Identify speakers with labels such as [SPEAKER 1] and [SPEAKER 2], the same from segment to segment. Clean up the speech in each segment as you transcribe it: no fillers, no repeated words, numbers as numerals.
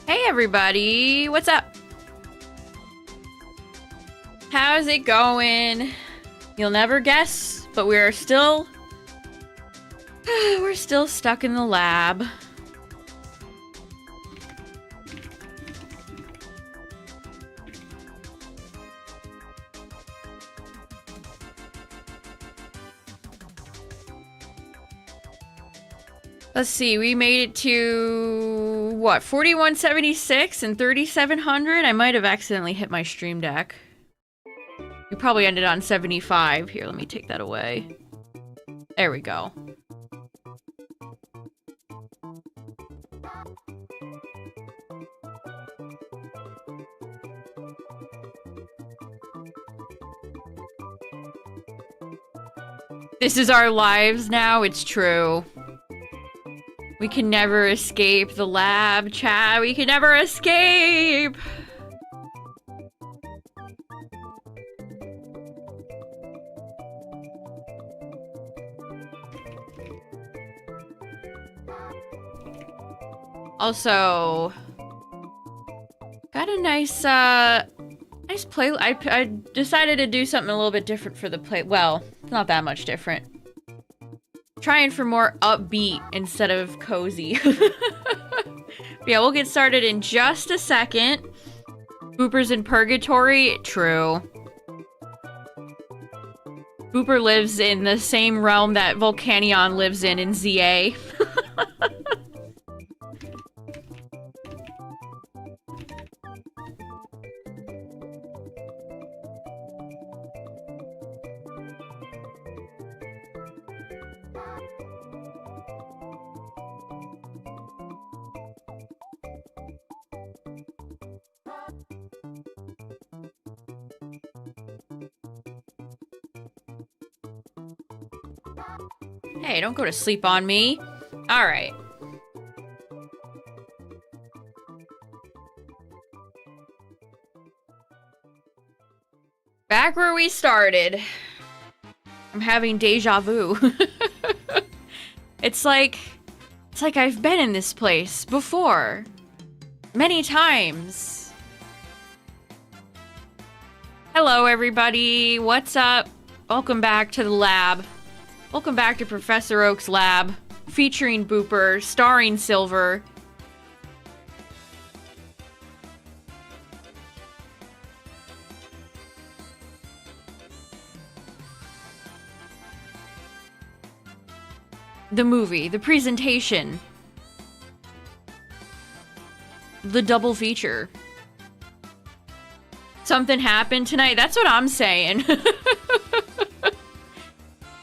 [SPEAKER 1] Hey everybody, what's up? How's it going? You'll never guess, but we're still stuck in the lab. Let's see, we made it to, what, 4176 and 3700? I might have accidentally hit my stream deck. We probably ended on 75. Here, let me take that away. There we go. This is our lives now, it's true. We can never escape the lab, chat. We can never escape! Also, got a nice play. I decided to do something a little bit different for the play. Well, not that much different. Trying for more upbeat instead of cozy. Yeah, we'll get started in just a second. Booper's in purgatory? True. Booper lives in the same realm that Volcanion lives in ZA. Hey, don't go to sleep on me. Alright. Back where we started. I'm having deja vu. It's like I've been in this place before. Many times. Hello, everybody. What's up? Welcome back to the lab. Welcome back to Professor Oak's lab, featuring Booper, starring Silver. The movie, the presentation, the double feature. Something happened tonight, that's what I'm saying.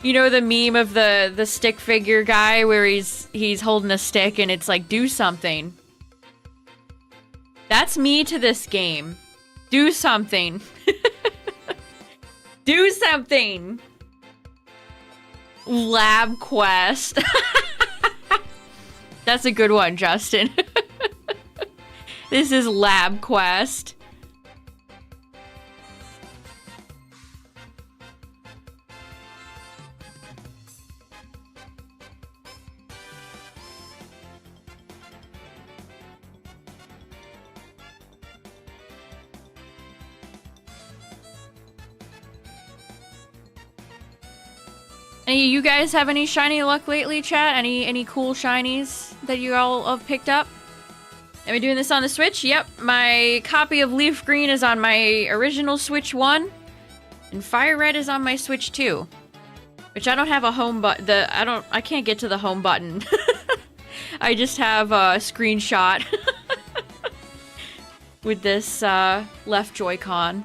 [SPEAKER 1] You know the meme of the stick figure guy where he's holding a stick and it's like, do something. That's me to this game. Do something. Do something. Lab quest. That's a good one, Justin. This is lab quest. Hey, you guys have any shiny luck lately, chat? Any cool shinies that you all have picked up? Am I doing this on the Switch? Yep, my copy of LeafGreen is on my original Switch 1, and FireRed is on my Switch 2. Which I don't have a home button. I can't get to the home button. I just have a screenshot with this left Joy-Con.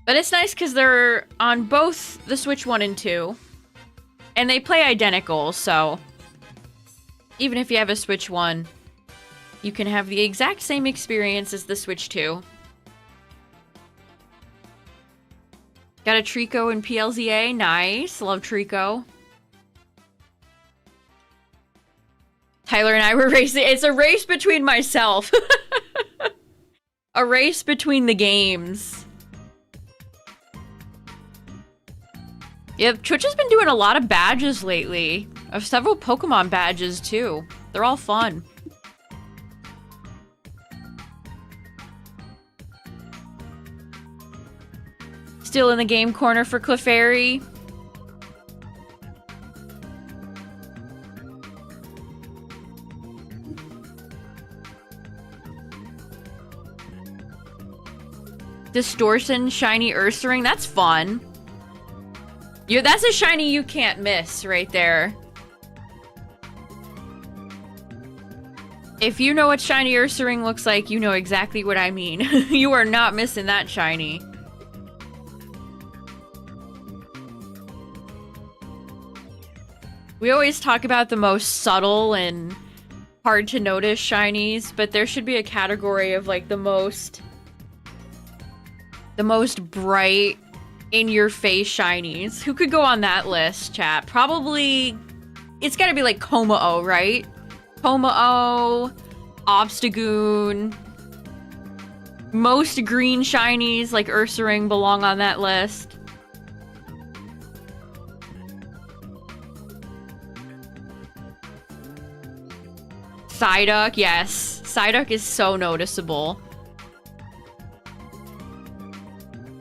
[SPEAKER 1] But it's nice because they're on both the Switch 1 and 2. And they play identical, so even if you have a Switch 1, you can have the exact same experience as the Switch 2. Got a Trico in PLZA. Nice. Love Trico. Tyler and I were racing. It's a race between myself. A race between the games. Yep, Twitch has been doing a lot of badges lately. I have several Pokemon badges too. They're all fun. Still in the game corner for Clefairy. Distortion, shiny Ursaring. That's fun. That's a shiny you can't miss right there. If you know what shiny Ursaring looks like, you know exactly what I mean. You are not missing that shiny. We always talk about the most subtle and hard to notice shinies, but there should be a category of like the most bright, in-your-face shinies. Who could go on that list, chat? Probably, it's gotta be like Komao, right? Komao, Obstagoon. Most green shinies like Ursaring belong on that list. Psyduck, yes. Psyduck is so noticeable.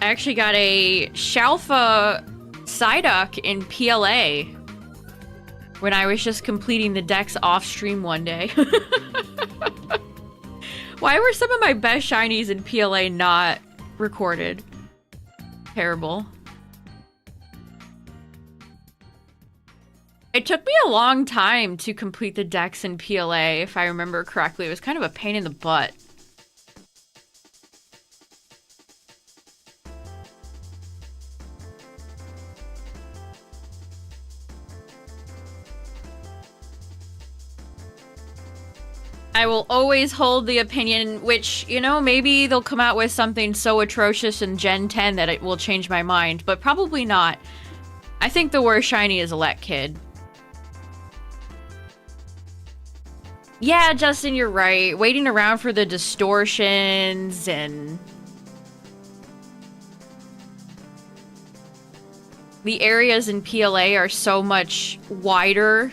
[SPEAKER 1] I actually got a Shalfa Psyduck in PLA when I was just completing the decks off stream one day. Why were some of my best shinies in PLA not recorded? Terrible. It took me a long time to complete the decks in PLA, if I remember correctly. It was kind of a pain in the butt. I will always hold the opinion, which, you know, maybe they'll come out with something so atrocious in Gen 10 that it will change my mind, but probably not. I think the worst shiny is Elekid. Yeah, Justin, you're right. Waiting around for the distortions and... the areas in PLA are so much wider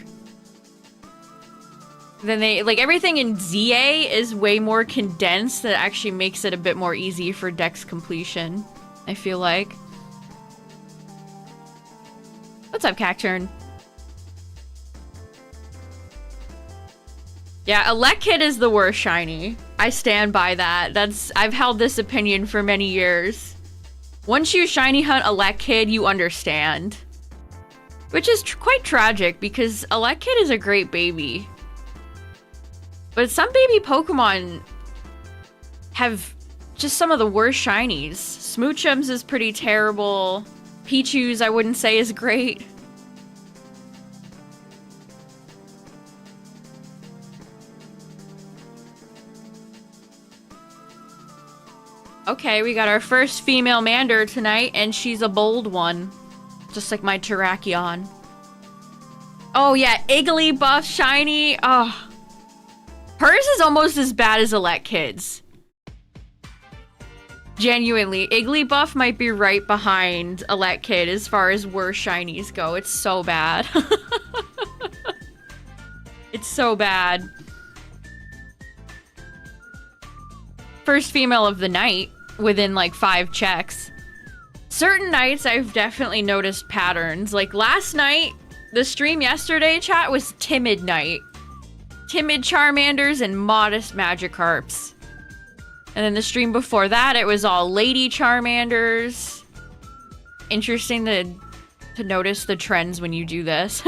[SPEAKER 1] than they... like, everything in ZA is way more condensed that actually makes it a bit more easy for dex completion, I feel like. What's up, Cacturn? Yeah, Elekid is the worst shiny. I stand by that. I've held this opinion for many years. Once you shiny hunt Elekid, you understand. Which is quite tragic because Elekid is a great baby. But some baby Pokemon have just some of the worst shinies. Smoochums is pretty terrible. Pichu's I wouldn't say is great. Okay, we got our first female Mander tonight, and she's a bold one. Just like my Terrakion. Oh yeah, Igglybuff shiny. Oh. Hers is almost as bad as Elekid's. Genuinely, Igglybuff might be right behind Elekid as far as worst shinies go. It's so bad. It's so bad. First female of the night within like 5 checks. Certain nights I've definitely noticed patterns. Like last night, the stream yesterday, chat, was timid night. Timid Charmanders and modest Magikarps. And then the stream before that, it was all lady Charmanders. Interesting to notice the trends when you do this.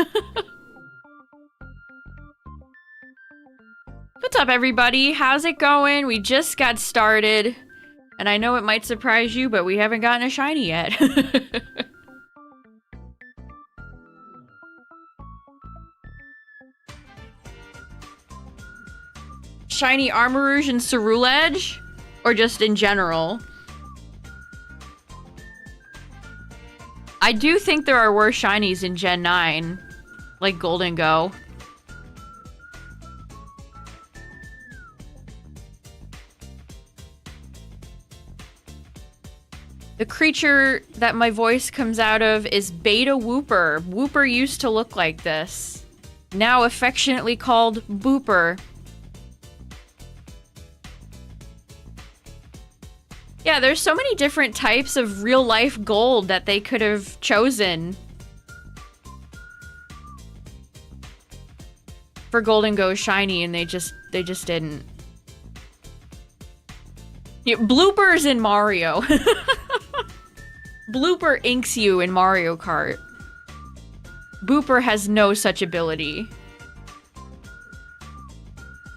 [SPEAKER 1] What's up, everybody? How's it going? We just got started. And I know it might surprise you, but we haven't gotten a shiny yet. Shiny Armarouge and Ceruledge? Or just in general? I do think there are worse shinies in Gen 9. Like Golden Go. The creature that my voice comes out of is Beta Wooper. Wooper used to look like this. Now affectionately called Booper. Yeah, there's so many different types of real-life gold that they could have chosen for Golden Go Shiny, and they just didn't. Yeah, bloopers in Mario. Blooper inks you in Mario Kart. Booper has no such ability.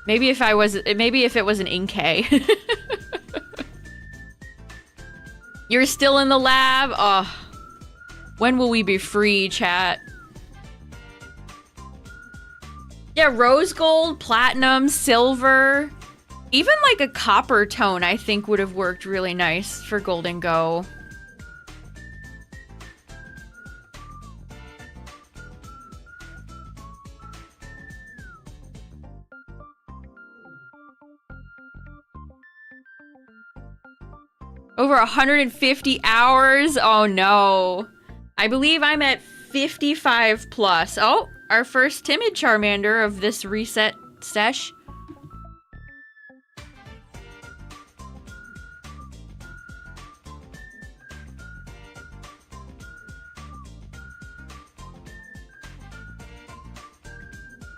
[SPEAKER 1] Maybe if it was an Inkay. You're still in the lab? Oh. When will we be free, chat? Yeah, rose gold, platinum, silver. Even like a copper tone I think would have worked really nice for Golden Go. Over 150 hours? Oh no. I believe I'm at 55 plus. Oh, our first timid Charmander of this reset sesh.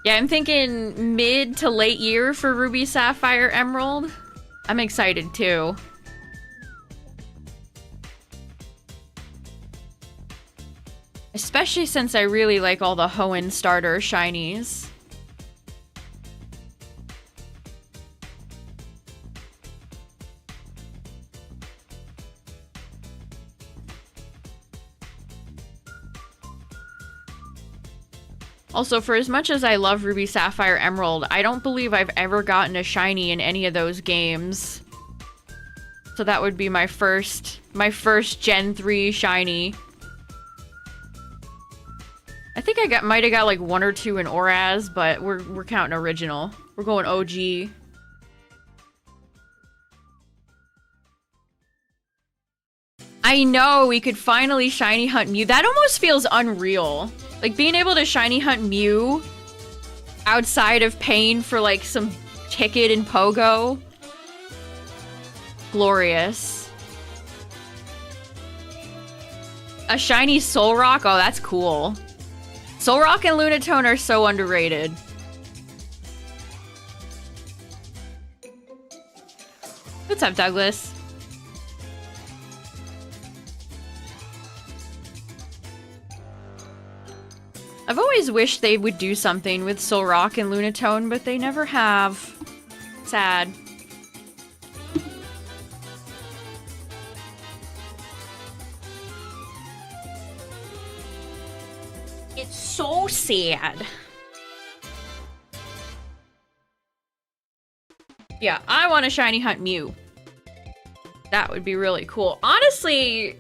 [SPEAKER 1] Yeah, I'm thinking mid to late year for Ruby, Sapphire, Emerald. I'm excited too. Especially since I really like all the Hoenn starter shinies. Also, for as much as I love Ruby, Sapphire, Emerald, I don't believe I've ever gotten a shiny in any of those games. So that would be my first Gen 3 shiny. I think I might have got like 1 or 2 in Oraz, but we're counting original. We're going OG. I know, we could finally shiny hunt Mew. That almost feels unreal. Like being able to shiny hunt Mew outside of paying for like some ticket in Pogo. Glorious. A shiny Solrock? Oh, that's cool. Solrock and Lunatone are so underrated. What's up, Douglas? I've always wished they would do something with Solrock and Lunatone, but they never have. Sad. It's so sad. Yeah, I want to shiny hunt Mew. That would be really cool. Honestly,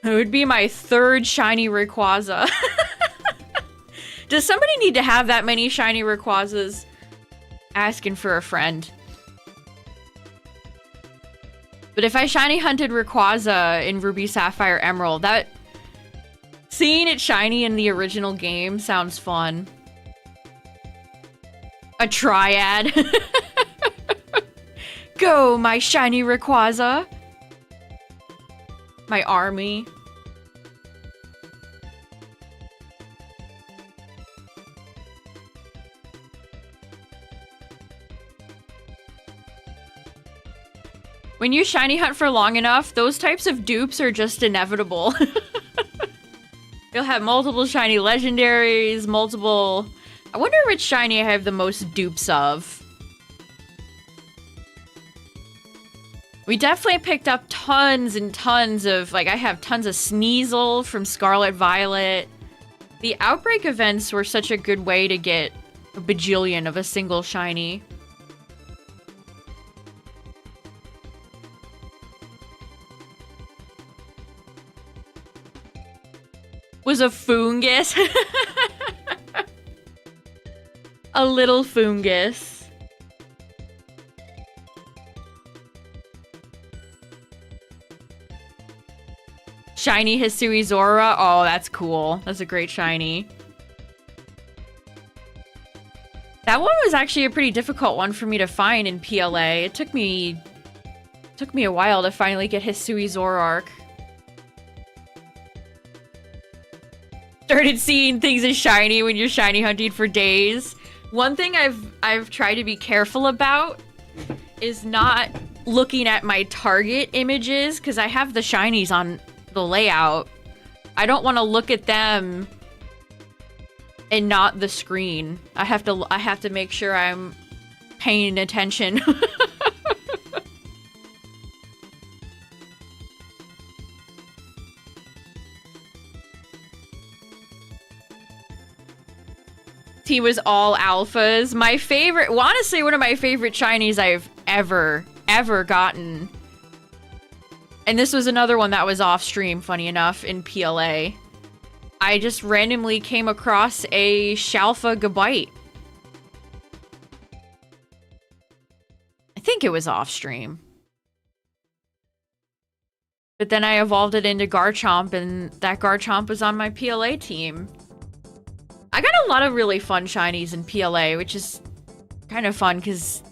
[SPEAKER 1] it would be my 3rd shiny Rayquaza. Does somebody need to have that many shiny Rayquazas? Asking for a friend. But if I shiny hunted Rayquaza in Ruby, Sapphire, Emerald, seeing it shiny in the original game sounds fun. A triad. Go, my shiny Rayquaza. My army. When you shiny hunt for long enough, those types of dupes are just inevitable. You'll have multiple shiny legendaries, multiple... I wonder which shiny I have the most dupes of. We definitely picked up tons and tons of... Like, I have tons of Sneasel from Scarlet Violet. The Outbreak events were such a good way to get a bajillion of a single shiny. Was a Foongus. A little Foongus. Shiny Hisui Zora. Oh, that's cool. That's a great shiny. That one was actually a pretty difficult one for me to find in PLA. It took me a while to finally get Hisui Zoroark. Started seeing things as shiny when you're shiny hunting for days. One thing I've tried to be careful about is not looking at my target images, because I have the shinies on the layout. I don't want to look at them and not the screen. I have to make sure I'm paying attention. He was all alphas. My favorite, well, honestly, one of my favorite shinies I've ever gotten. And this was another one that was off stream, funny enough, in PLA. I just randomly came across a Shalfa Gabite. I think it was off stream. But then I evolved it into Garchomp, and that Garchomp was on my PLA team. I got a lot of really fun shinies in PLA, which is kind of fun because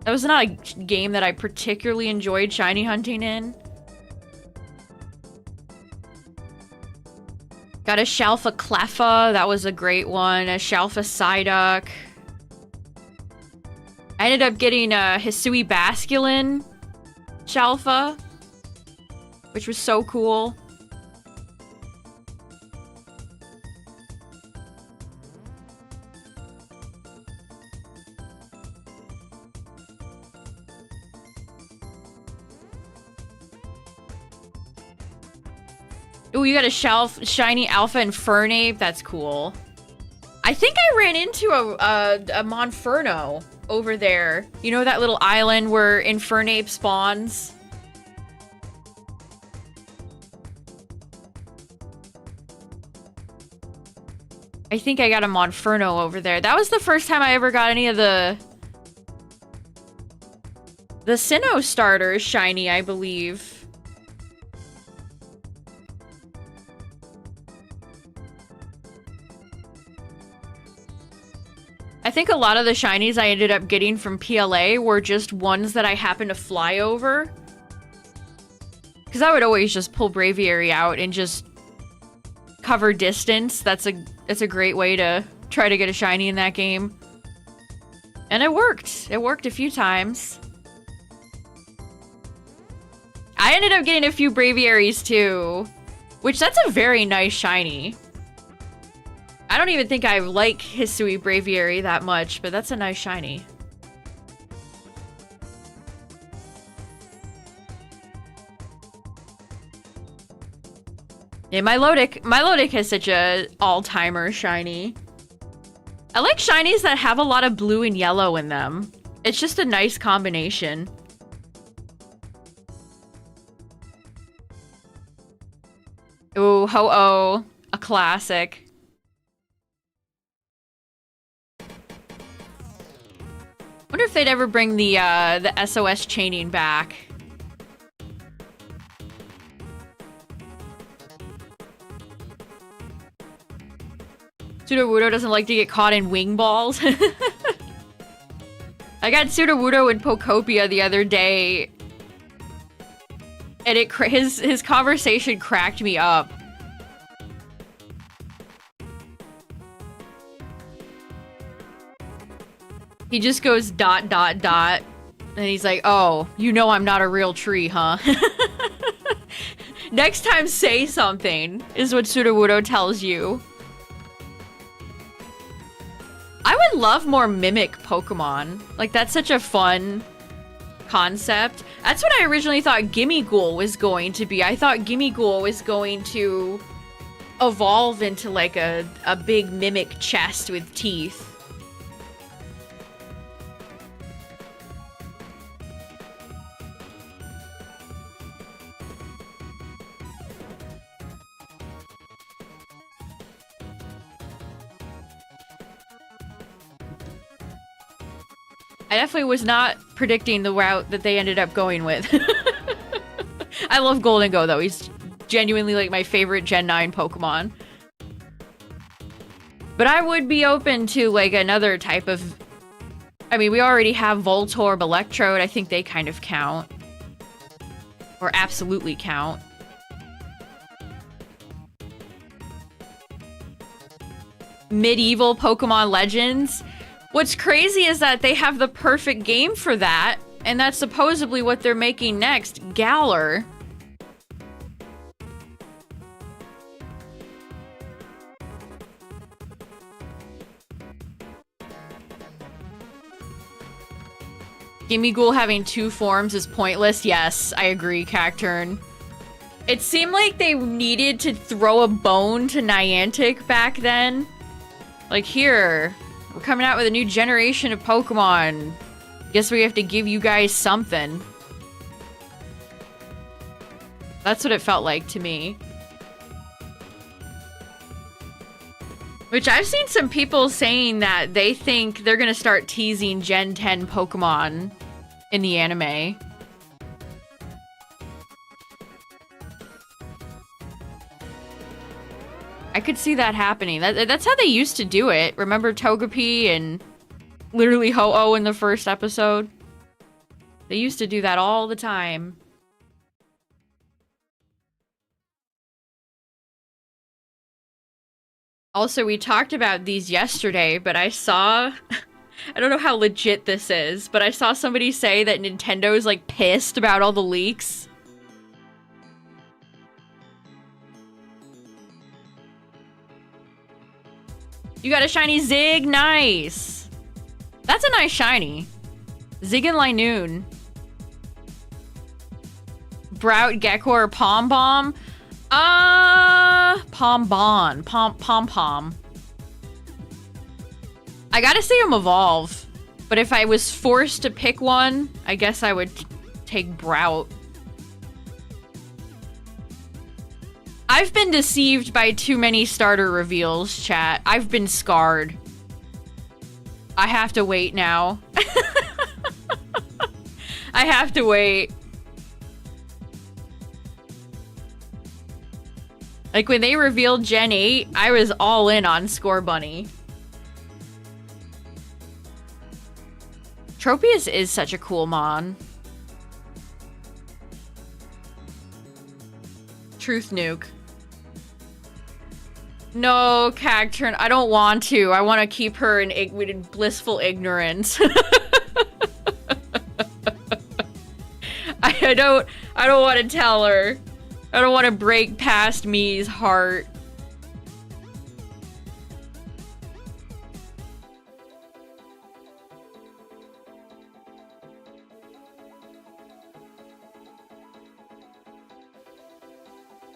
[SPEAKER 1] that was not a game that I particularly enjoyed shiny hunting in. Got a Shalfa Cleffa, that was a great one. A Shalfa Psyduck. I ended up getting a Hisui Basculin Shalfa, which was so cool. Ooh, you got a shiny Alpha Infernape. That's cool. I think I ran into a Monferno over there. You know that little island where Infernape spawns? I think I got a Monferno over there. That was the first time I ever got any of the Sinnoh starters shiny, I believe. I think a lot of the shinies I ended up getting from PLA were just ones that I happened to fly over. Because I would always just pull Braviary out and just cover distance. That's a great way to try to get a shiny in that game. And it worked. It worked a few times. I ended up getting a few Braviaries too, which that's a very nice shiny. I don't even think I like Hisui Braviary that much, but that's a nice shiny. Yeah, my Lodic has such a all-timer shiny. I like shinies that have a lot of blue and yellow in them. It's just a nice combination. Ooh, Ho-Oh, a classic. Wonder if they'd ever bring the SOS chaining back. Sudowoodo doesn't like to get caught in wing balls. I got Sudowoodo in Pokopia the other day, and his conversation cracked me up. He just goes ... and he's like, "Oh, you know I'm not a real tree, huh?" Next time, say something, is what Sudowoodo tells you. I would love more mimic Pokemon. Like, that's such a fun concept. That's what I originally thought Gimmighoul was going to be. I thought Gimmighoul was going to evolve into, like, a big mimic chest with teeth. I definitely was not predicting the route that they ended up going with. I love Golden Go, though. He's genuinely like my favorite Gen 9 Pokemon. But I would be open to like another type of... I mean, we already have Voltorb, Electrode. I think they kind of count. Or absolutely count. Medieval Pokemon Legends. What's crazy is that they have the perfect game for that, and that's supposedly what they're making next, Galar. Gimmighoul having 2 forms is pointless. Yes, I agree, Cacturn. It seemed like they needed to throw a bone to Niantic back then. Like, here, we're coming out with a new generation of Pokemon. Guess we have to give you guys something. That's what it felt like to me. Which I've seen some people saying that they think they're gonna start teasing Gen 10 Pokemon in the anime. I could see that happening. That's how they used to do it. Remember Togepi and literally Ho-Oh in the first episode? They used to do that all the time. Also, we talked about these yesterday, but I saw... I don't know how legit this is, but I saw somebody say that Nintendo's, like, pissed about all the leaks. You got a shiny Zig? Nice! That's a nice shiny. Zig and Linoon. Brout, Gecko, or Pom-Bomb? Pom-Bon. Pom-Pom. I gotta say him evolve. But if I was forced to pick one, I guess I would take Brout. I've been deceived by too many starter reveals, chat. I've been scarred. I have to wait now. I have to wait. Like, when they revealed Gen 8, I was all in on Scorbunny. Tropius is such a cool mon. Truth nuke. No, Cacturn, I don't want to. I want to keep her in blissful ignorance. I don't want to tell her. I don't want to break past me's heart.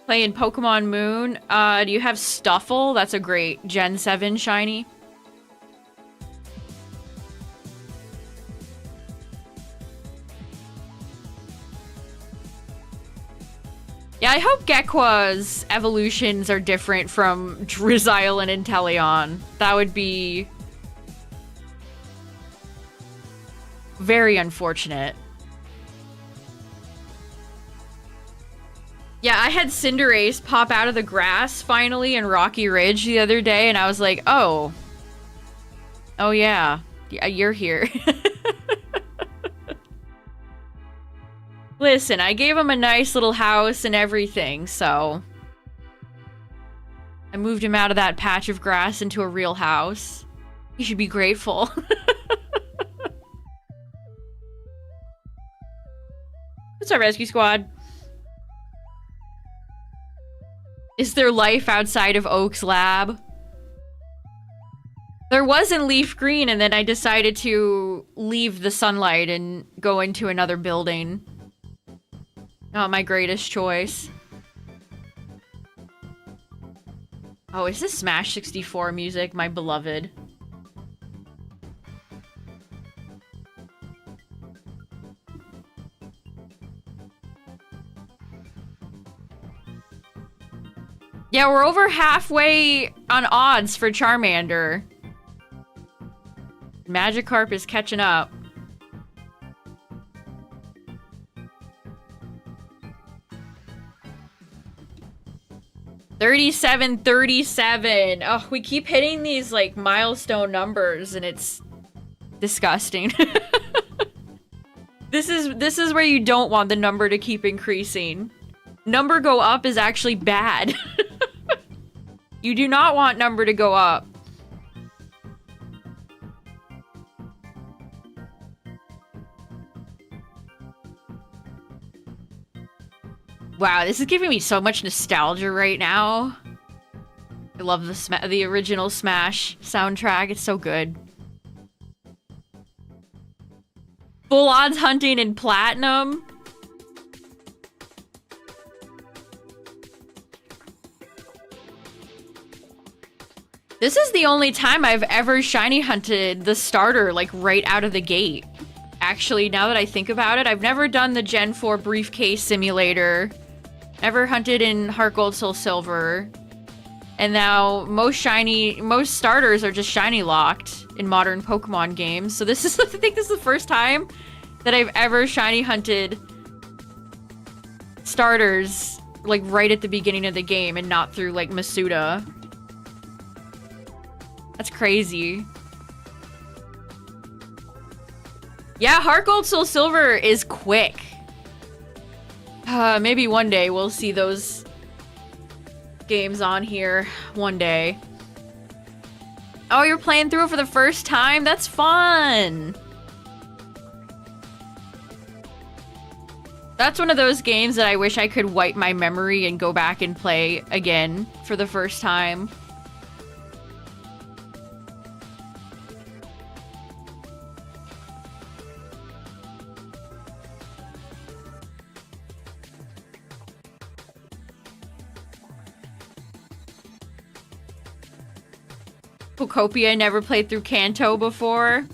[SPEAKER 1] Playing Pokemon Moon. Do you have Stuffle? That's a great Gen 7 shiny. Yeah, I hope Gekwa's evolutions are different from Drizzile and Inteleon. That would be very unfortunate. Yeah, I had Cinderace pop out of the grass finally in Rocky Ridge the other day, and I was like, oh. Oh yeah, you're here. Listen, I gave him a nice little house and everything, so... I moved him out of that patch of grass into a real house. He should be grateful. What's up, Rescue Squad? Is there life outside of Oak's lab? There was in LeafGreen, and then I decided to leave the sunlight and go into another building. Not my greatest choice. Oh, is this Smash 64 music, my beloved? Yeah, we're over halfway on odds for Charmander. Magikarp is catching up. 37, 37. Oh, we keep hitting these, like, milestone numbers, and it's disgusting. This is where you don't want the number to keep increasing. Number go up is actually bad. You do not want number to go up. Wow, this is giving me so much nostalgia right now. I love the original Smash soundtrack. It's so good. Full odds hunting in platinum. This is the only time I've ever shiny hunted the starter, like, right out of the gate. Actually, now that I think about it, I've never done the Gen 4 briefcase simulator. Never hunted in Heart Gold, Soul Silver. And now most starters are just shiny locked in modern Pokemon games. So this is, I think this is the first time that I've ever shiny hunted starters, like, right at the beginning of the game and not through, like, Masuda. That's crazy. Yeah, Heart Gold, Soul Silver is quick. Maybe one day we'll see those games on here. One day. Oh, you're playing through it for the first time? That's fun! That's one of those games that I wish I could wipe my memory and go back and play again for the first time. Pokopia, never played through Kanto before.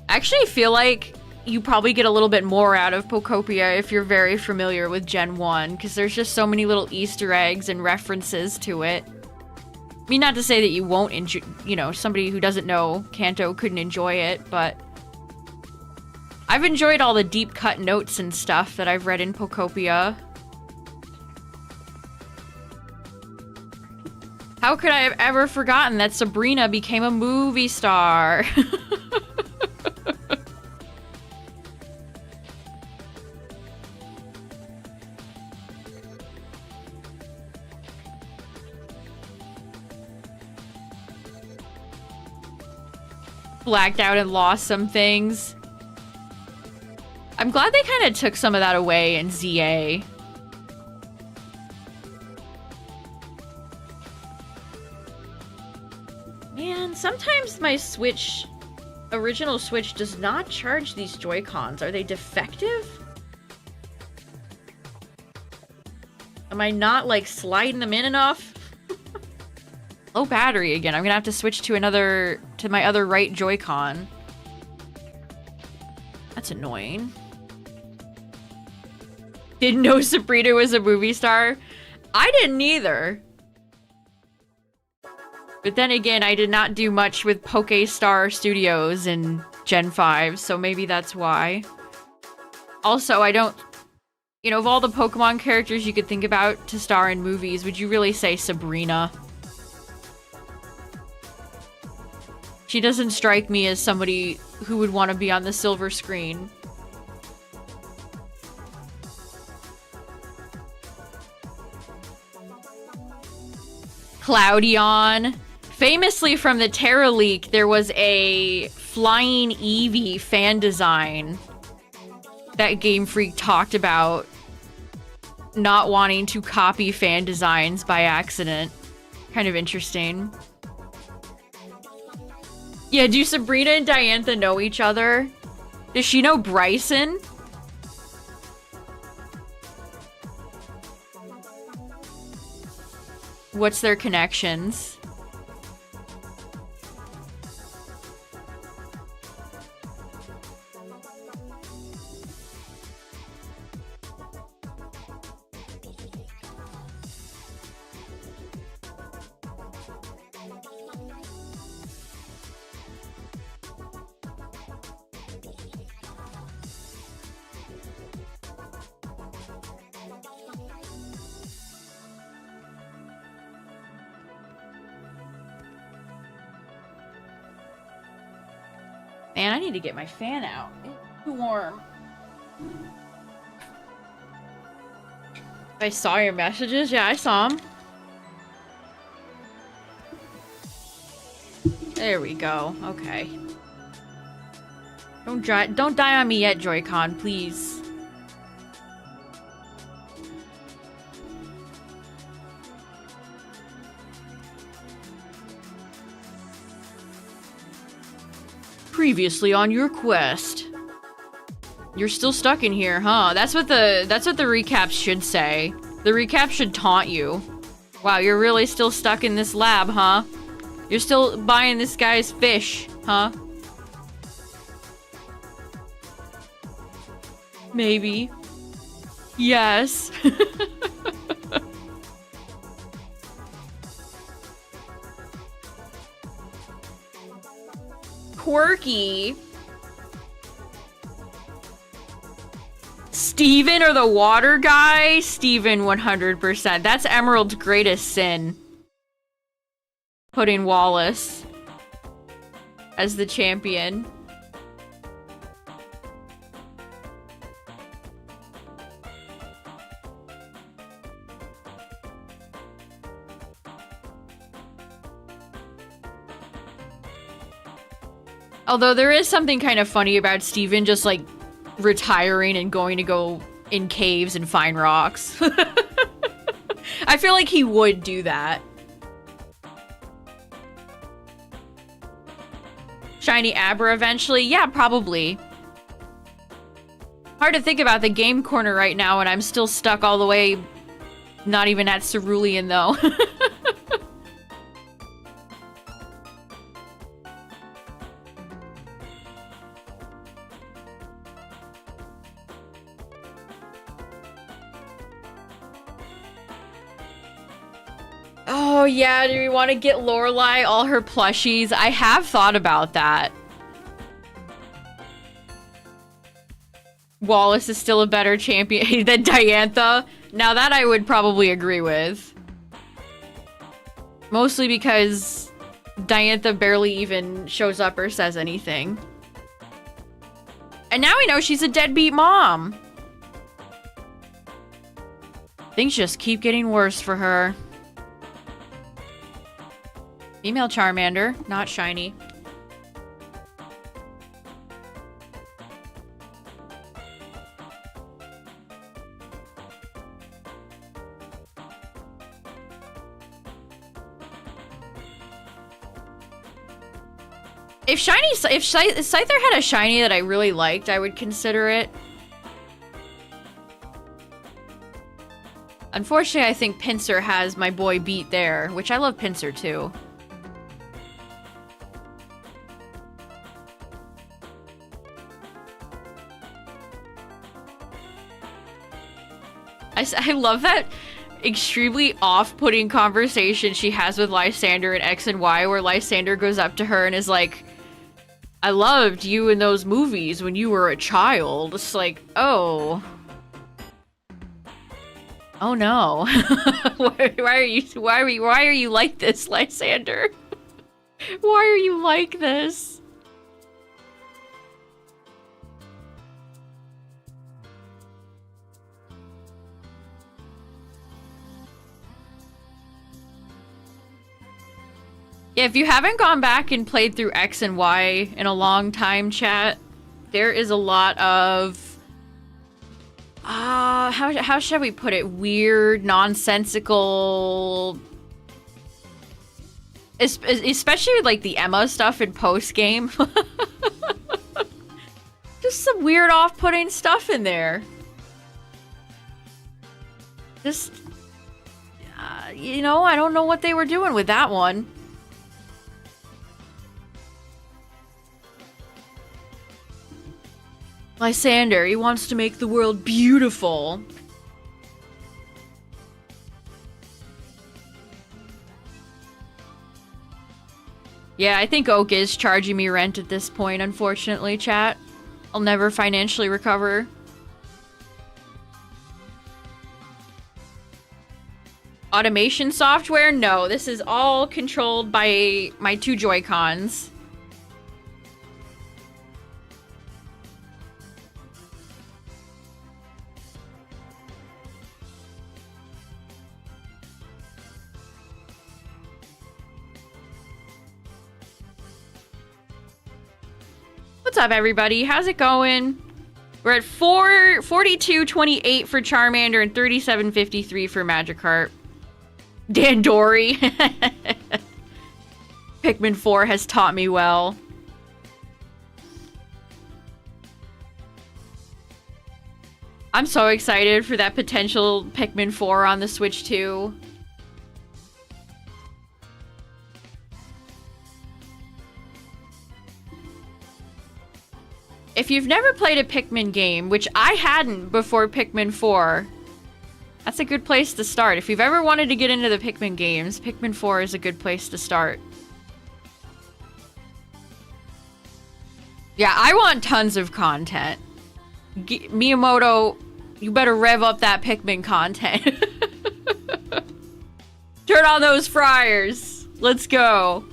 [SPEAKER 1] I actually feel like you probably get a little bit more out of Pokopia if you're very familiar with Gen 1, because there's just so many little Easter eggs and references to it. I mean, not to say that you won't enjoy, you know, somebody who doesn't know Kanto couldn't enjoy it, but I've enjoyed all the deep cut notes and stuff that I've read in Pokopia. How could I have ever forgotten that Sabrina became a movie star? Blacked out and lost some things. I'm glad they kind of took some of that away in ZA. Man, sometimes my Switch, original Switch, does not charge these Joy-Cons. Are they defective? Am I not, like, sliding them in enough? Low battery again. I'm gonna have to switch to my other right Joy-Con. That's annoying. Didn't know Sabrina was a movie star. I didn't either. But then again, I did not do much with Pokestar Studios in Gen 5, so maybe that's why. Also, I don't... You know, of all the Pokemon characters you could think about to star in movies, would you really say Sabrina? She doesn't strike me as somebody who would want to be on the silver screen. Cloudion. Famously from the Terra leak, there was a Flying Eevee fan design that Game Freak talked about not wanting to copy fan designs by accident. Kind of interesting. Yeah, do Sabrina and Diantha know each other? Does she know Bryson? What's their connections? Man, I need to get my fan out. It's too warm. I saw your messages. Yeah, I saw them. There we go. Okay. Don't die on me yet, Joy-Con, please. Previously on your quest. You're still stuck in here, huh? That's what the recaps should say. The recap should taunt you. Wow, you're really still stuck in this lab, huh? You're still buying this guy's fish, huh? Maybe. Yes. Quirky. Steven or the water guy? Steven 100%. That's Emerald's greatest sin. Putting Wallace as the champion. Although there is something kind of funny about Steven just like retiring and going to go in caves and find rocks. I feel like he would do that. Shiny Abra eventually? Yeah, probably. Hard to think about the game corner right now and I'm still stuck all the way, not even at Cerulean though. Oh yeah, do we want to get Lorelai all her plushies? I have thought about that. Wallace is still a better champion than Diantha. Now that I would probably agree with. Mostly because Diantha barely even shows up or says anything. And now we know she's a deadbeat mom. Things just keep getting worse for her. Female Charmander, not shiny. If Scyther had a shiny that I really liked, I would consider it. Unfortunately, I think Pinsir has my boy beat there, which I love Pinsir too. I love that extremely off-putting conversation she has with Lysander in X and Y, where Lysander goes up to her and is like, I loved you in those movies when you were a child. It's like, oh. Oh no. why are you like this, Lysander? Why are you like this? Yeah, if you haven't gone back and played through X and Y in a long time, chat, there is a lot of... how should we put it? Weird, nonsensical... Especially with, like, the Emma stuff in post-game. Just some weird off-putting stuff in there. Just... you know, I don't know what they were doing with that one. Lysander, he wants to make the world beautiful. Yeah, I think Oak is charging me rent at this point, unfortunately, chat. I'll never financially recover. Automation software? No, this is all controlled by my two Joy-Cons. What's up, everybody? How's it going? We're at 42.28 for Charmander and 37.53 for Magikarp. Dandori. Pikmin 4 has taught me well. I'm so excited for that potential Pikmin 4 on the Switch 2. If you've never played a Pikmin game, which I hadn't before Pikmin 4, that's a good place to start. If you've ever wanted to get into the Pikmin games, Pikmin 4 is a good place to start. Yeah, I want tons of content. Miyamoto, you better rev up that Pikmin content. Turn on those fryers. Let's go.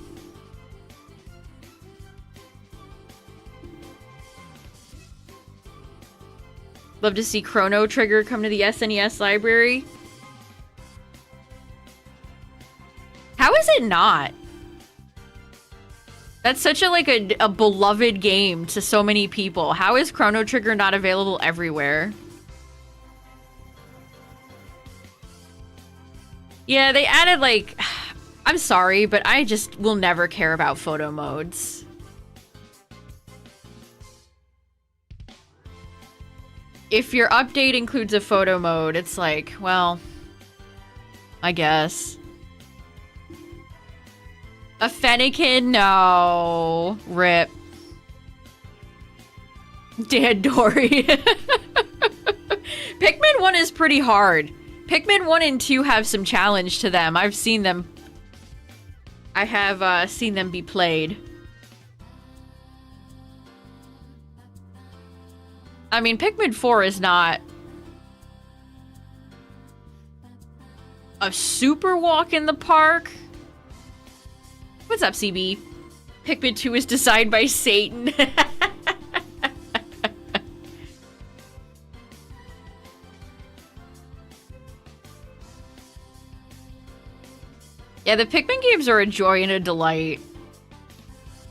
[SPEAKER 1] Love to see Chrono Trigger come to the SNES library. How is it not? That's such a beloved game to so many people. How is Chrono Trigger not available everywhere? Yeah, they added like... I'm sorry, but I just will never care about photo modes. If your update includes a photo mode, it's like, well, I guess. A Fennekin? No. Rip. Dandori. Pikmin 1 is pretty hard. Pikmin 1 and 2 have some challenge to them. I've seen them. I have seen them be played. I mean, Pikmin 4 is not a super walk in the park. What's up, CB? Pikmin 2 is designed by Satan. Yeah, the Pikmin games are a joy and a delight.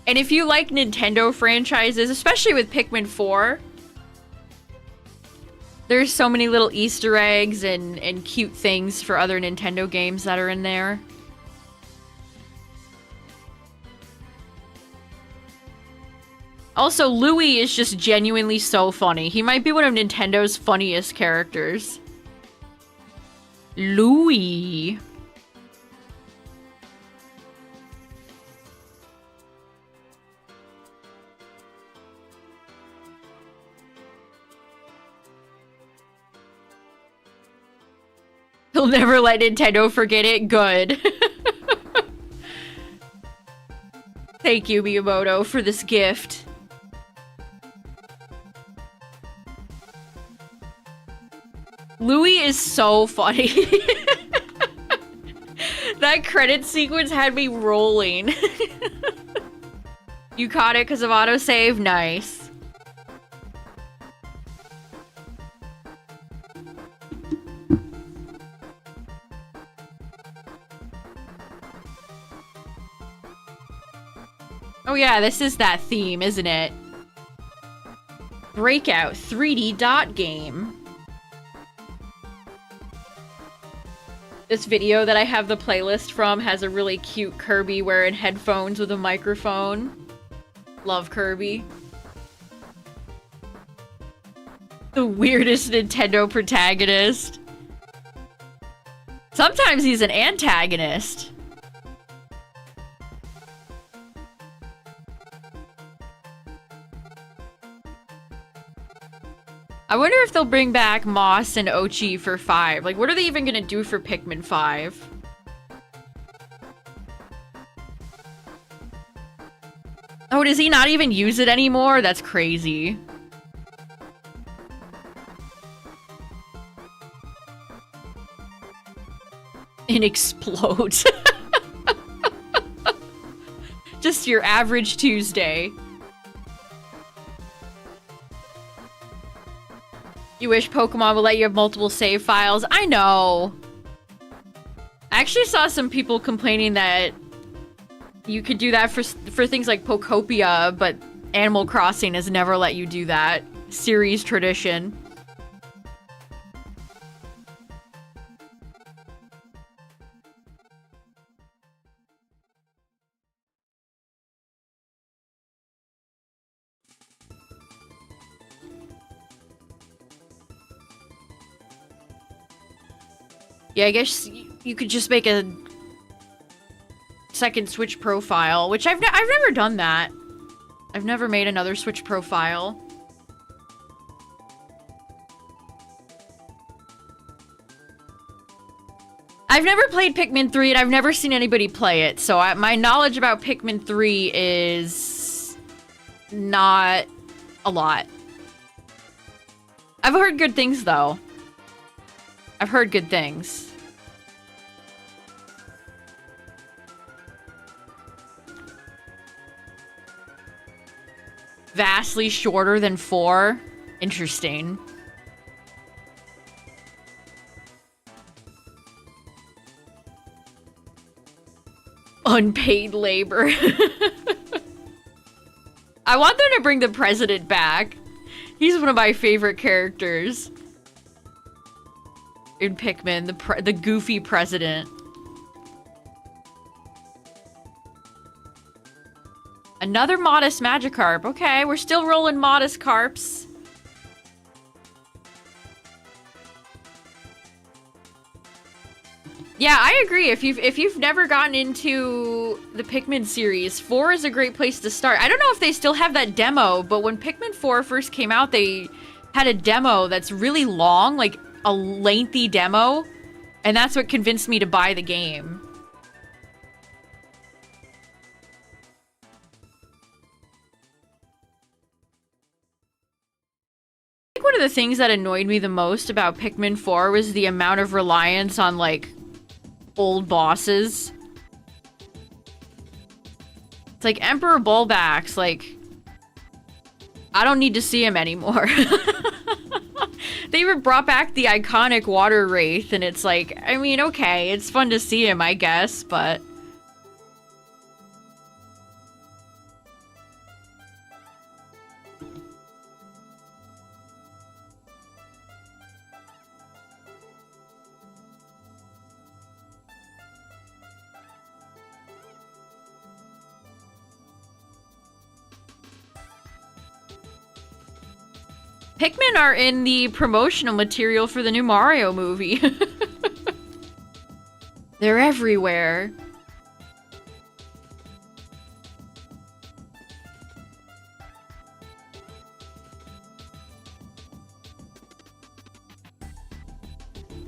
[SPEAKER 1] And if you like Nintendo franchises, especially with Pikmin 4... there's so many little Easter eggs and cute things for other Nintendo games that are in there. Also, Louie is just genuinely so funny. He might be one of Nintendo's funniest characters. Louie. He'll never let Nintendo forget it. Good. Thank you, Miyamoto, for this gift. Louie is so funny. That credit sequence had me rolling. You caught it because of autosave? Nice. Oh yeah, this is that theme, isn't it? Breakout 3D dot game. This video that I have the playlist from has a really cute Kirby wearing headphones with a microphone. Love Kirby. The weirdest Nintendo protagonist. Sometimes he's an antagonist. I wonder if they'll bring back Moss and Ochi for 5. Like, what are they even gonna do for Pikmin 5? Oh, does he not even use it anymore? That's crazy. And explodes. Just your average Tuesday. You wish Pokemon would let you have multiple save files. I know. I actually saw some people complaining that you could do that for things like Pokopia, but Animal Crossing has never let you do that. Series tradition. Yeah, I guess you could just make a second Switch profile, which I've never done that. I've never made another Switch profile. I've never played Pikmin 3 and I've never seen anybody play it, so my knowledge about Pikmin 3 is not a lot. I've heard good things though. I've heard good things. Vastly shorter than 4. Interesting. Unpaid labor. I want them to bring the president back. He's one of my favorite characters in Pikmin, the goofy president. Another modest Magikarp. Okay, we're still rolling modest carps. Yeah, I agree. If you've never gotten into the Pikmin series, 4 is a great place to start. I don't know if they still have that demo, but when Pikmin 4 first came out, they had a demo that's really long, like a lengthy demo, and that's what convinced me to buy the game. I think one of the things that annoyed me the most about Pikmin 4 was the amount of reliance on, like, old bosses. It's like Emperor Bulbax, like, I don't need to see him anymore. They even brought back the iconic Water Wraith, and it's like, I mean, okay, it's fun to see him, I guess, but... Pikmin are in the promotional material for the new Mario movie. They're everywhere.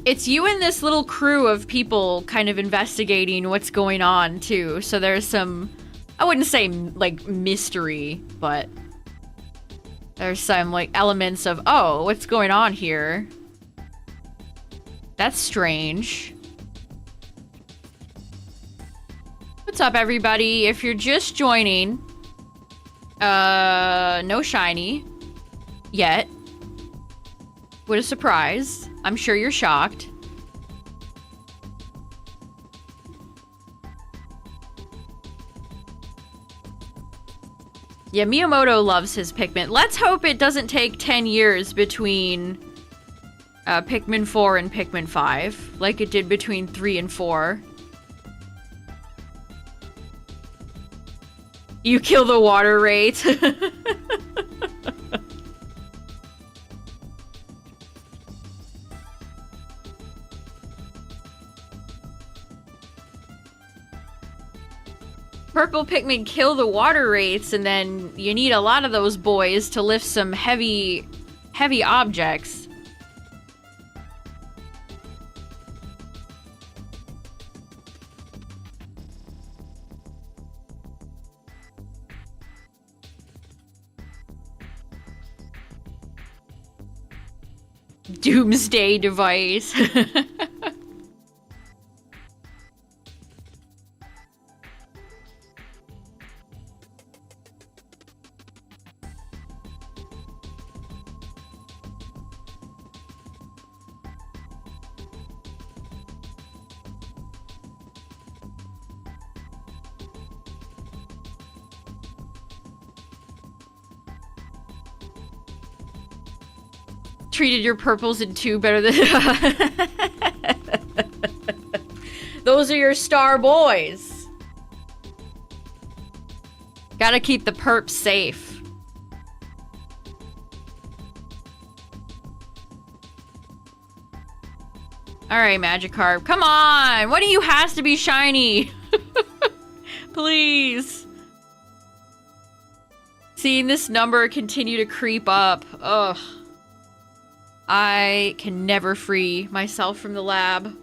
[SPEAKER 1] It's you and this little crew of people kind of investigating what's going on, too. So there's some, I wouldn't say, like, mystery, but... there's some, like, elements of, oh, what's going on here? That's strange. What's up, everybody? If you're just joining, no shiny yet. What a surprise. I'm sure you're shocked. Yeah, Miyamoto loves his Pikmin. Let's hope it doesn't take 10 years between Pikmin 4 and Pikmin 5, like it did between 3 and 4. You kill the water rate. Purple Pikmin kill the water wraiths, and then you need a lot of those boys to lift some heavy objects. Doomsday device. treated your purples in 2 better than... Those are your star boys. Gotta keep the perps safe. Alright, Magikarp. Come on! One of you has to be shiny! Please! Seeing this number continue to creep up. Ugh. I can never free myself from the lab.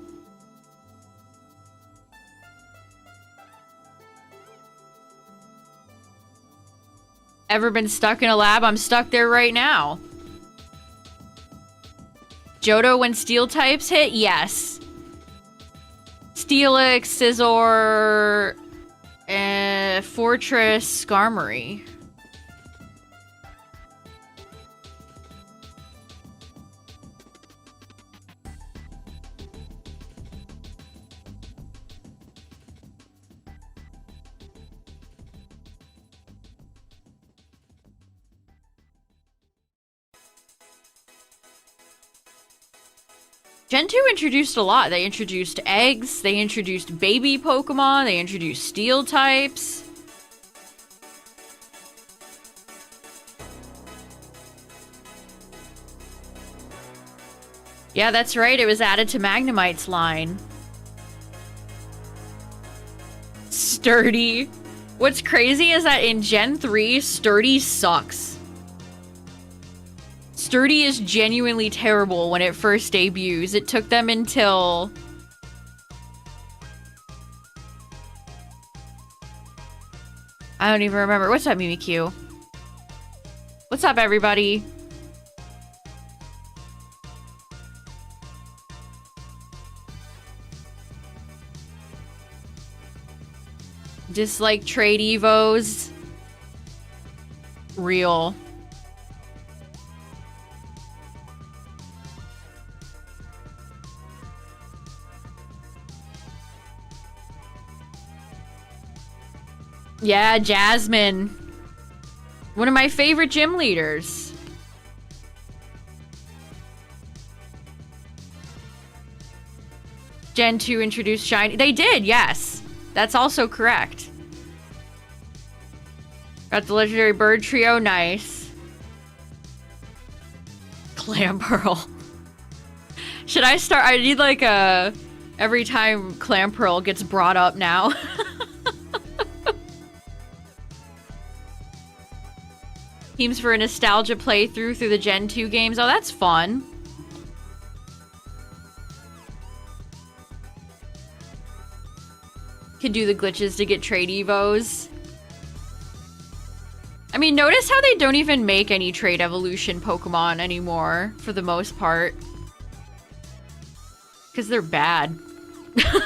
[SPEAKER 1] Ever been stuck in a lab? I'm stuck there right now. Johto when steel types hit? Yes. Steelix, Scizor, Fortress, Skarmory. Gen 2 introduced a lot. They introduced eggs, they introduced baby Pokemon, they introduced steel types. Yeah, that's right, it was added to Magnemite's line. Sturdy. What's crazy is that in Gen 3, Sturdy sucks. Sturdy is genuinely terrible when it first debuts. It took them until... I don't even remember. What's up, Mimikyu? What's up, everybody? Dislike trade evos. Real. Yeah, Jasmine. One of my favorite gym leaders. Gen 2 introduced shiny. They did, yes. That's also correct. Got the legendary bird trio, nice. Clamperl. Should I start? I need like a... Every time Clamperl gets brought up now. Teams for a nostalgia playthrough through the Gen 2 games. Oh, that's fun. Can do the glitches to get trade evos. I mean, notice how they don't even make any trade evolution Pokemon anymore, for the most part. Because they're bad. It's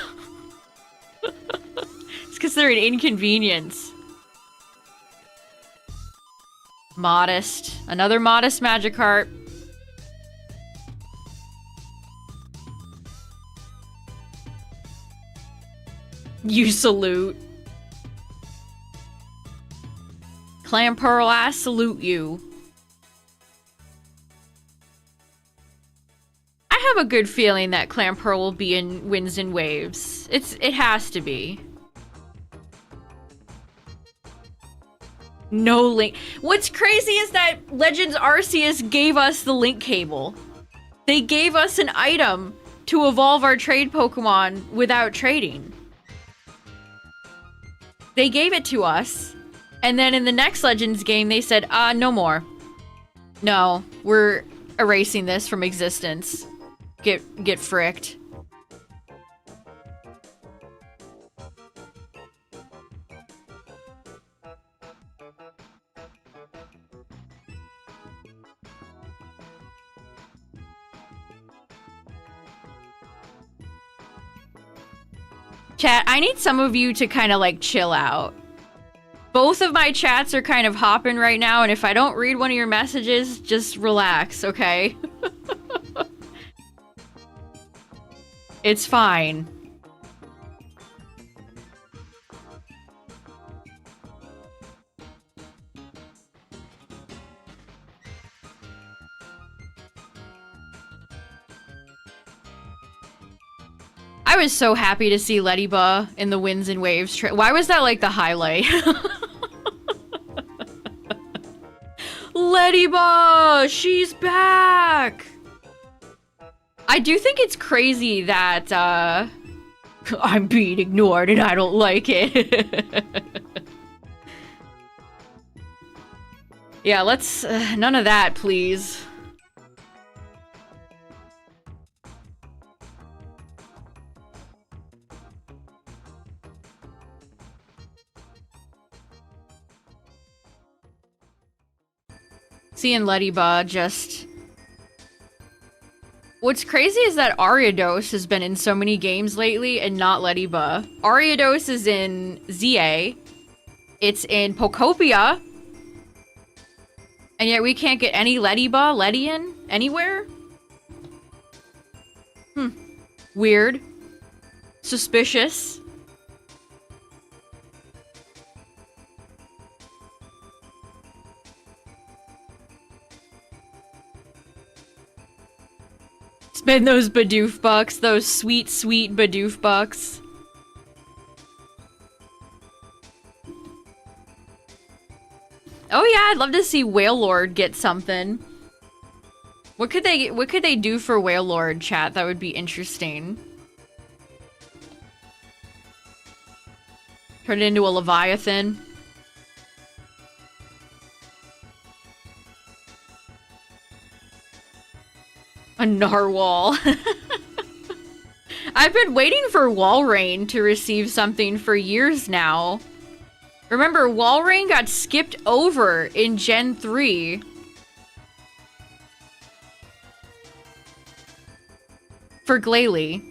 [SPEAKER 1] because they're an inconvenience. Modest. Another modest Magikarp. You salute. Clamperl, I salute you. I have a good feeling that Clamperl will be in Winds and Waves. It has to be. No link. What's crazy is that Legends Arceus gave us the link cable. They gave us an item to evolve our trade Pokemon without trading. They gave it to us, and then in the next Legends game, they said, no more. No, we're erasing this from existence. Get fricked. Chat, I need some of you to kind of like chill out. Both of my chats are kind of hopping right now, and if I don't read one of your messages, just relax, okay? It's fine. I was so happy to see Ledyba in the Winds and Waves. Why was that like the highlight? Ledyba! She's back! I do think it's crazy that, I'm being ignored and I don't like it. Yeah, let's... none of that, please. Seeing Ledyba just... What's crazy is that Ariados has been in so many games lately and not Ledyba. Ariados is in ZA. It's in Pokopia. And yet we can't get any Ledyba, Ledian, anywhere? Weird. Suspicious. Spend those Bidoof bucks, those sweet, sweet Bidoof bucks. Oh yeah, I'd love to see Wailord get something. What could they do for Wailord, chat? That would be interesting. Turn it into a Leviathan. A Narwhal. I've been waiting for Walrein to receive something for years now. Remember, Walrein got skipped over in Gen 3. For Glalie.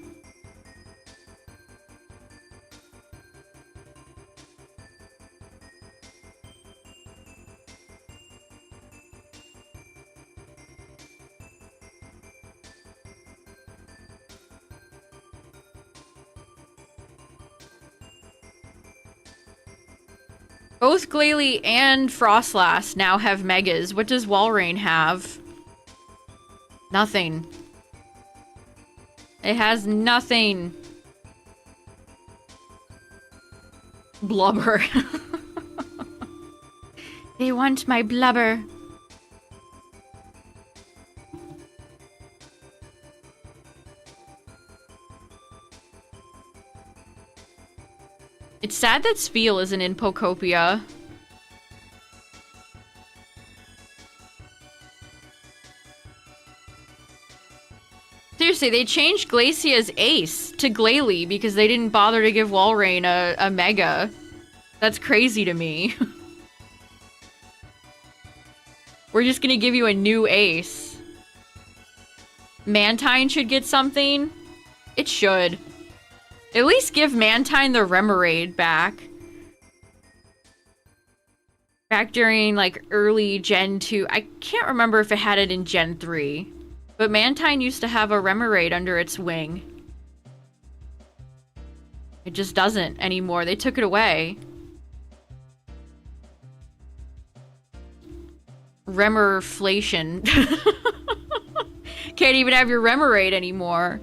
[SPEAKER 1] Both Glalie and Frostlass now have Megas. What does Walrein have? Nothing. It has nothing. Blubber. They want my blubber. It's sad that Spiel isn't in Pokopia. Seriously, they changed Glacia's ace to Glalie because they didn't bother to give Walrein a Mega. That's crazy to me. We're just gonna give you a new ace. Mantine should get something. It should. At least give Mantine the Remoraid back. Back during, like, early Gen 2. I can't remember if it had it in Gen 3. But Mantine used to have a Remoraid under its wing. It just doesn't anymore. They took it away. Remorflation. Can't even have your Remoraid anymore.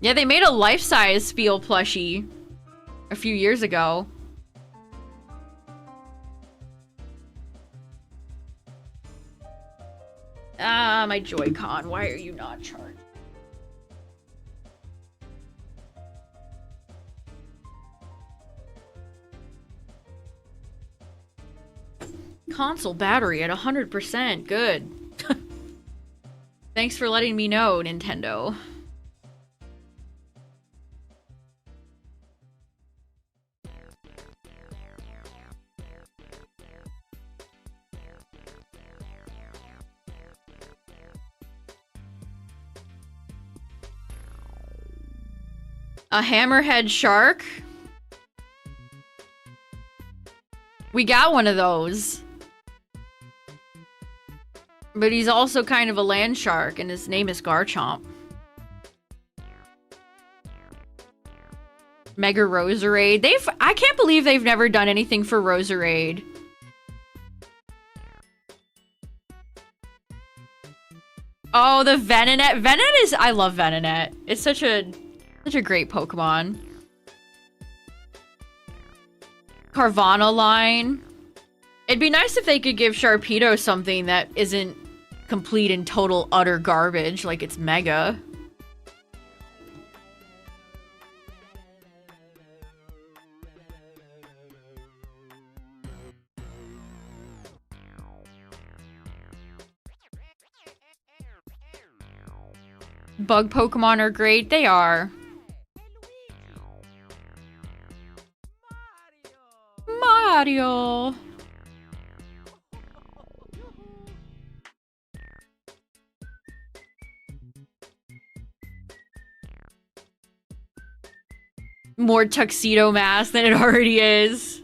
[SPEAKER 1] Yeah, they made a life-size Spiel plushie a few years ago. Ah, my Joy-Con. Why are you not charged? Console battery at 100%. Good. Thanks for letting me know, Nintendo. A hammerhead shark? We got one of those. But he's also kind of a land shark, and his name is Garchomp. Mega Roserade. I can't believe they've never done anything for Oh, the Venonat. Venonat is... I love Venonat. It's such a great Pokemon. Carvana line. It'd be nice if they could give Sharpedo something that isn't complete and total utter garbage, like it's Mega. Bug Pokemon are great. They are. Mario. More tuxedo mask than it already is.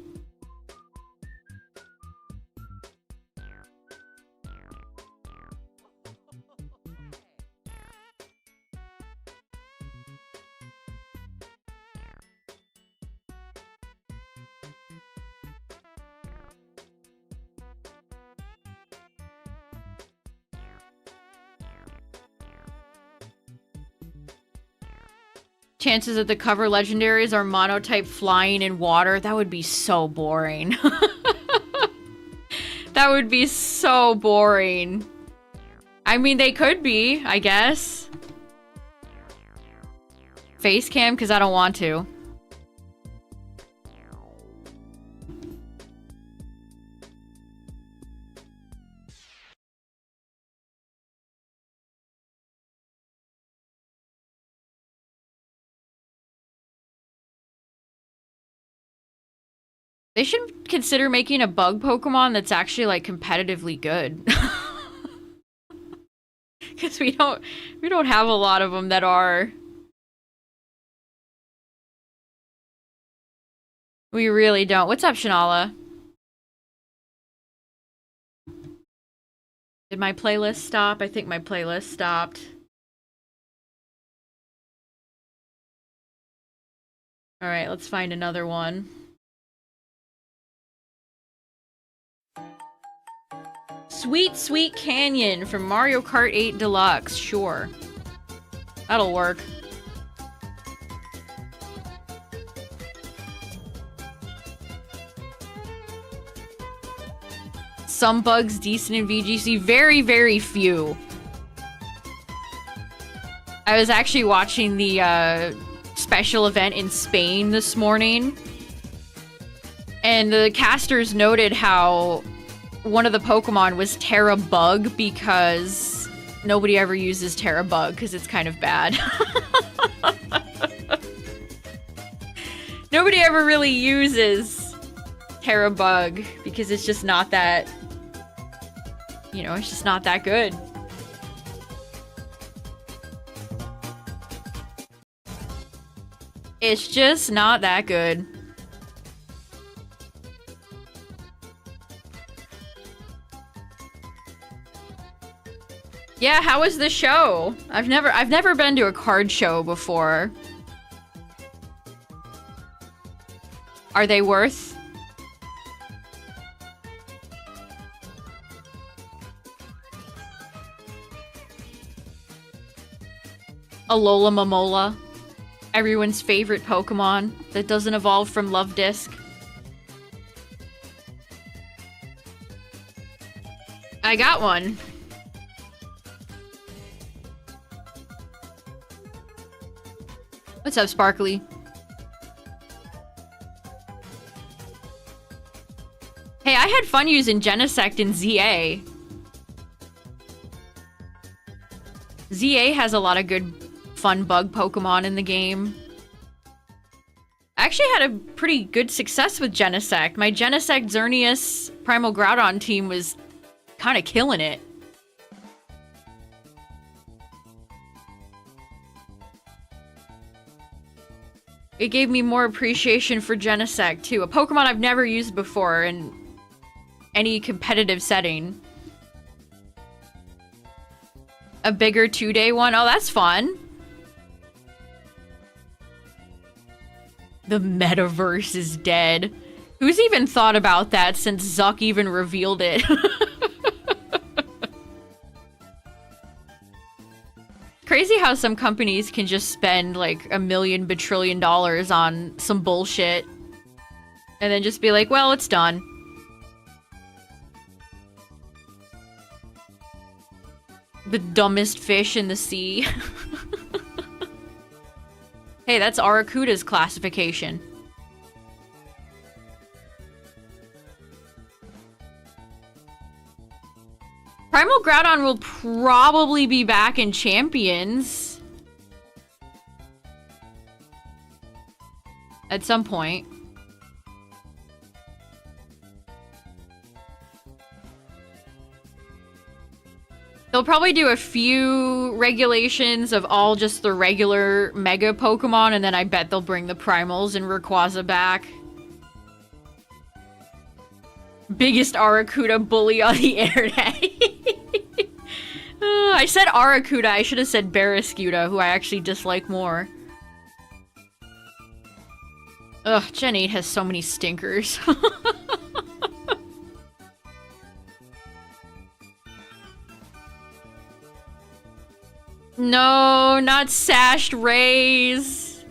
[SPEAKER 1] Chances that the cover legendaries are monotype flying in water. That would be so boring. That would be so boring. I mean, they could be, I guess. Face cam, because I don't want to. They should consider making a bug Pokemon that's actually, like, competitively good. Because we don't have a lot of them that are. We really don't. What's up, Shanala? Did my playlist stop? I think my playlist stopped. Alright, let's find another one. Sweet Sweet Canyon from Mario Kart 8 Deluxe. Sure. That'll work. Some bugs decent in VGC. Very, very few. I was actually watching the special event in Spain this morning. And the casters noted how one of the Pokemon was Terra Bug because nobody ever uses Terra Bug because it's kind of bad. Nobody ever really uses Terra Bug because it's just not that, you know, it's just not that good. It's just not that good. Yeah, how was the show? I've never been to a card show before. Are they worth? Alola Momola. Everyone's favorite Pokemon that doesn't evolve from Love Disc. I got one. What's up, Sparkly? Hey, I had fun using Genesect in ZA. ZA has a lot of good, fun bug Pokemon in the game. I actually had a pretty good success with Genesect. My Genesect Xerneas Primal Groudon team was kind of killing it. It gave me more appreciation for Genesect, too. A Pokemon I've never used before in any competitive setting. A bigger 2-day one? Oh, that's fun. The metaverse is dead. Who's even thought about that since Zuck even revealed it? Crazy how some companies can just spend like $1 million bajillion on some bullshit and then just be like, well, it's done. The dumbest fish in the sea. Hey, that's Arakuda's classification. Primal Groudon will probably be back in Champions. At some point. They'll probably do a few regulations of all just the regular Mega Pokemon, and then I bet they'll bring the Primals and Rayquaza back. Biggest Arakuda bully on the internet. I said Arakuda, I should have said Barrascuda, who I actually dislike more. Ugh, Gen 8 has so many stinkers. No, not Sashed Rays.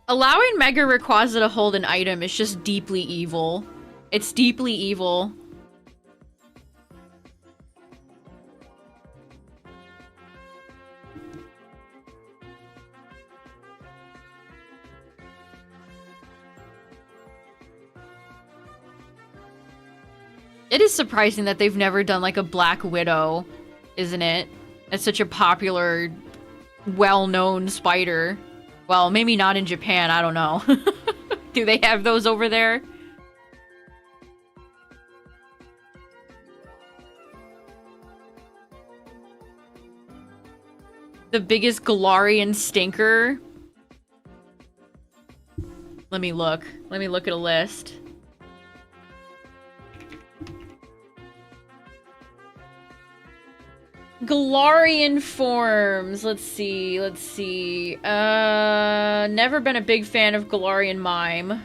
[SPEAKER 1] Allowing Mega Rayquaza to hold an item is just deeply evil. It's deeply evil. It is surprising that they've never done like a Black Widow, isn't it? It's such a popular, well-known spider. Well, maybe not in Japan, I don't know. Do they have those over there? The biggest Galarian stinker? Let me look. Let me look at a list. Galarian forms. Let's see. Let's see. Never been a big fan of Galarian Mime.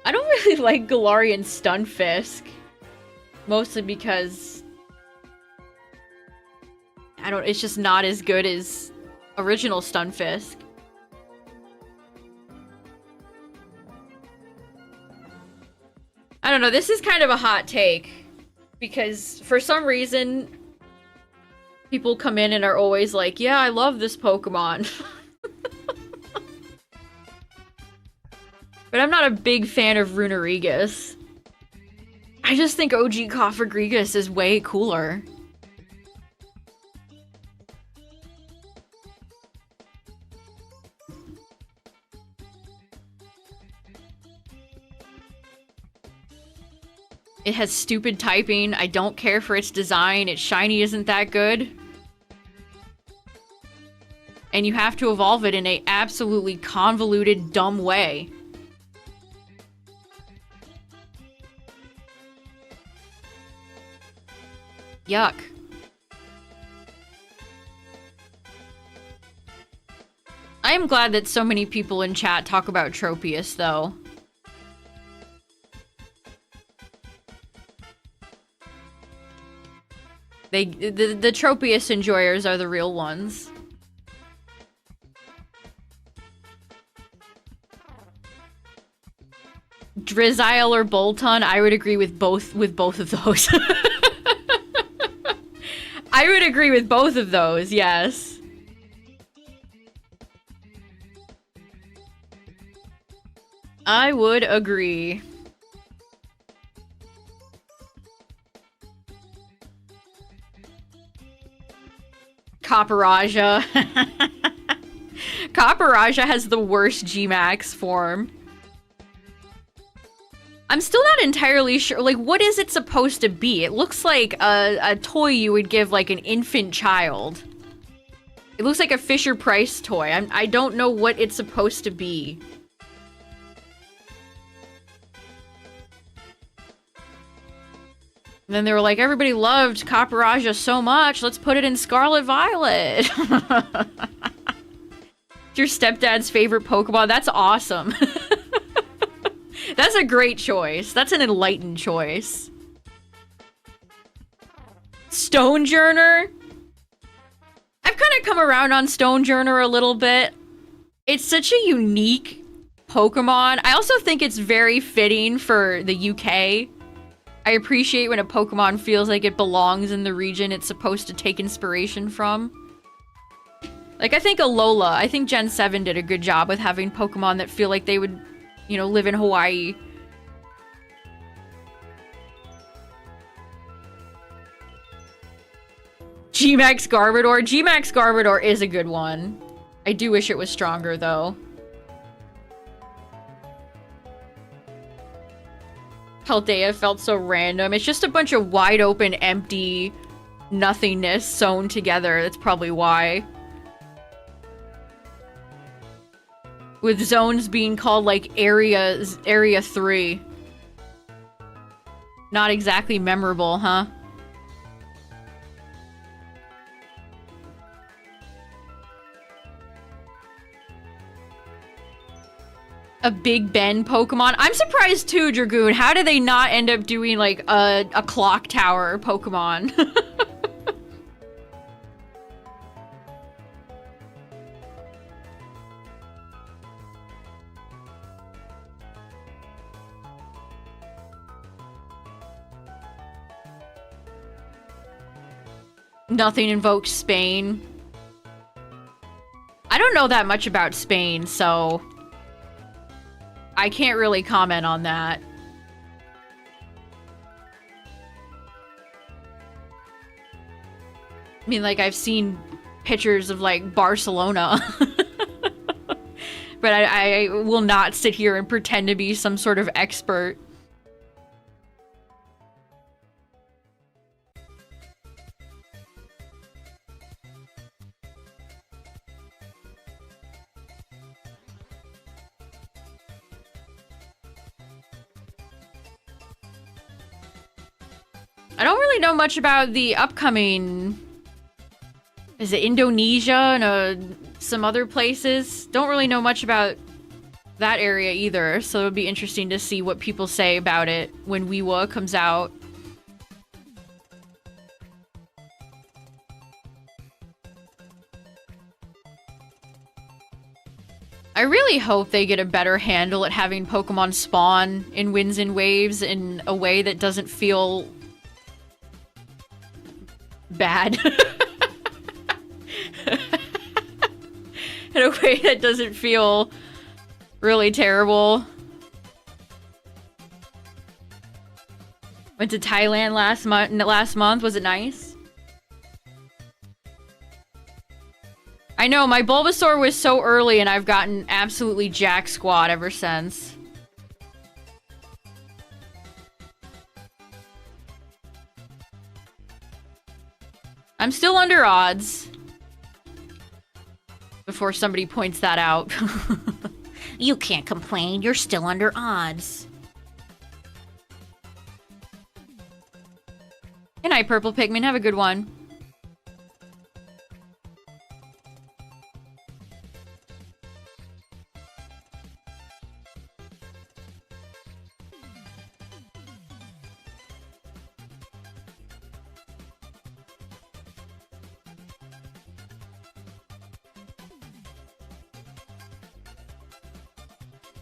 [SPEAKER 1] I don't really like Galarian Stunfisk. Mostly because it's just not as good as original Stunfisk. I don't know, this is kind of a hot take. Because for some reason, people come in and are always like, yeah, I love this Pokemon. But I'm not a big fan of Runerigus. I just think OG Cofagrigus is way cooler. It has stupid typing. I don't care for its design. Its shiny isn't that good. And you have to evolve it in a absolutely convoluted, dumb way. Yuck. I am glad that so many people in chat talk about Tropius, though. The Tropius enjoyers are the real ones. Drizzile or Bolton, I would agree with both of those. I would agree with both of those, yes. I would agree. Copperaja. Copperaja has the worst G-Max form. I'm still not entirely sure, like, what is it supposed to be? It looks like a toy you would give, like, an infant child. It looks like a Fisher-Price toy. I don't know what it's supposed to be. And then they were like, everybody loved Copperaja so much, let's put it in Scarlet Violet. Your stepdad's favorite Pokemon? That's awesome. That's a great choice. That's an enlightened choice. Stonejourner? I've kind of come around on Stonejourner a little bit. It's such a unique Pokemon. I also think it's very fitting for the UK. I appreciate when a Pokemon feels like it belongs in the region it's supposed to take inspiration from. Like, I think Alola, I think Gen 7 did a good job with having Pokemon that feel like they would, you know, live in Hawaii. G-Max Garbodor? G-Max Garbodor is a good one. I do wish it was stronger, though. Paldea felt so random. It's just a bunch of wide open, empty nothingness sewn together. That's probably why. With zones being called, like, Area 3. Not exactly memorable, huh? A Big Ben Pokemon. I'm surprised too, Dragoon. How did they not end up doing like a clock tower Pokemon? Nothing invokes Spain. I don't know that much about Spain, so I can't really comment on that. I mean, like, I've seen pictures of, like, Barcelona. But I will not sit here and pretend to be some sort of expert. I don't really know much about the upcoming... Is it Indonesia and some other places? Don't really know much about that area either, so it would be interesting to see what people say about it when Weewa comes out. I really hope they get a better handle at having Pokemon spawn in winds and waves in a way that doesn't feel bad. In a way that doesn't feel really terrible. Went to Thailand last month. Was it nice? I know, my Bulbasaur was so early and I've gotten absolutely jack squat ever since. I'm still under odds. Before somebody points that out.
[SPEAKER 2] You can't complain, you're still under odds.
[SPEAKER 1] Good night, Purple Pikmin. Have a good one.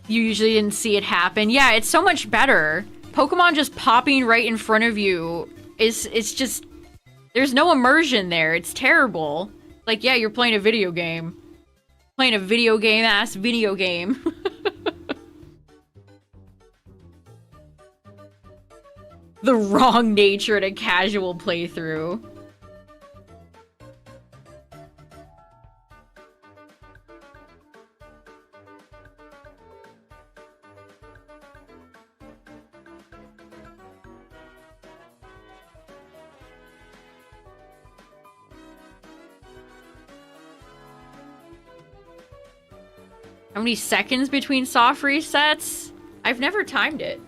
[SPEAKER 1] You usually didn't see it happen. Yeah, it's so much better. Pokemon just popping right in front of you it's just... There's no immersion there. It's terrible. Like, yeah, you're playing a video game. Playing a video game-ass video game. The wrong nature in a casual playthrough. How many seconds between soft resets? I've never timed it.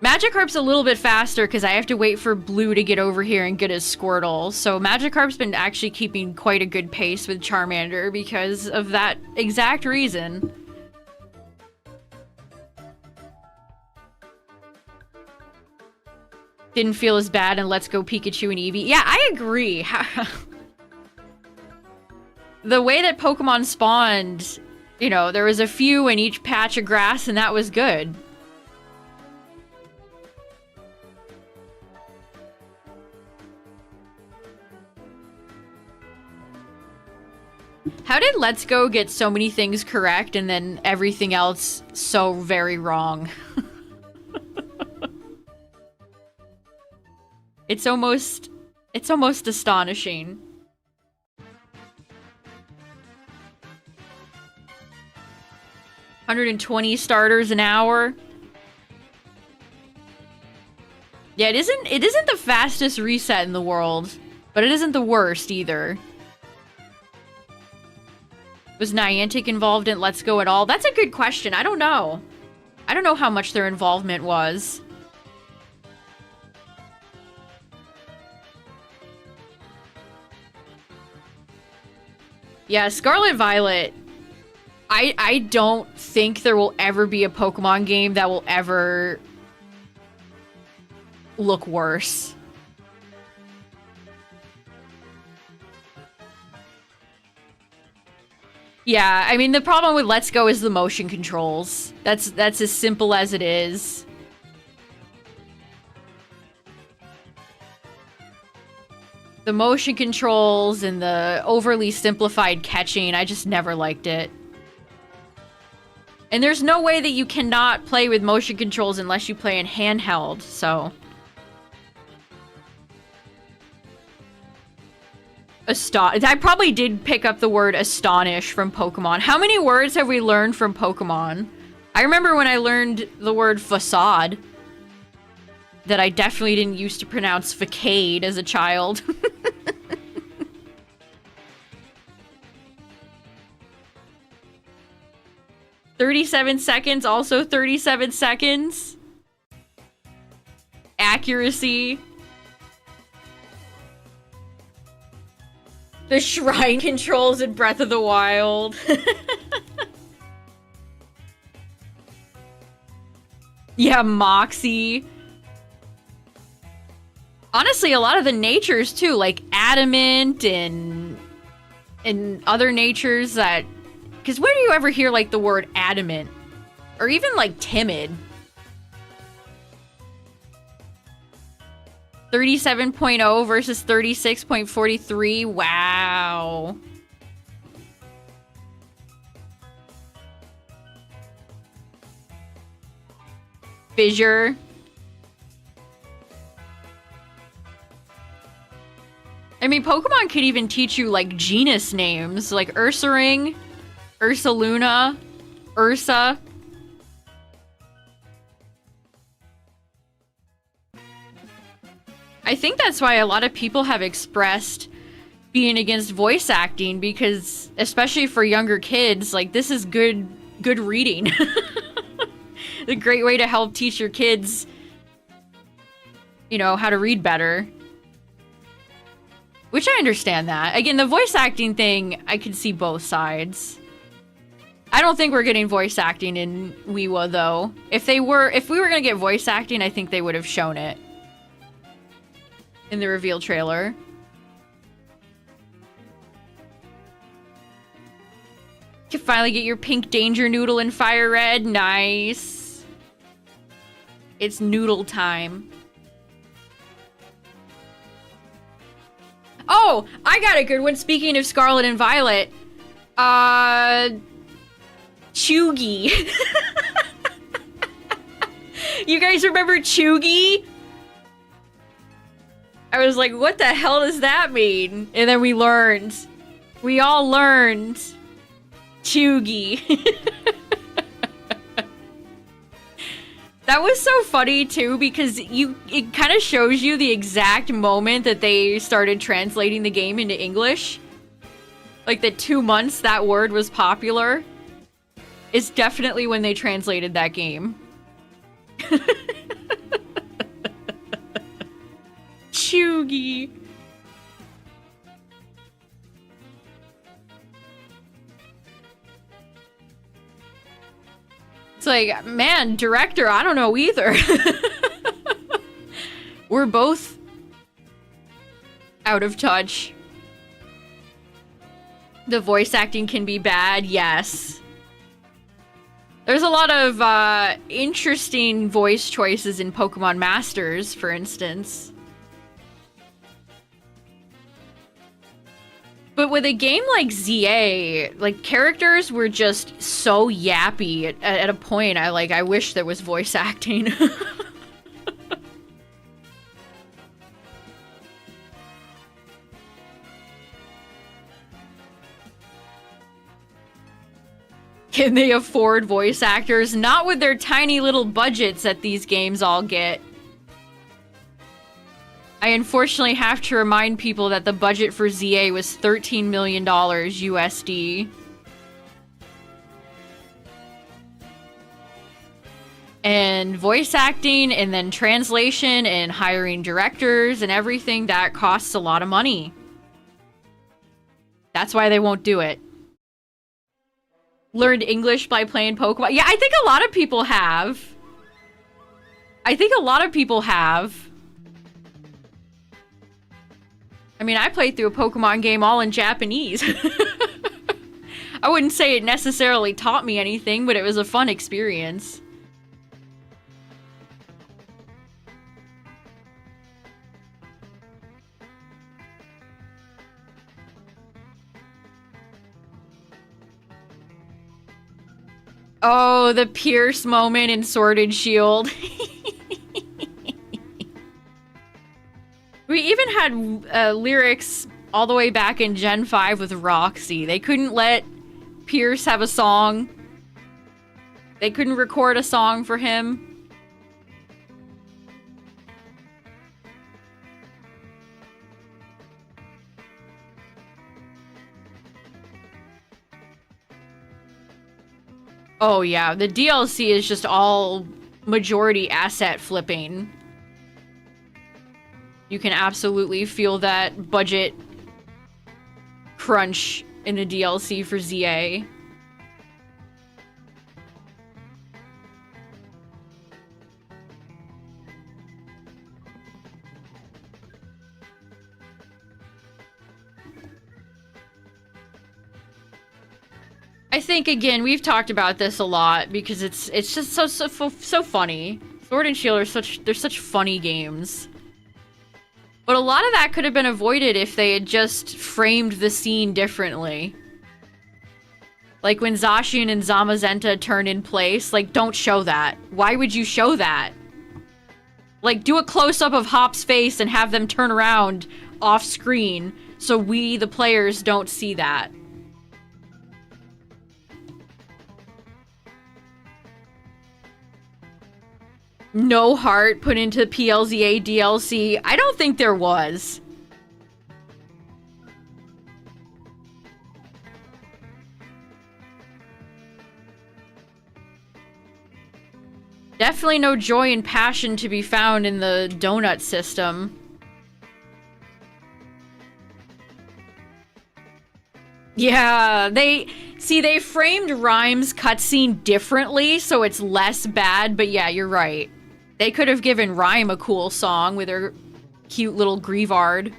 [SPEAKER 1] Magikarp's a little bit faster because I have to wait for Blue to get over here and get his Squirtle. So Magikarp's been actually keeping quite a good pace with Charmander because of that exact reason. Didn't feel as bad in Let's Go Pikachu and Eevee. Yeah, I agree. The way that Pokemon spawned, you know, there was a few in each patch of grass, and that was good. How did Let's Go get so many things correct and then everything else so very wrong? It's almost astonishing. $120 starters an hour. Yeah, it isn't the fastest reset in the world, but it isn't the worst either. Was Niantic involved in Let's Go at all? That's a good question. I don't know. I don't know how much their involvement was. Yeah, Scarlet Violet. I don't think there will ever be a Pokemon game that will ever look worse. Yeah, I mean, the problem with Let's Go is the motion controls. That's as simple as it is. The motion controls and the overly simplified catching, I just never liked it. And there's no way that you cannot play with motion controls unless you play in handheld, so... I probably did pick up the word astonish from Pokemon. How many words have we learned from Pokemon? I remember when I learned the word facade. That I definitely didn't used to pronounce facade as a child. 37 seconds, also 37 seconds. Accuracy. The shrine controls in Breath of the Wild. Yeah, Moxie. Honestly, a lot of the natures too, like adamant and other natures that... Because where do you ever hear like the word adamant? Or even like timid? 37.0 versus 36.43. Wow. Fissure. I mean, Pokemon could even teach you, like, genus names. Like, Ursaring, Ursaluna, Ursa. I think that's why a lot of people have expressed being against voice acting, because, especially for younger kids, like, this is good reading. A great way to help teach your kids, you know, how to read better. Which I understand that. Again, the voice acting thing, I could see both sides. I don't think we're getting voice acting in Wiwa, though. If we were gonna get voice acting, I think they would have shown it in the reveal trailer. You can finally get your pink danger noodle in FireRed. Nice. It's noodle time. Oh, I got a good one. Speaking of Scarlet and Violet. Chugi. You guys remember Chugi? I was like, what the hell does that mean? And then we learned. We all learned. Chugi. That was so funny too, because it kind of shows you the exact moment that they started translating the game into English. Like the 2 months that word was popular is definitely when they translated that game. Chugi. It's like, man, director, I don't know either. We're both out of touch. The voice acting can be bad, yes. There's a lot of interesting voice choices in Pokemon Masters, for instance. But with a game like ZA, like, characters were just so yappy at a point. I wish there was voice acting. Can they afford voice actors? Not with their tiny little budgets that these games all get. I unfortunately have to remind people that the budget for ZA was $13 million USD. And voice acting, and then translation, and hiring directors, and everything, that costs a lot of money. That's why they won't do it. Learned English by playing Pokemon. Yeah, I think a lot of people have. I mean, I played through a Pokemon game all in Japanese. I wouldn't say it necessarily taught me anything, but it was a fun experience. Oh, the Pierce moment in Sword and Shield. We even had lyrics all the way back in Gen 5 with Roxy. They couldn't let Pierce have a song. They couldn't record a song for him. Oh yeah, the DLC is just all majority asset flipping. You can absolutely feel that budget crunch in the DLC for ZA. I think, again, we've talked about this a lot because it's just so funny. Sword and Shield are they're such funny games. But a lot of that could have been avoided if they had just framed the scene differently. Like when Zacian and Zamazenta turn in place, like, don't show that. Why would you show that? Like, do a close-up of Hop's face and have them turn around off screen so we, the players, don't see that. No heart put into PLZA DLC. I don't think there was. Definitely no joy and passion to be found in the donut system. Yeah, they framed Rhyme's cutscene differently, so it's less bad, but yeah, you're right. They could have given Rhyme a cool song with her cute little Grievard.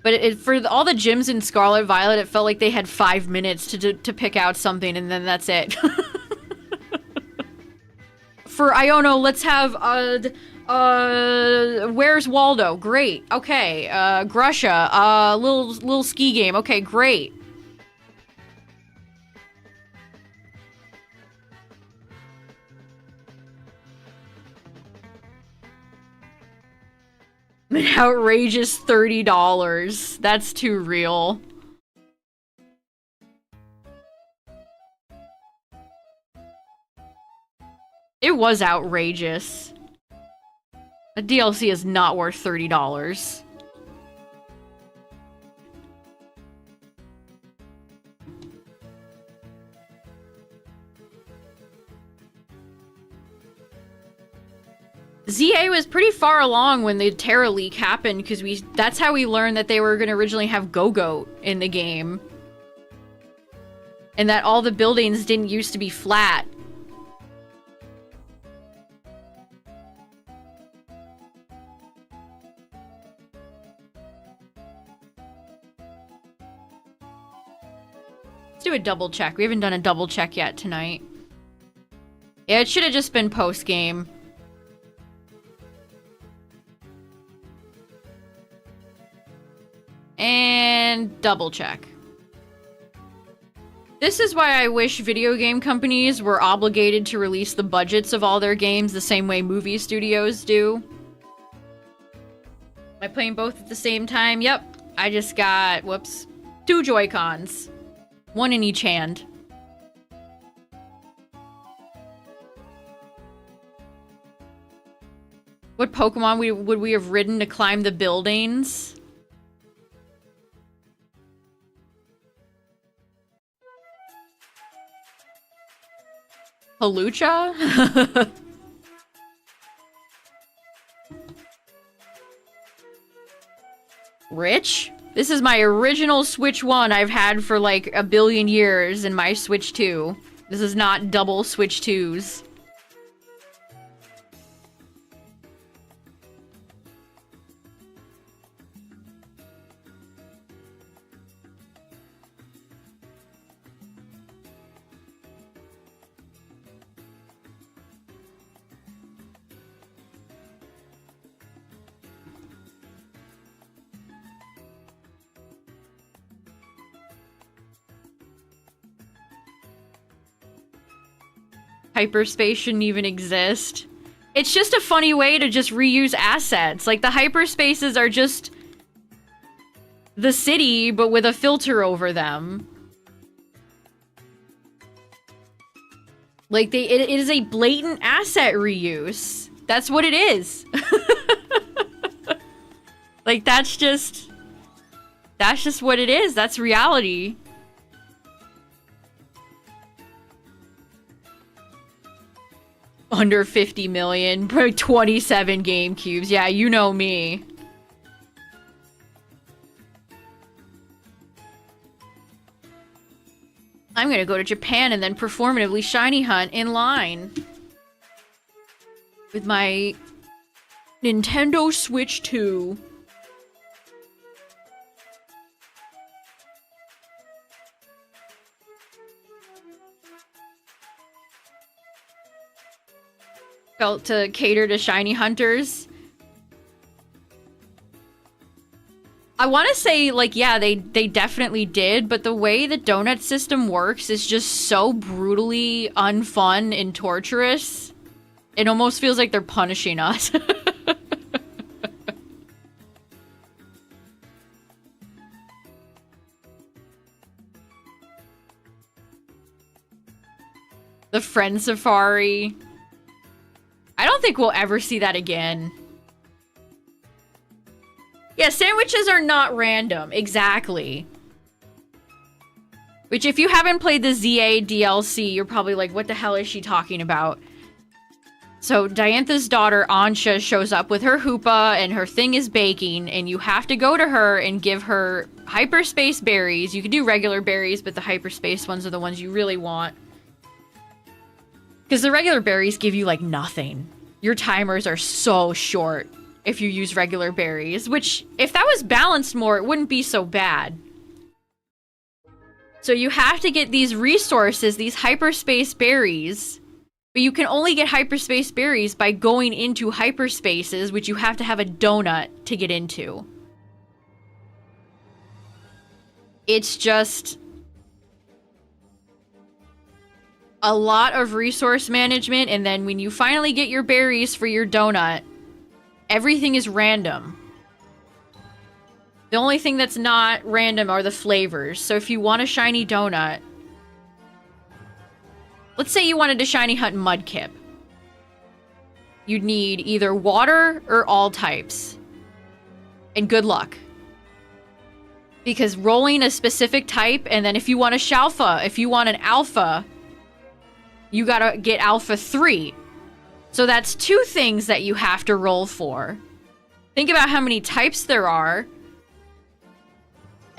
[SPEAKER 1] But for all the gyms in Scarlet Violet, it felt like they had 5 minutes to pick out something, and then that's it. For Iono, let's have, Where's Waldo? Great. Okay. Grusha, little ski game. Okay, great. An outrageous $30. That's too real. It was outrageous. A DLC is not worth $30. ZA EA was pretty far along when the Terra leak happened, because that's how we learned that they were going to originally have Go-Goat in the game. And that all the buildings didn't used to be flat. Let's do a double check. We haven't done a double check yet tonight. Yeah, it should have just been post-game. And double check. This is why I wish video game companies were obligated to release the budgets of all their games the same way movie studios do. Am I playing both at the same time? Yep. I just got, whoops, 2 Joy-Cons. 1 in each hand. What Pokemon would we have ridden to climb the buildings? Halucha? Rich? This is my original Switch 1 I've had for like a billion years in my Switch 2. This is not double Switch 2s. Hyperspace shouldn't even exist. It's just a funny way to just reuse assets. Like, the hyperspaces are just the city, but with a filter over them. Like, it is a blatant asset reuse. That's what it is. Like, that's just what it is. That's reality. Under 50 million, 27 GameCubes. Yeah, you know me. I'm gonna go to Japan and then performatively shiny hunt in line. With my Nintendo Switch 2. Felt to cater to shiny hunters. I want to say, like, yeah, they definitely did, but the way the donut system works is just so brutally unfun and torturous. It almost feels like they're punishing us. The friend safari. I don't think we'll ever see that again. Yeah, sandwiches are not random. Exactly. Which, if you haven't played the ZA DLC, you're probably like, what the hell is she talking about? So, Diantha's daughter, Ansha, shows up with her Hoopa, and her thing is baking, and you have to go to her and give her hyperspace berries. You can do regular berries, but the hyperspace ones are the ones you really want. Because the regular berries give you, like, nothing. Your timers are so short if you use regular berries. Which, if that was balanced more, it wouldn't be so bad. So you have to get these resources, these hyperspace berries. But you can only get hyperspace berries by going into hyperspaces, which you have to have a donut to get into. It's just a lot of resource management, and then when you finally get your berries for your donut, everything is random. The only thing that's not random are the flavors. So if you want a shiny donut, let's say you wanted to shiny hunt Mudkip. You'd need either water or all types. And good luck. Because rolling a specific type, and then if you want a Shalfa, if you want an Alpha, you gotta get Alpha 3. So that's 2 things that you have to roll for. Think about how many types there are.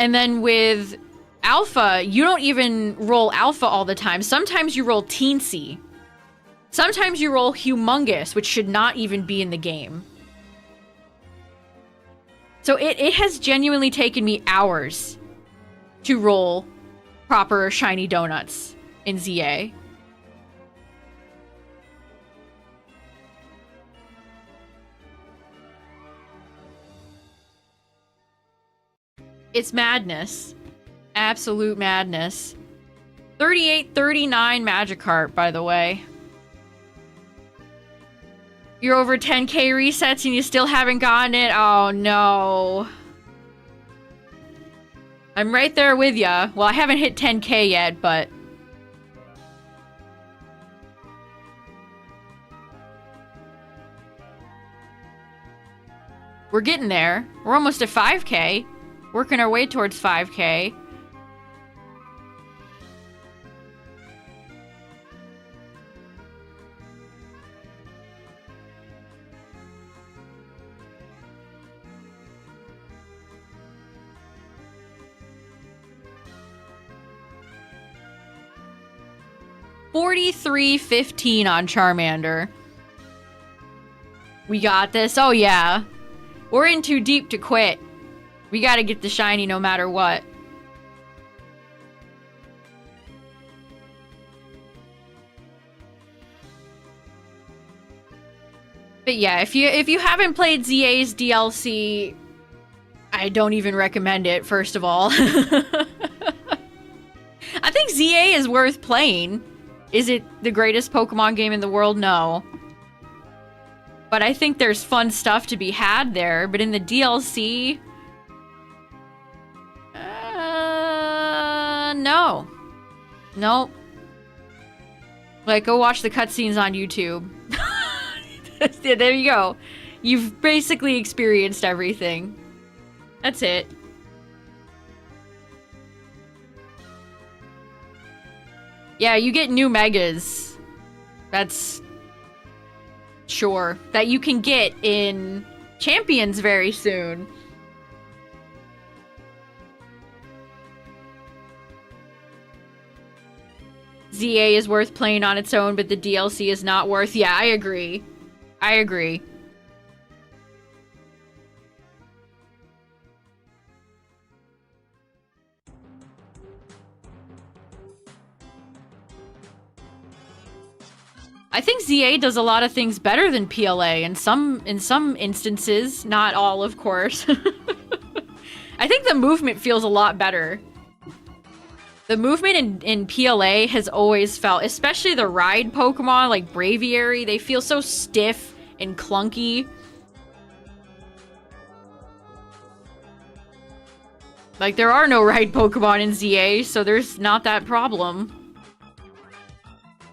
[SPEAKER 1] And then with alpha, you don't even roll alpha all the time. Sometimes you roll teensy. Sometimes you roll humongous, which should not even be in the game. So it has genuinely taken me hours to roll proper shiny donuts in ZA. It's madness. Absolute madness. 3839 Magikarp, by the way. You're over 10k resets and you still haven't gotten it? Oh, no. I'm right there with ya. Well, I haven't hit 10k yet, but... we're getting there. We're almost at 5k. Working our way towards 5k. $43.15 on Charmander. We got this. Oh yeah. We're in too deep to quit. We gotta get the shiny no matter what. But yeah, if you haven't played ZA's DLC, I don't even recommend it, first of all. I think ZA is worth playing. Is it the greatest Pokemon game in the world? No. But I think there's fun stuff to be had there. But in the DLC... no. Nope. Like, go watch the cutscenes on YouTube. Yeah, there you go. You've basically experienced everything. That's it. Yeah, you get new megas. That's... sure. That you can get in Champions very soon. ZA is worth playing on its own, but the DLC is not worth... yeah, I agree. I agree. I think ZA does a lot of things better than PLA in some instances, not all, of course. I think the movement feels a lot better. The movement in PLA has always felt, especially the ride Pokemon like Braviary, they feel so stiff and clunky. Like, there are no ride Pokemon in ZA, so there's not that problem.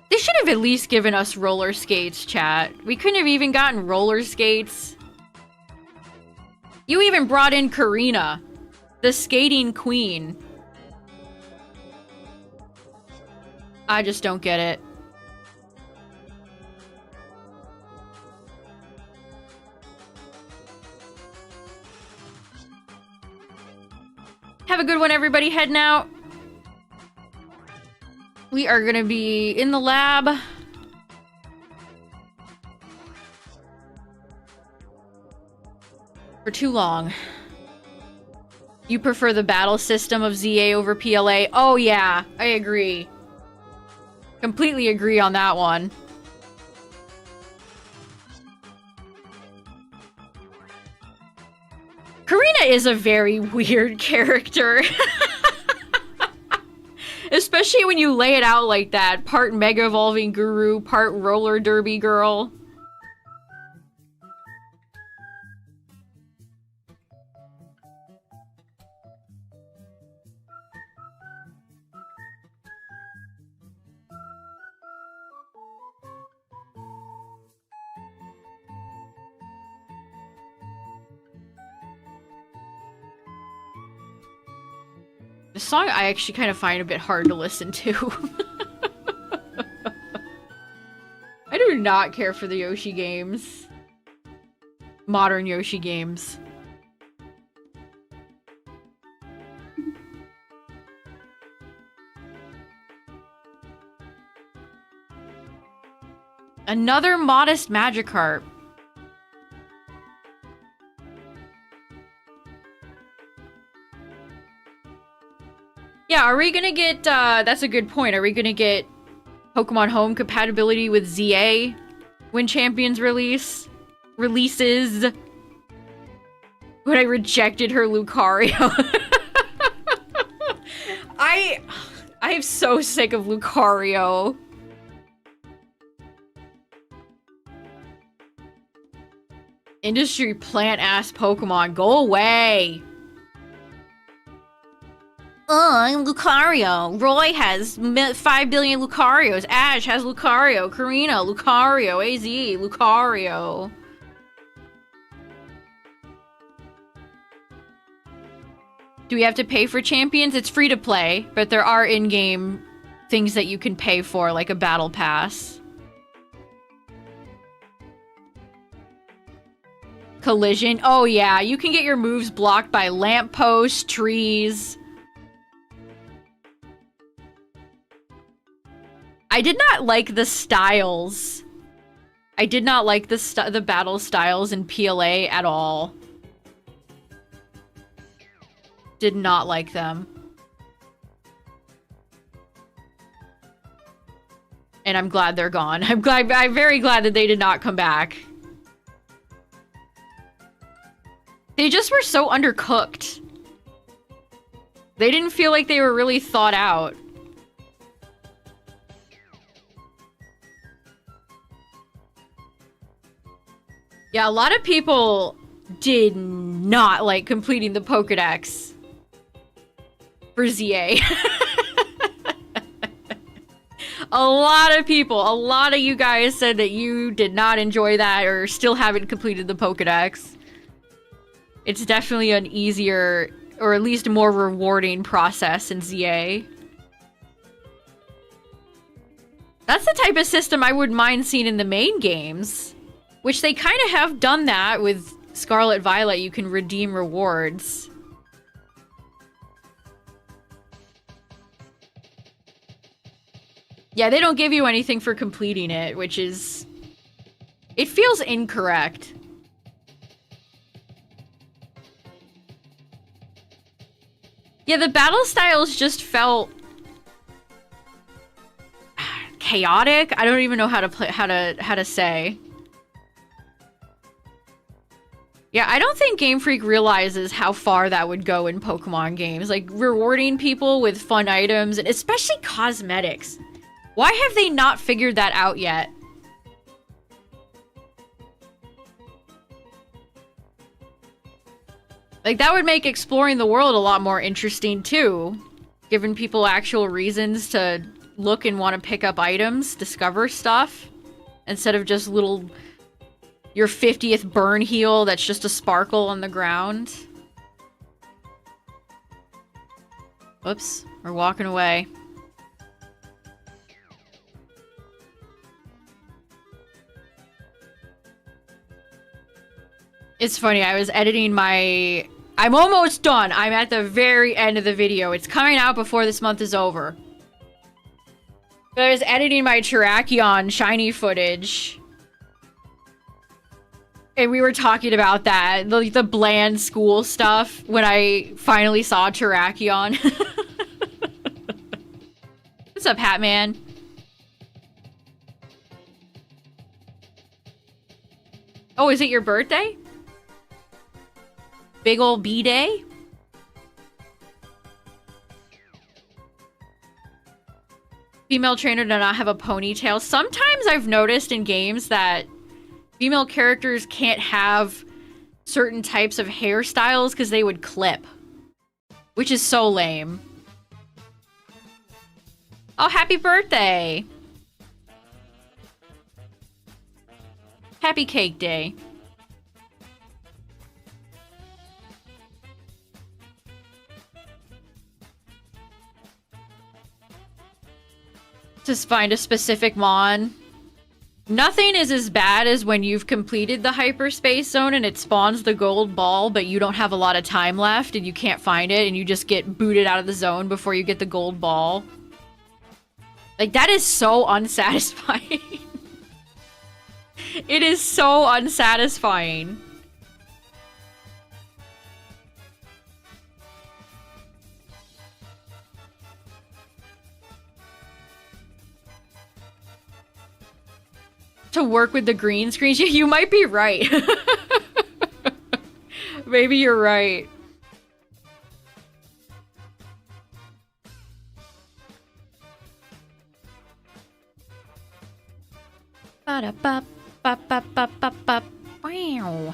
[SPEAKER 1] They should have at least given us roller skates, chat. We couldn't have even gotten roller skates. You even brought in Karina, the skating queen. I just don't get it. Have a good one, everybody. Heading out. We are gonna be in the lab. For too long. You prefer the battle system of ZA over PLA? Oh yeah, I agree. Completely agree on that one. Karina is a very weird character. Especially when you lay it out like that. Part Mega Evolving Guru, part Roller Derby Girl. The song I actually kind of find a bit hard to listen to. I do not care for the Yoshi games. Modern Yoshi games. Another modest Magikarp. Yeah, are we gonna get, that's a good point. Are we gonna get Pokemon Home compatibility with ZA when Champions releases? When I rejected her Lucario. I am so sick of Lucario. Industry plant-ass Pokemon, go away!
[SPEAKER 2] I'm Lucario. Roy has 5 billion Lucarios. Ash has Lucario. Karina, Lucario. AZ, Lucario.
[SPEAKER 1] Do we have to pay for champions? It's free to play, but there are in-game things that you can pay for, like a battle pass. Collision. Oh yeah, you can get your moves blocked by lampposts, trees. I did not like the styles. I did not like the battle styles in PLA at all. Did not like them. And I'm glad they're gone. I'm very glad that they did not come back. They just were so undercooked. They didn't feel like they were really thought out. Yeah, a lot of people did not like completing the Pokédex for ZA. A lot of people, a lot of you guys said that you did not enjoy that or still haven't completed the Pokédex. It's definitely an easier, or at least a more rewarding process in ZA. That's the type of system I wouldn't mind seeing in the main games. Which they kind of have done that with Scarlet Violet. You can redeem rewards. Yeah, they don't give you anything for completing it, which is... It feels incorrect. Yeah, the battle styles just felt chaotic. I don't even know how to play, how to say. Yeah, I don't think Game Freak realizes how far that would go in Pokemon games. Like, rewarding people with fun items, and especially cosmetics. Why have they not figured that out yet? Like, that would make exploring the world a lot more interesting, too. Giving people actual reasons to look and want to pick up items, discover stuff. Instead of just little... Your 50th burn heal that's just a sparkle on the ground. Whoops, we're walking away. It's funny, I was editing my... I'm almost done. I'm at the very end of the video. It's coming out before this month is over. But I was editing my Terrakion shiny footage. And we were talking about that, the bland school stuff, when I finally saw Terrakion. What's up, Hatman? Oh, is it your birthday? Big ol' B-Day? Female trainer do not have a ponytail. Sometimes I've noticed in games that female characters can't have certain types of hairstyles because they would clip. Which is so lame. Oh, happy birthday! Happy cake day. Just find a specific Mon. Nothing is as bad as when you've completed the hyperspace zone and it spawns the gold ball, but you don't have a lot of time left and you can't find it and you just get booted out of the zone before you get the gold ball. Like, that is so unsatisfying. It is so unsatisfying. To work with the green screens. Yeah, you might be right. Maybe you're right. Wow.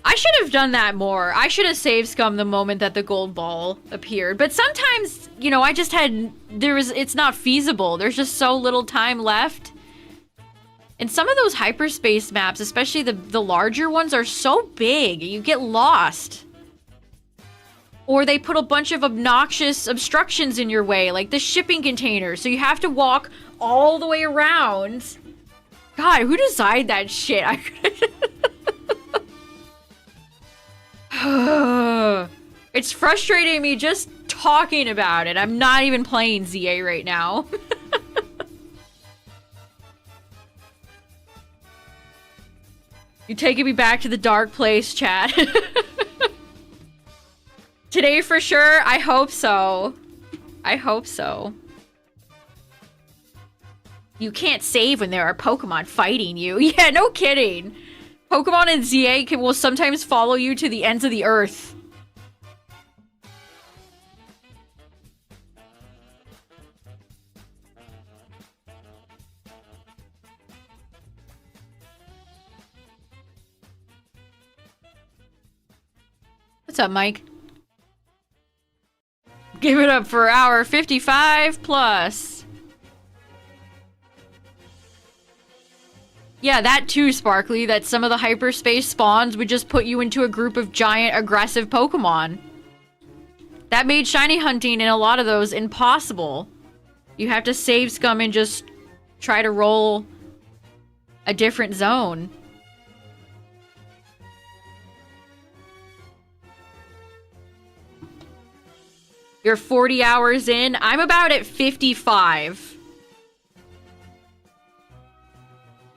[SPEAKER 1] I should have done that more. I should have saved scum the moment that the gold ball appeared. But sometimes, you know, I just had... It's not feasible. There's just so little time left. And some of those hyperspace maps, especially the larger ones, are so big. You get lost. Or they put a bunch of obnoxious obstructions in your way, like the shipping container. So you have to walk all the way around. God, who designed that shit? It's frustrating me just talking about it. I'm not even playing ZA right now. You're taking me back to the dark place, chat. Today for sure? I hope so. I hope so. You can't save when there are Pokemon fighting you. Yeah, no kidding. Pokemon in ZA will sometimes follow you to the ends of the earth. What's up, Mike? Give it up for hour 55 plus. Yeah, that too, Sparkly, that some of the hyperspace spawns would just put you into a group of giant, aggressive Pokemon. That made shiny hunting in a lot of those impossible. You have to save scum and just try to roll a different zone. You're 40 hours in. I'm about at 55.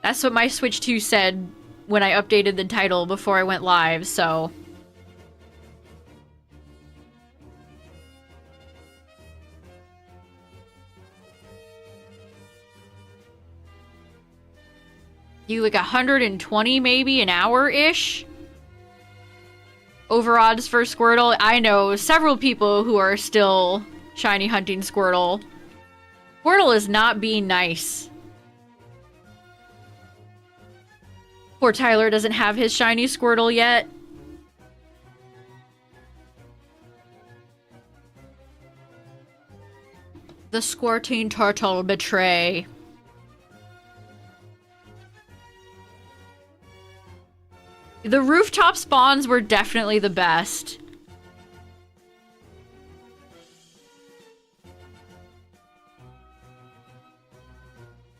[SPEAKER 1] That's what my Switch 2 said when I updated the title before I went live, so... You like 120 maybe an hour-ish? Over odds for Squirtle. I know several people who are still shiny hunting Squirtle. Squirtle is not being nice. Poor Tyler doesn't have his shiny Squirtle yet. The squirting turtle betray. The rooftop spawns were definitely the best.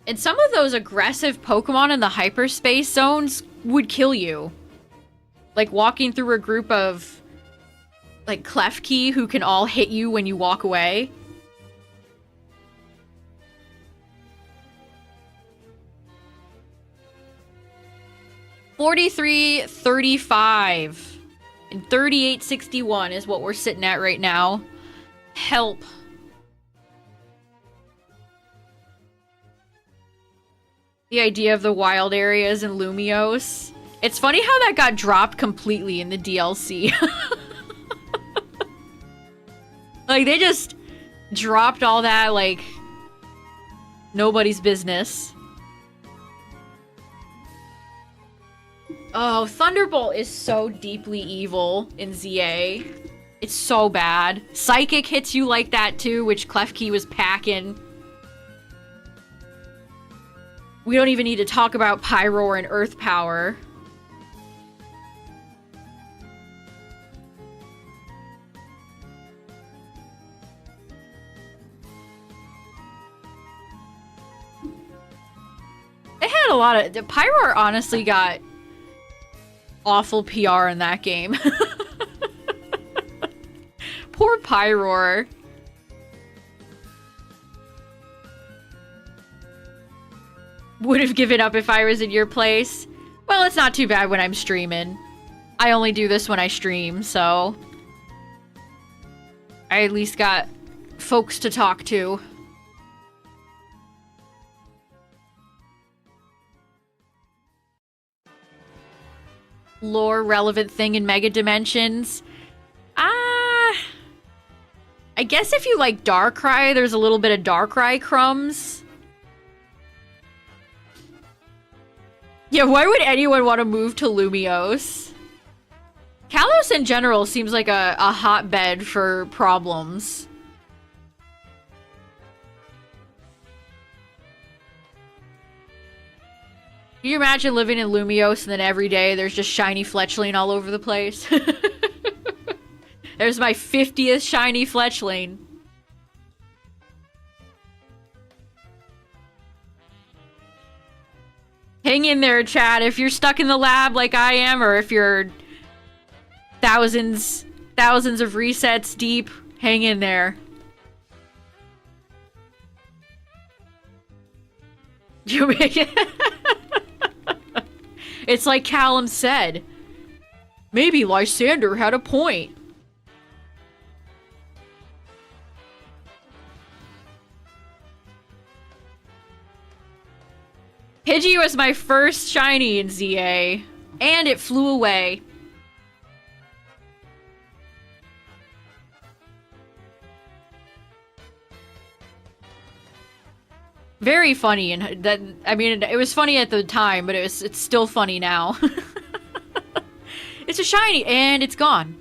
[SPEAKER 1] And some of those aggressive Pokemon in the hyperspace zones would kill you. Like walking through a group of like Klefki who can all hit you when you walk away. $43.35 and $38.61 is what we're sitting at right now. Help. The idea of the wild areas in Lumiose. It's funny how that got dropped completely in the DLC. Like, they just dropped all that, like, nobody's business. Oh, Thunderbolt is so deeply evil in ZA. It's so bad. Psychic hits you like that too, which Klefki was packing. We don't even need to talk about Pyroar and Earth Power. got a lot of... Pyroar honestly got awful PR in that game. Poor Pyroar. Would have given up if I was in your place. Well, it's not too bad when I'm streaming. I only do this when I stream, so... I at least got folks to talk to. Lore relevant thing in Mega Dimensions. I guess if you like Darkrai, there's a little bit of Darkrai crumbs. Yeah, why would anyone want to move to Lumiose? Kalos in general seems like a hotbed for problems. Can you imagine living in Lumiose and then every day there's just shiny Fletchling all over the place? There's my 50th shiny Fletchling. Hang in there, chat. If you're stuck in the lab like I am, or if you're thousands of resets deep, hang in there. You make it. It's like Callum said. Maybe Lysander had a point. Pidgey was my first shiny in ZA, and it flew away. Very funny, and that, I mean, it was funny at the time, but it's still funny now. It's a shiny, and it's gone.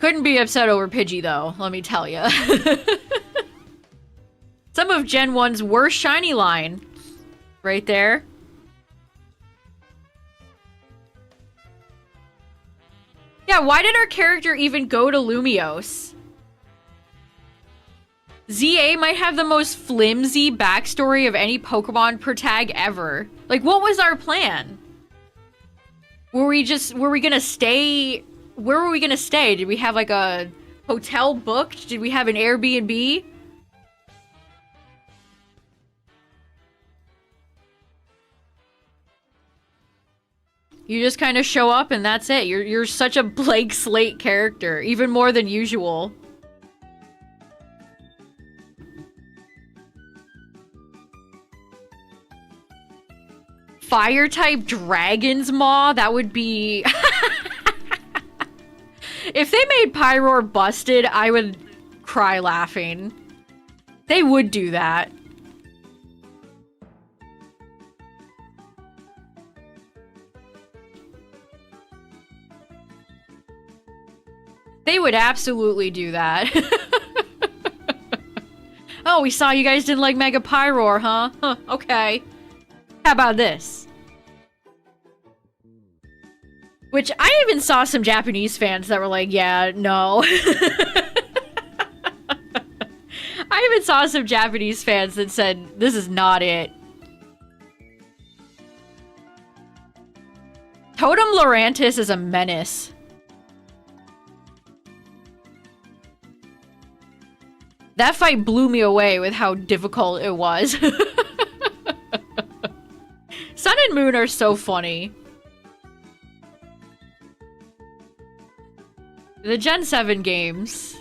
[SPEAKER 1] Couldn't be upset over Pidgey, though, let me tell you. Some of Gen 1's worst shiny line. Right there. Yeah, why did our character even go to Lumiose? ZA might have the most flimsy backstory of any Pokemon per tag ever. Like, what was our plan? Were we gonna stay? Where were we gonna stay? Did we have like a hotel booked? Did we have an Airbnb? You just kind of show up and that's it. You're such a blank slate character, even more than usual. Fire-type Dragon's Maw? That would be... If they made Pyroar busted, I would cry laughing. They would do that. They would absolutely do that. Oh, we saw you guys didn't like Mega Pyroar, huh? Huh, okay. How about this? Which, I even saw some Japanese fans that were like, yeah, no. I even saw some Japanese fans that said, this is not it. Totem Lurantis is a menace. That fight blew me away with how difficult it was. Sun and Moon are so funny. The Gen 7 games.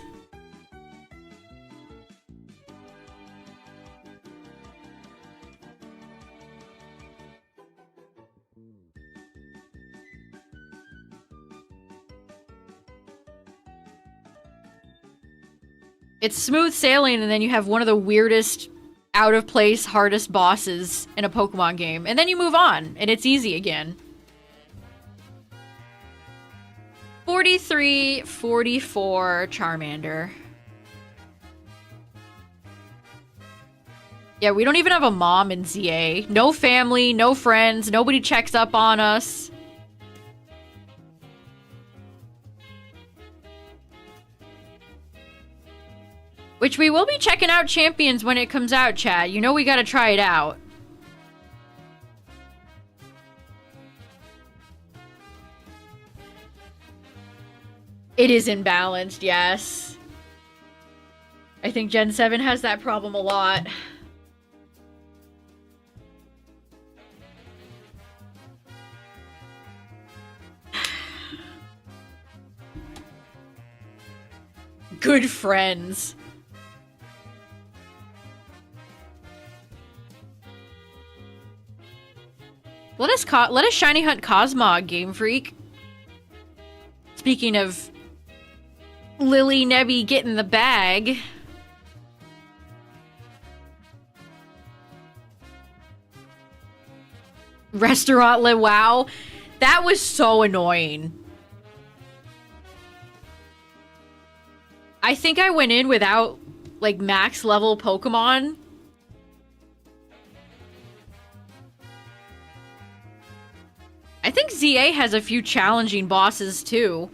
[SPEAKER 1] It's smooth sailing, and then you have one of the weirdest, out-of-place, hardest bosses in a Pokemon game. And then you move on, and it's easy again. 43, 44, Charmander. Yeah, we don't even have a mom in ZA. No family, no friends, nobody checks up on us. Which we will be checking out Champions when it comes out, Chad. You know we gotta try it out. It is imbalanced, yes. I think Gen 7 has that problem a lot. Good friends. Let us shiny hunt Cosmog, Game Freak. Speaking of Lily Nebby getting the bag. Restaurant wow. That was so annoying. I think I went in without, like, max level Pokemon. I think ZA has a few challenging bosses, too.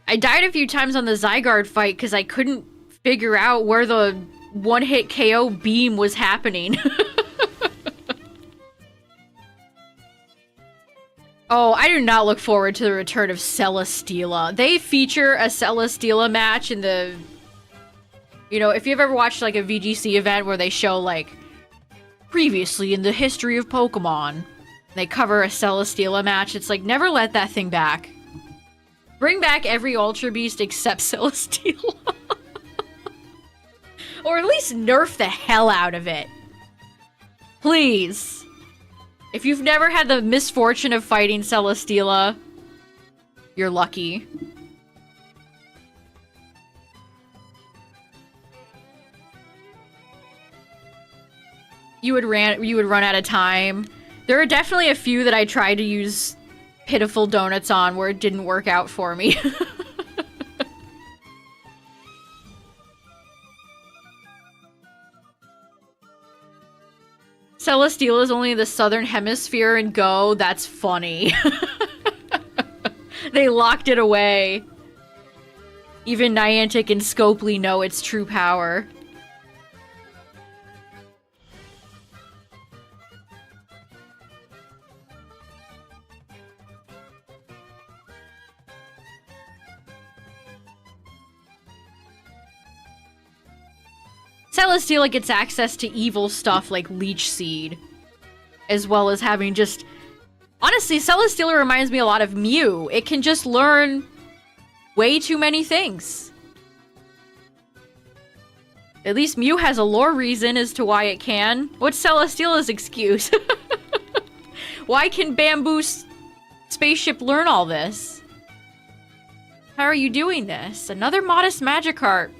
[SPEAKER 1] I died a few times on the Zygarde fight because I couldn't figure out where the one-hit KO beam was happening. Oh, I do not look forward to the return of Celesteela. They feature a Celesteela match in the... You know, if you've ever watched, like, a VGC event where they show, like, previously in the history of Pokemon, they cover a Celesteela match, it's like, never let that thing back. Bring back every Ultra Beast except Celesteela. Or at least nerf the hell out of it. Please. If you've never had the misfortune of fighting Celesteela, you're lucky. You would run out of time. There are definitely a few that I tried to use pitiful donuts on where it didn't work out for me. Celesteela is only in the southern hemisphere and Go. That's funny. They locked it away. Even Niantic and Scopely know its true power. Celesteela gets access to evil stuff like Leech Seed, as well as having just... Honestly, Celesteela reminds me a lot of Mew. It can just learn way too many things. At least Mew has a lore reason as to why it can. What's Celesteela's excuse? Why can Bamboo's spaceship learn all this? How are you doing this? Another modest Magikarp.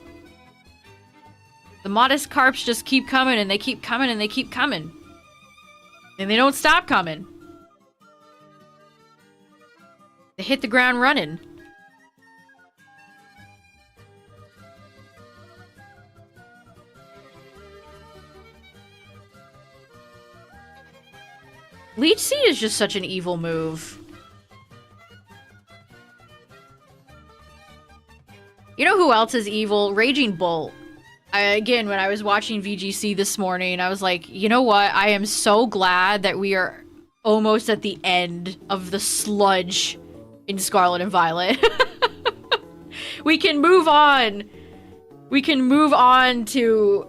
[SPEAKER 1] The modest carps just keep coming and they keep coming and they keep coming. And they don't stop coming. They hit the ground running. Leech Seed is just such an evil move. You know who else is evil? Raging Bolt. Again, when I was watching VGC this morning, I was like, you know what? I am so glad that we are almost at the end of the sludge in Scarlet and Violet. We can move on. We can move on to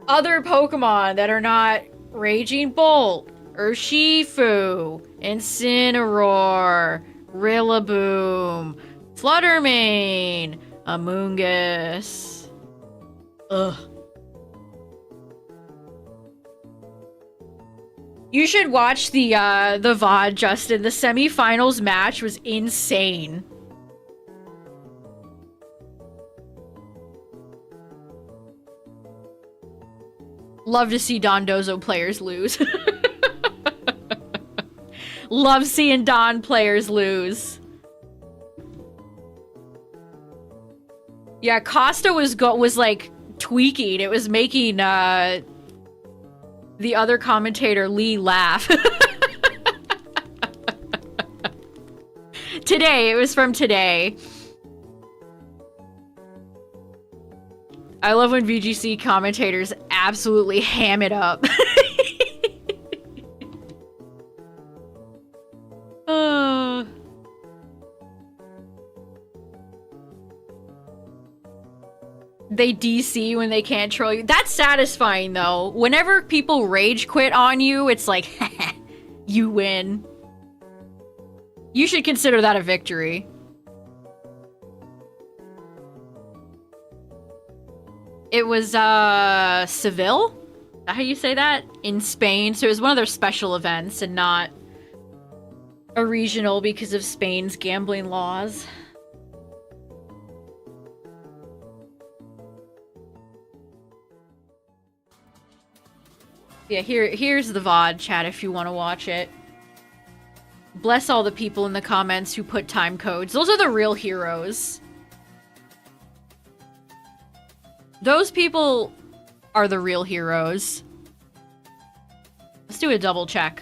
[SPEAKER 1] other Pokemon that are not Raging Bolt, Urshifu, Incineroar, Rillaboom, Fluttermane, Amoonguss. Ugh. You should watch the VOD, Justin. The semifinals match was insane. Love to see Dondozo players lose. Love seeing Don players lose. Yeah, Costa was like tweaking. It was making the other commentator Lee laugh. Today, it was from today. I love when VGC commentators absolutely ham it up. they DC when they can't troll you. That's satisfying, though. Whenever people rage quit on you, it's like, you win. You should consider that a victory. It was, Seville? Is that how you say that? In Spain. So it was one of their special events and not a regional because of Spain's gambling laws. Yeah, here's the VOD, chat, if you want to watch it. Bless all the people in the comments who put time codes. Those are the real heroes. Those people are the real heroes. Let's do a double check.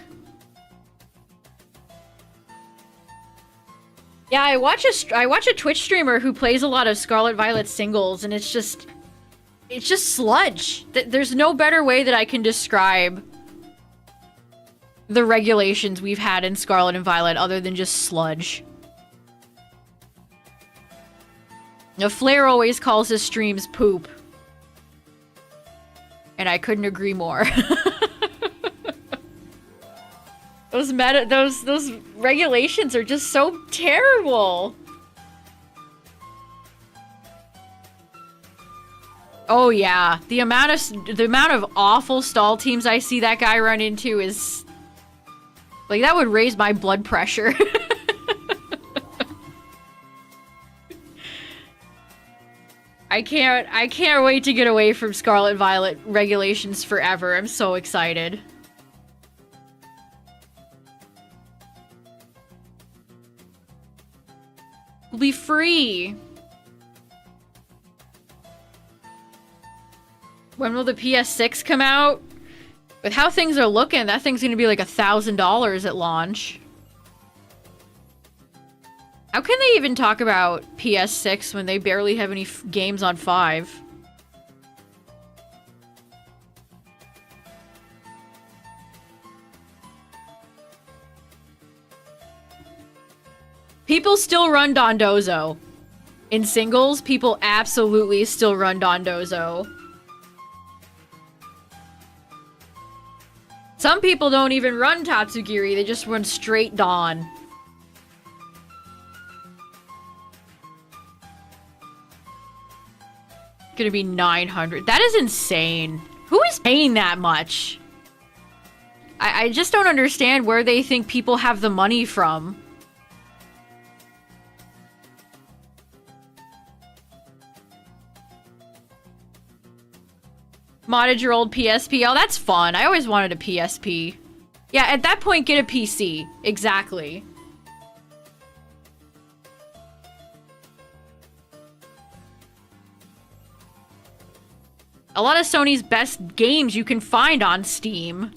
[SPEAKER 1] Yeah, I watch a Twitch streamer who plays a lot of Scarlet Violet singles, and it's just sludge. There's no better way that I can describe the regulations we've had in Scarlet and Violet other than just sludge. Now, Flair always calls his streams poop. And I couldn't agree more. Those regulations are just so terrible. Oh yeah, the amount of awful stall teams I see that guy run into is like, that would raise my blood pressure. I can't wait to get away from Scarlet Violet regulations forever. I'm so excited. We'll be free. When will the PS6 come out? With how things are looking, that thing's gonna be like $1,000 at launch. How can they even talk about PS6 when they barely have any games on 5? People still run Dondozo. In singles, people absolutely still run Dondozo. Some people don't even run Tatsugiri, they just run straight Don. Gonna be 900. That is insane. Who is paying that much? I just don't understand where they think people have the money from. Modded your old PSP. Oh, that's fun. I always wanted a PSP. Yeah, at that point, get a PC. Exactly. A lot of Sony's best games you can find on Steam.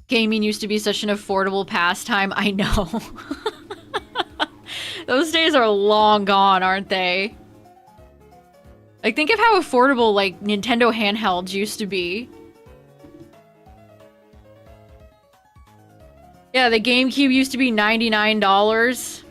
[SPEAKER 1] Gaming used to be such an affordable pastime. I know. Those days are long gone, aren't they? Like, think of how affordable, like, Nintendo handhelds used to be. Yeah, the GameCube used to be $99.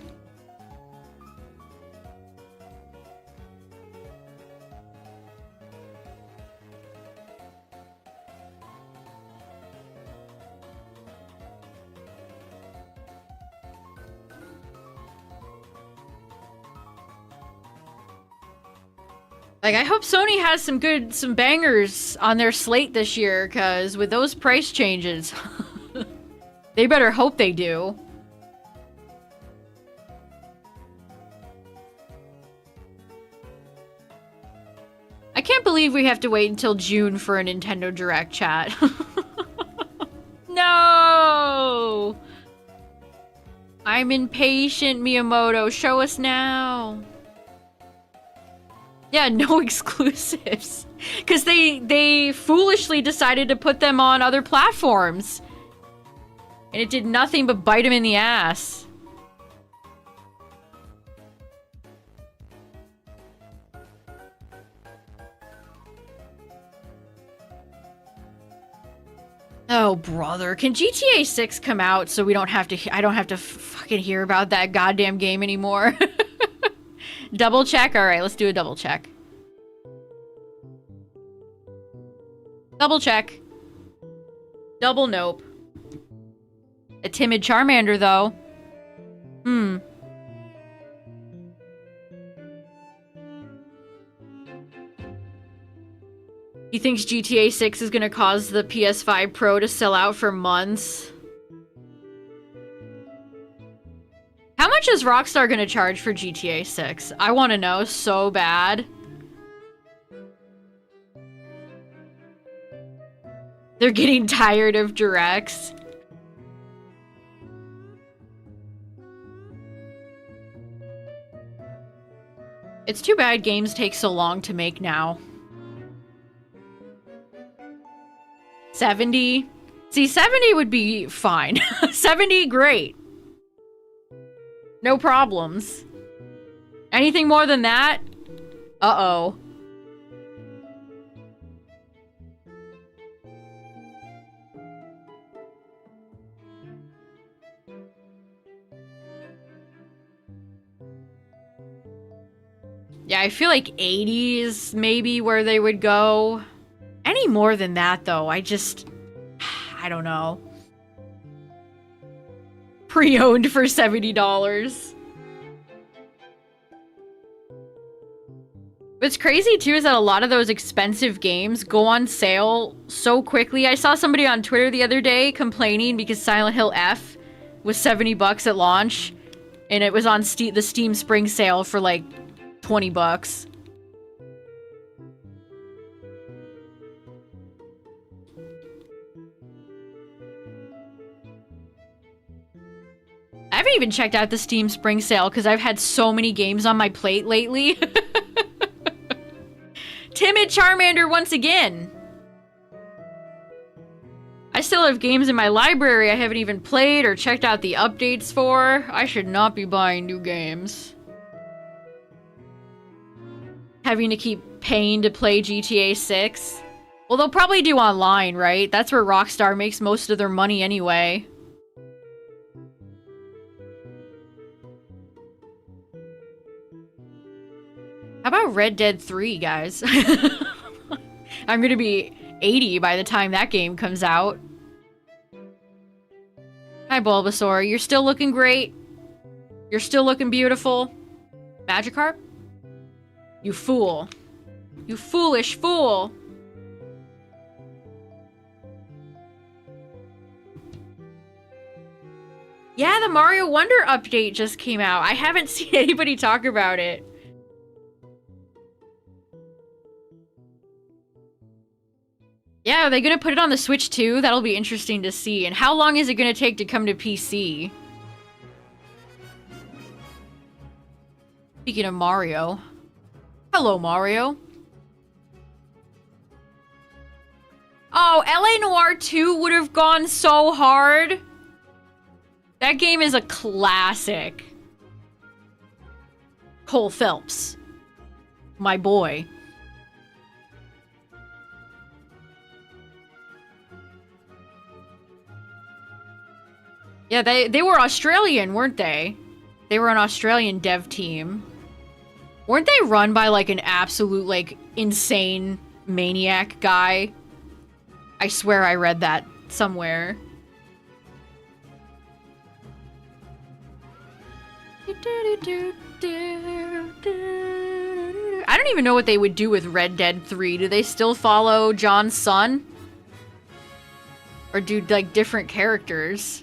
[SPEAKER 1] Like, I hope Sony has some bangers on their slate this year, because with those price changes, they better hope they do. I can't believe we have to wait until June for a Nintendo Direct, chat. No! I'm impatient, Miyamoto. Show us now. Yeah, no exclusives. Because they foolishly decided to put them on other platforms. And it did nothing but bite him in the ass. Oh, brother. Can GTA 6 come out so we don't have to... I don't have to fucking hear about that goddamn game anymore? Double check? Alright, let's do a double check. Double check. Double nope. A timid Charmander, though. Hmm. He thinks GTA 6 is gonna cause the PS5 Pro to sell out for months. How much is Rockstar gonna charge for GTA 6? I want to know so bad. They're getting tired of directs. It's too bad games take so long to make now. 70? See, 70 would be fine. 70, great. No problems. Anything more than that? Uh-oh. Yeah, I feel like 80 is maybe where they would go. Any more than that, though, I don't know. Pre-owned for $70. What's crazy, too, is that a lot of those expensive games go on sale so quickly. I saw somebody on Twitter the other day complaining because Silent Hill F was $70 at launch, and it was on the Steam Spring Sale for, like, $20. I haven't even checked out the Steam Spring Sale because I've had so many games on my plate lately. Timid Charmander once again. I still have games in my library I haven't even played or checked out the updates for. I should not be buying new games. Having to keep paying to play GTA 6. Well, they'll probably do online, right? That's where Rockstar makes most of their money anyway. How about Red Dead 3, guys? I'm gonna be 80 by the time that game comes out. Hi, Bulbasaur. You're still looking great. You're still looking beautiful. Magikarp? You fool. You foolish fool. Yeah, the Mario Wonder update just came out. I haven't seen anybody talk about it. Yeah, are they gonna put it on the Switch too? That'll be interesting to see. And how long is it gonna take to come to PC? Speaking of Mario. Hello, Mario. Oh, LA Noire 2 would have gone so hard. That game is a classic. Cole Phelps. My boy. Yeah, they were Australian, weren't they? They were an Australian dev team. Weren't they run by, like, an absolute, like, insane maniac guy? I swear I read that somewhere. I don't even know what they would do with Red Dead 3. Do they still follow John's son? Or do, like, different characters?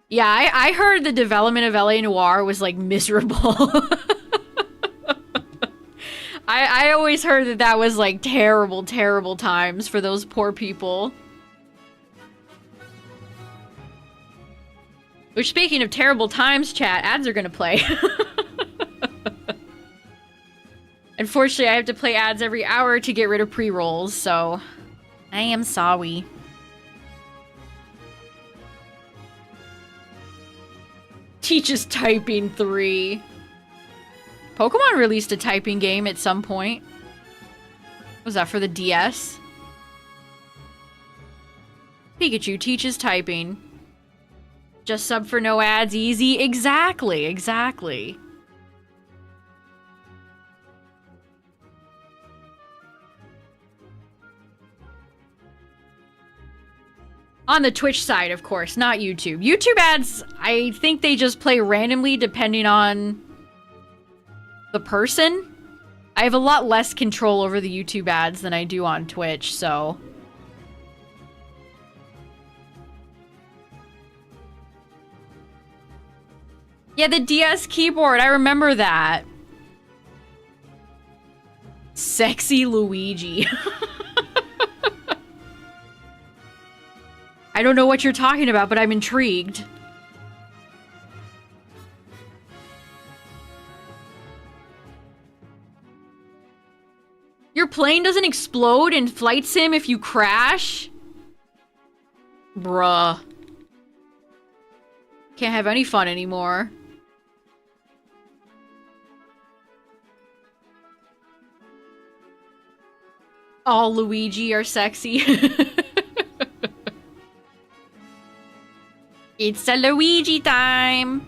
[SPEAKER 1] Yeah, I heard the development of LA Noire was, like, miserable. I always heard that was, like, terrible, terrible times for those poor people. Which, speaking of terrible times, chat, ads are gonna play. Unfortunately, I have to play ads every hour to get rid of pre-rolls, so... I am sorry. Teaches Typing 3. Pokemon released a typing game at some point. Was that for the DS? Pikachu teaches typing. Just sub for no ads, easy. Exactly, exactly. On the Twitch side, of course, not YouTube. YouTube ads, I think they just play randomly depending on the person. I have a lot less control over the YouTube ads than I do on Twitch, so... Yeah, the DS keyboard, I remember that. Sexy Luigi. I don't know what you're talking about, but I'm intrigued. Your plane doesn't explode in Flight Sim if you crash? Bruh. Can't have any fun anymore. All Luigi are sexy. It's a Luigi time!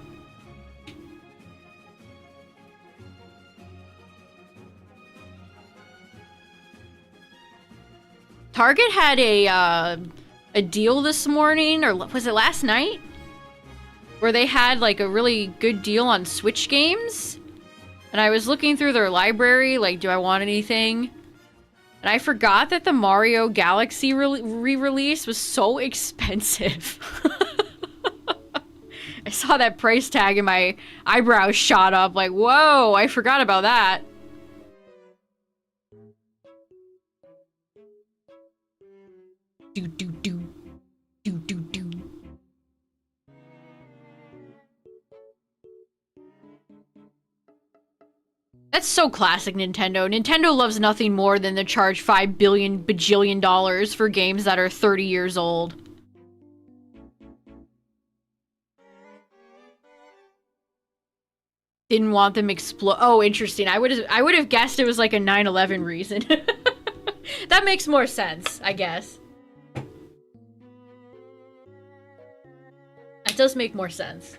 [SPEAKER 1] Target had a deal this morning, or was it last night? Where they had like a really good deal on Switch games. And I was looking through their library, like, do I want anything? And I forgot that the Mario Galaxy re-release was so expensive. I saw that price tag and my eyebrows shot up, like, whoa, I forgot about that. Do. That's so classic Nintendo. Nintendo loves nothing more than to charge $5 billion bajillion for games that are 30 years old. Didn't want them explode. Oh, interesting. I would have guessed it was like a 9/11 reason. That makes more sense, I guess. That does make more sense.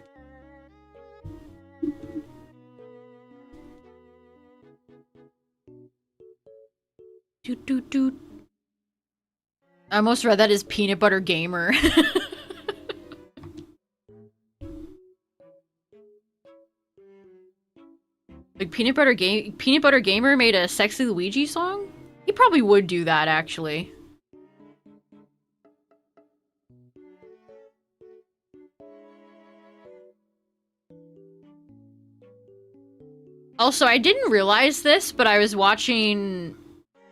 [SPEAKER 1] Doot. I almost read that as Peanut Butter Gamer. Like Peanut Butter Gamer made a Sexy Luigi song? He probably would do that, actually. Also, I didn't realize this, but I was watching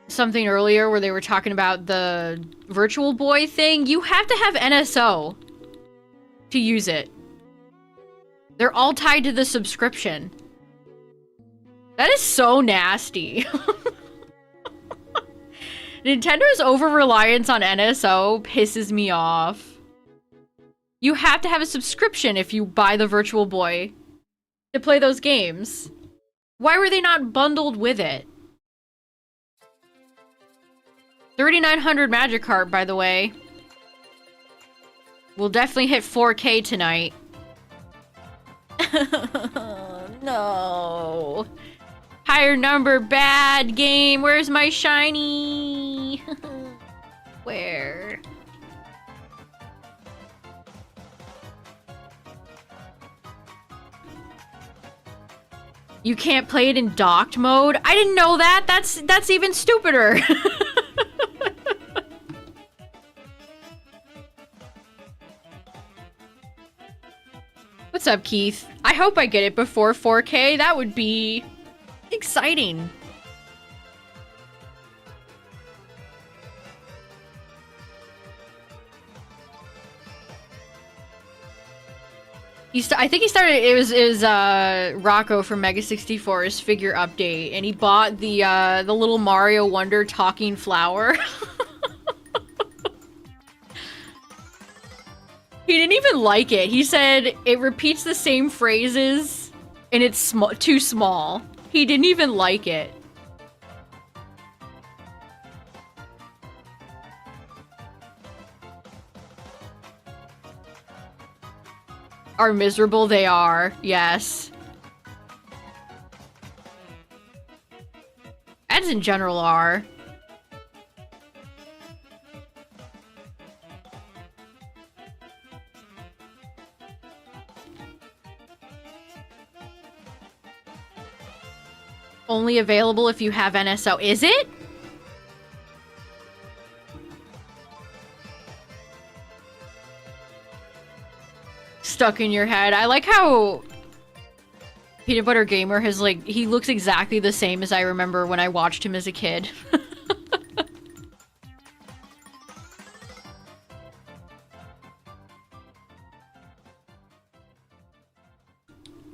[SPEAKER 1] something earlier where they were talking about the Virtual Boy thing. You have to have NSO to use it. They're all tied to the subscription. That is so nasty. Nintendo's over-reliance on NSO pisses me off. You have to have a subscription if you buy the Virtual Boy to play those games. Why were they not bundled with it? 3900 Magikarp, by the way. We'll definitely hit 4K tonight. No. Higher number, bad game. Where's my shiny? Where? You can't play it in docked mode? I didn't know that. That's even stupider. What's up, Keith? I hope I get it before 4K. That would be exciting. I think he started. It was Rocco from Mega 64's figure update, and he bought the little Mario Wonder talking flower. He didn't even like it. He said it repeats the same phrases and it's too small. He didn't even like it. Are miserable they are, yes. Ads in general are. Only available if you have NSO. Is it? Stuck in your head. I like how Peanut Butter Gamer has, like, he looks exactly the same as I remember when I watched him as a kid.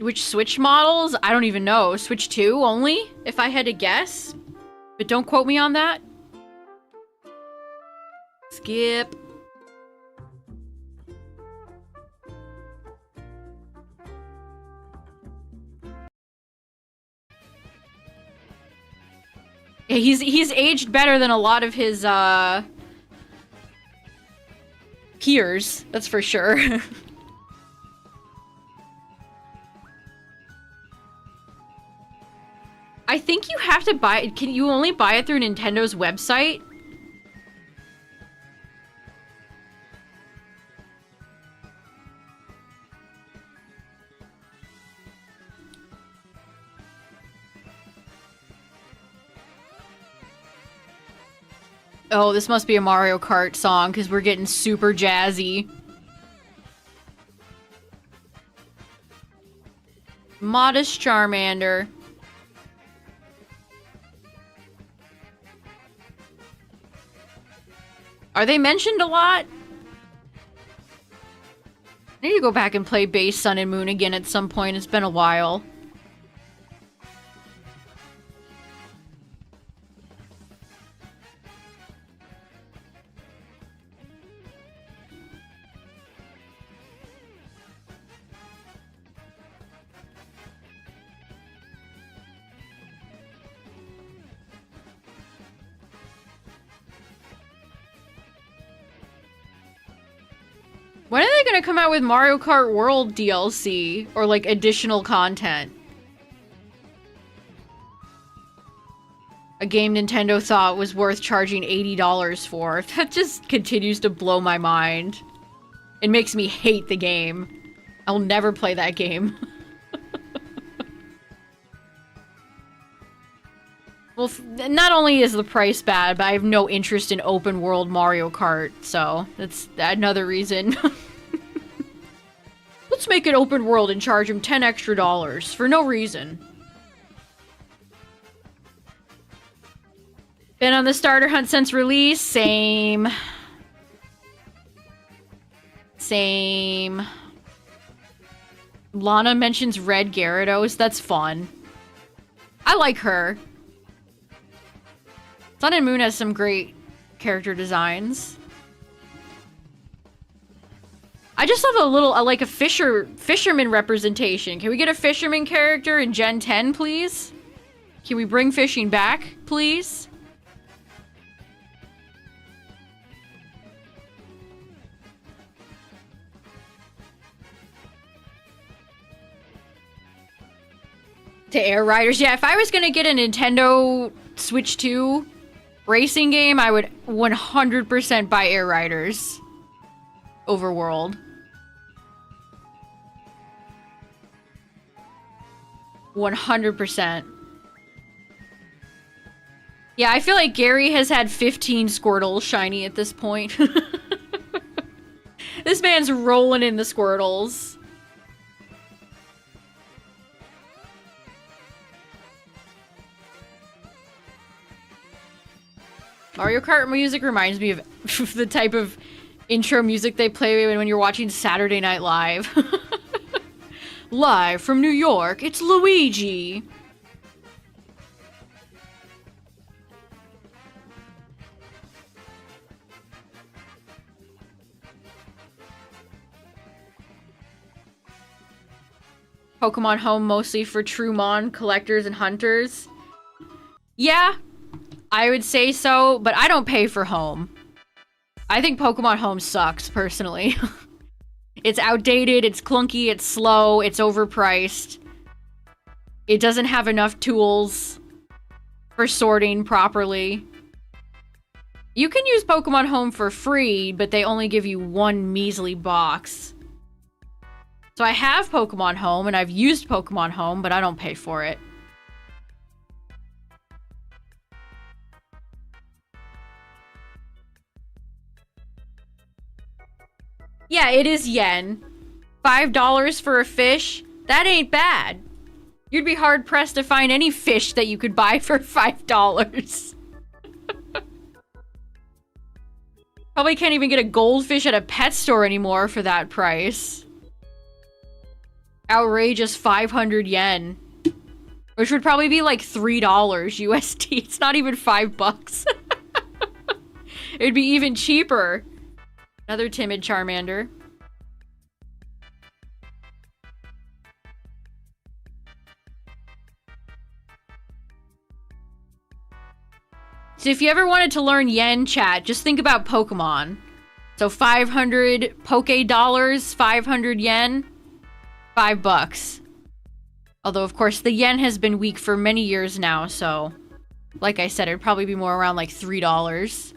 [SPEAKER 1] Which Switch models? I don't even know. Switch 2 only, if I had to guess. But don't quote me on that. Skip. Yeah, he's aged better than a lot of his peers, that's for sure. I think you have to buy it. Can you only buy it through Nintendo's website? Oh, this must be a Mario Kart song because we're getting super jazzy. Modest Charmander. Are they mentioned a lot? I need to go back and play Base Sun and Moon again at some point. It's been a while. When are they gonna come out with Mario Kart World DLC? Or, like, additional content? A game Nintendo thought was worth charging $80 for. That just continues to blow my mind. It makes me hate the game. I'll never play that game. Well, not only is the price bad, but I have no interest in open world Mario Kart, so that's another reason. Let's make it open world and charge him $10 extra for no reason. Been on the starter hunt since release? Same. Same. Lana mentions Red Gyarados. That's fun. I like her. Sun and Moon has some great character designs. I just love a little, like a fisherman representation. Can we get a fisherman character in Gen 10, please? Can we bring fishing back, please? To Air Riders. Yeah, if I was gonna get a Nintendo Switch 2 racing game, I would 100% buy Air Riders over World. 100%. Yeah, I feel like Gary has had 15 Squirtles shiny at this point. This man's rolling in the Squirtles. Mario Kart music reminds me of the type of intro music they play when you're watching Saturday Night Live. Live from New York, it's Luigi. Pokemon Home mostly for true Mon collectors and hunters. Yeah, I would say so, but I don't pay for Home. I think Pokemon Home sucks, personally. It's outdated, it's clunky, it's slow, it's overpriced. It doesn't have enough tools for sorting properly. You can use Pokemon Home for free, but they only give you one measly box. So I have Pokemon Home, and I've used Pokemon Home, but I don't pay for it. Yeah, it is yen. $5 for a fish? That ain't bad. You'd be hard-pressed to find any fish that you could buy for $5. Probably can't even get a goldfish at a pet store anymore for that price. Outrageous 500 yen. Which would probably be like $3 USD. It's not even $5. It'd be even cheaper. Another timid Charmander. So if you ever wanted to learn yen chat, just think about Pokemon. So 500 Poke dollars, 500 yen, $5. Although, of course, the yen has been weak for many years now, so... Like I said, it'd probably be more around like $3.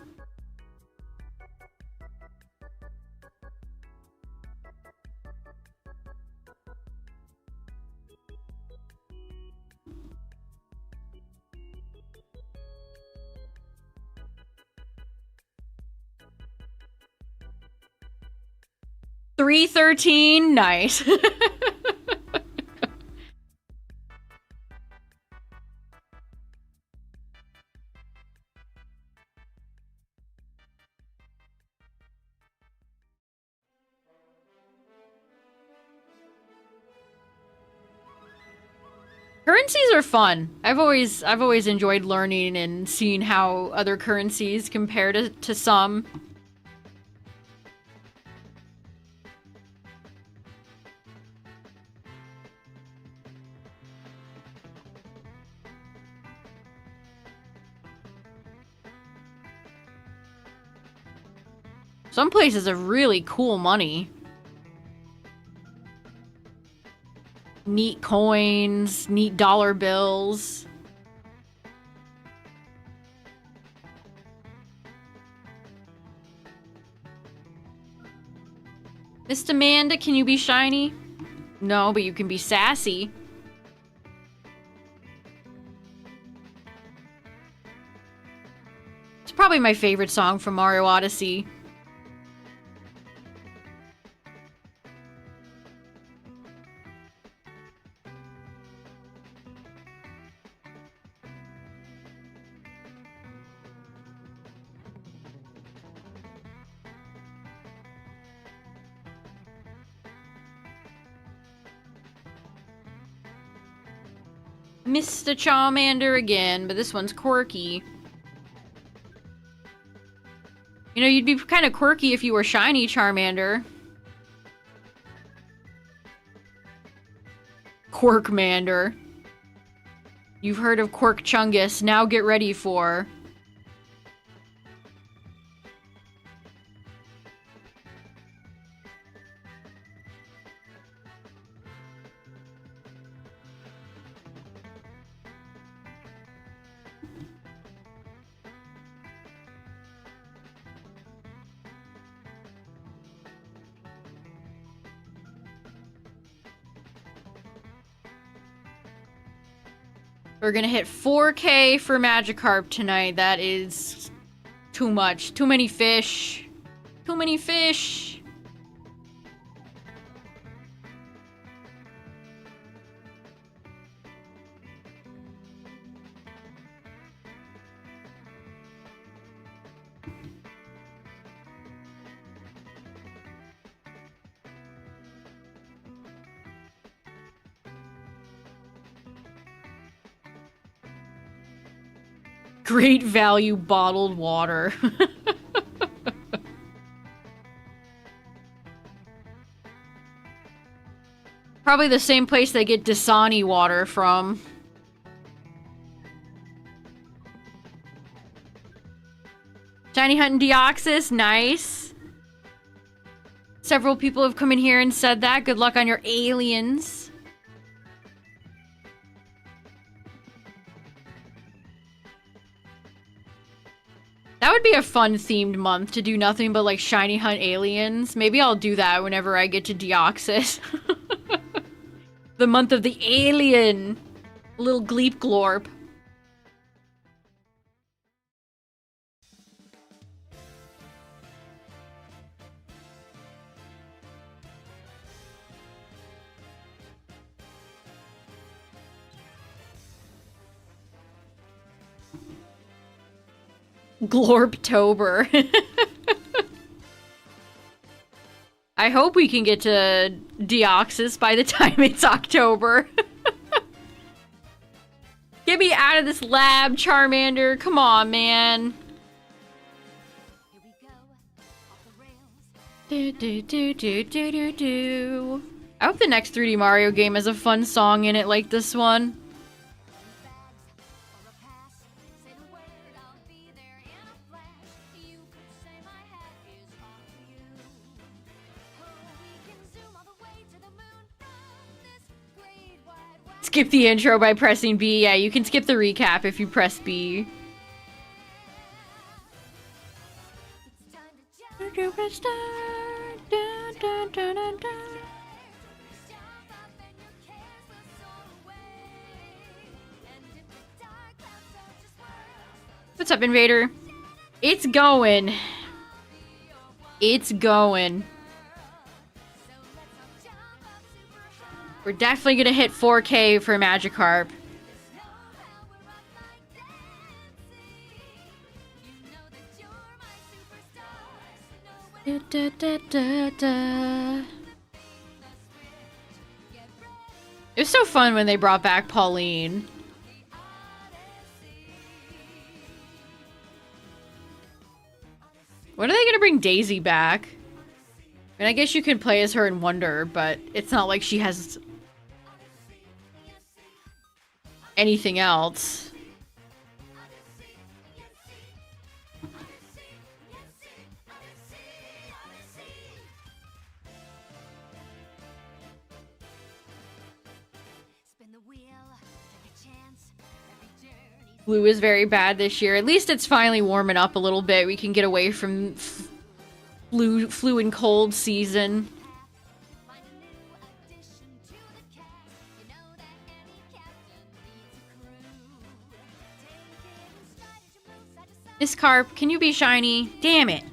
[SPEAKER 1] $3.13, nice. Currencies are fun. I've always enjoyed learning and seeing how other currencies compare to some. Some places have really cool money. Neat coins, neat dollar bills. Miss Amanda, can you be shiny? No, but you can be sassy. It's probably my favorite song from Mario Odyssey. Mr. Charmander again, but this one's quirky. You know, you'd be kind of quirky if you were shiny Charmander. Quirkmander. You've heard of Quirk Chungus, now get ready for... We're gonna hit 4K for Magikarp tonight. That is too much. Too many fish. Too many fish. Great value bottled water. Probably the same place they get Dasani water from. Shiny hunting Deoxys, nice. Several people have come in here and said that. Good luck on your aliens. That would be a fun themed month to do nothing but like shiny hunt aliens. Maybe I'll do that whenever I get to Deoxys. The month of the alien. A little Gleep Glorp. Glorptober. I hope we can get to Deoxys by the time it's October. Get me out of this lab, Charmander. Come on, man. Do, do, do, do, do, do, do. I hope the next 3D Mario game has a fun song in it like this one. Skip the intro by pressing B. Yeah, you can skip the recap if you press B. What's up, Invader? It's going. It's going. We're definitely gonna hit 4K for Magikarp. Da, da, da, da, da. It was so fun when they brought back Pauline. When are they gonna bring Daisy back? I mean, I guess you can play as her in Wonder, but it's not like she has anything else. Blue is very bad this year. At least it's finally warming up a little bit. We can get away from flu and cold season. Miss Carp, can you be shiny? Damn it.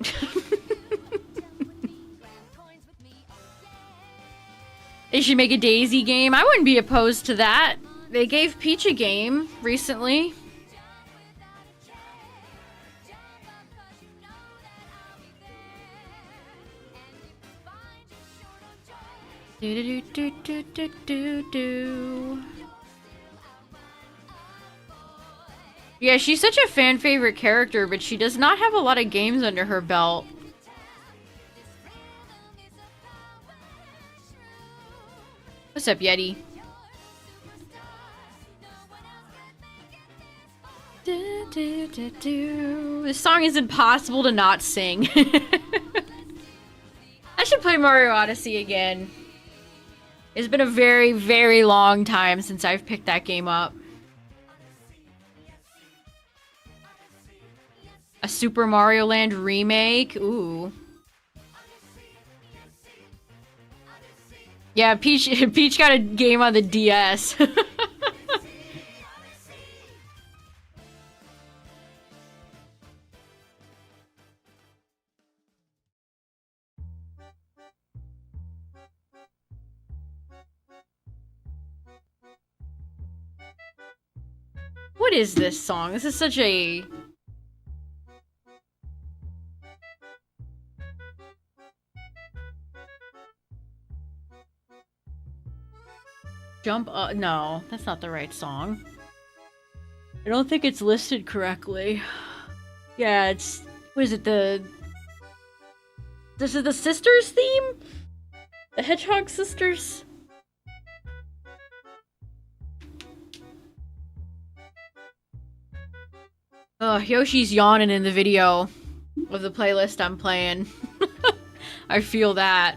[SPEAKER 1] They should make a Daisy game. I wouldn't be opposed to that. They gave Peach a game recently. Do do do do do do do. Yeah, she's such a fan favorite character, but she does not have a lot of games under her belt. What's up, Yeti? Do, do, do, do. This song is impossible to not sing. I should play Mario Odyssey again. It's been a very, very long time since I've picked that game up. A Super Mario Land remake? Ooh. Yeah, Peach got a game on the DS. What is this song? This is such a... Jump up? No, that's not the right song. I don't think it's listed correctly. Yeah, it's... What is it, the... This is the Sisters theme? The Hedgehog Sisters? Yoshi's yawning in the video of the playlist I'm playing. I feel that.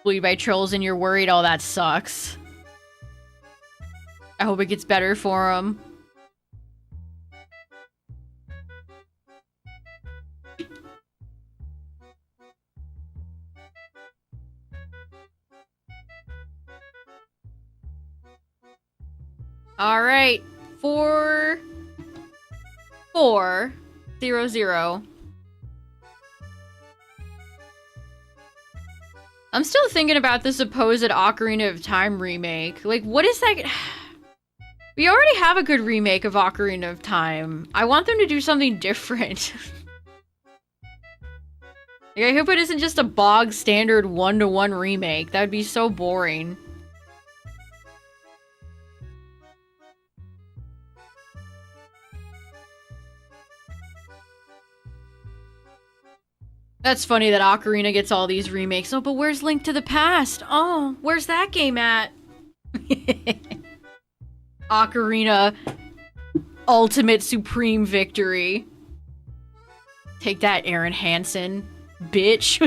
[SPEAKER 1] Bullied by trolls and you're worried? Oh, that sucks. I hope it gets better for him. All right, 4-4-0-0. I'm still thinking about the supposed Ocarina of Time remake. Like, what is that? We already have a good remake of Ocarina of Time. I want them to do something different. Like, I hope it isn't just a bog standard 1-to-1 remake. That would be so boring. That's funny that Ocarina gets all these remakes. Oh, but where's Link to the Past? Oh, where's that game at? Ocarina Ultimate Supreme Victory. Take that, Aaron Hansen, bitch.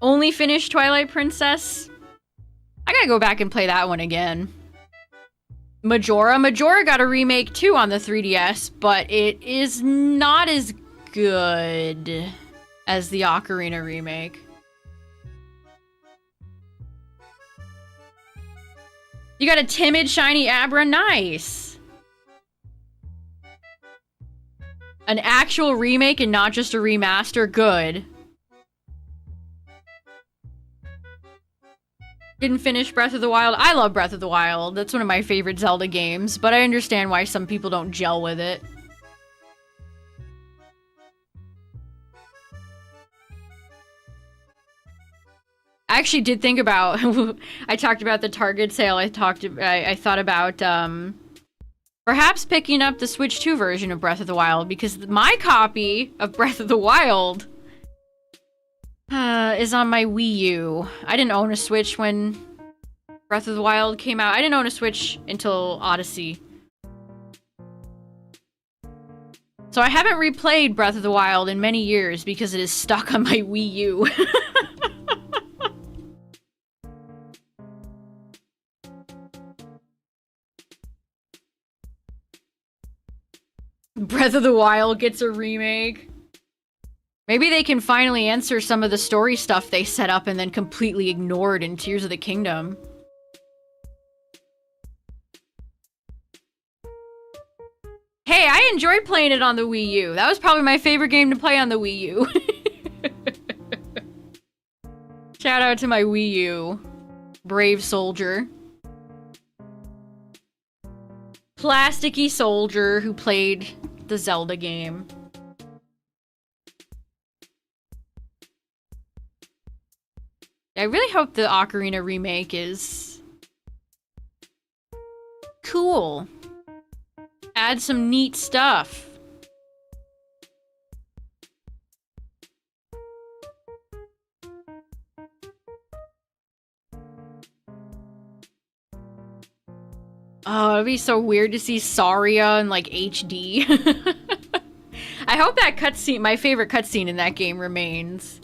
[SPEAKER 1] Only finished Twilight Princess? I gotta go back and play that one again. Majora got a remake too on the 3DS, but it is not as good as the Ocarina remake. You got a timid shiny Abra, nice. An actual remake and not just a remaster, good. Didn't finish Breath of the Wild. I love Breath of the Wild. That's one of my favorite Zelda games, but I understand why some people don't gel with it. I actually did think about I talked about the Target sale. I thought about perhaps picking up the Switch 2 version of Breath of the Wild, because my copy of Breath of the Wild is on my Wii U. I didn't own a Switch when Breath of the Wild came out. I didn't own a Switch until Odyssey. So I haven't replayed Breath of the Wild in many years because it is stuck on my Wii U. Breath of the Wild gets a remake. Maybe they can finally answer some of the story stuff they set up and then completely ignored in Tears of the Kingdom. Hey, I enjoyed playing it on the Wii U. That was probably my favorite game to play on the Wii U. Shout out to my Wii U. Brave soldier. Plasticky soldier who played the Zelda game. I really hope the Ocarina remake is cool. Add some neat stuff. Oh, it'd be so weird to see Saria in, like, HD. I hope that cutscene, my favorite cutscene in that game, remains.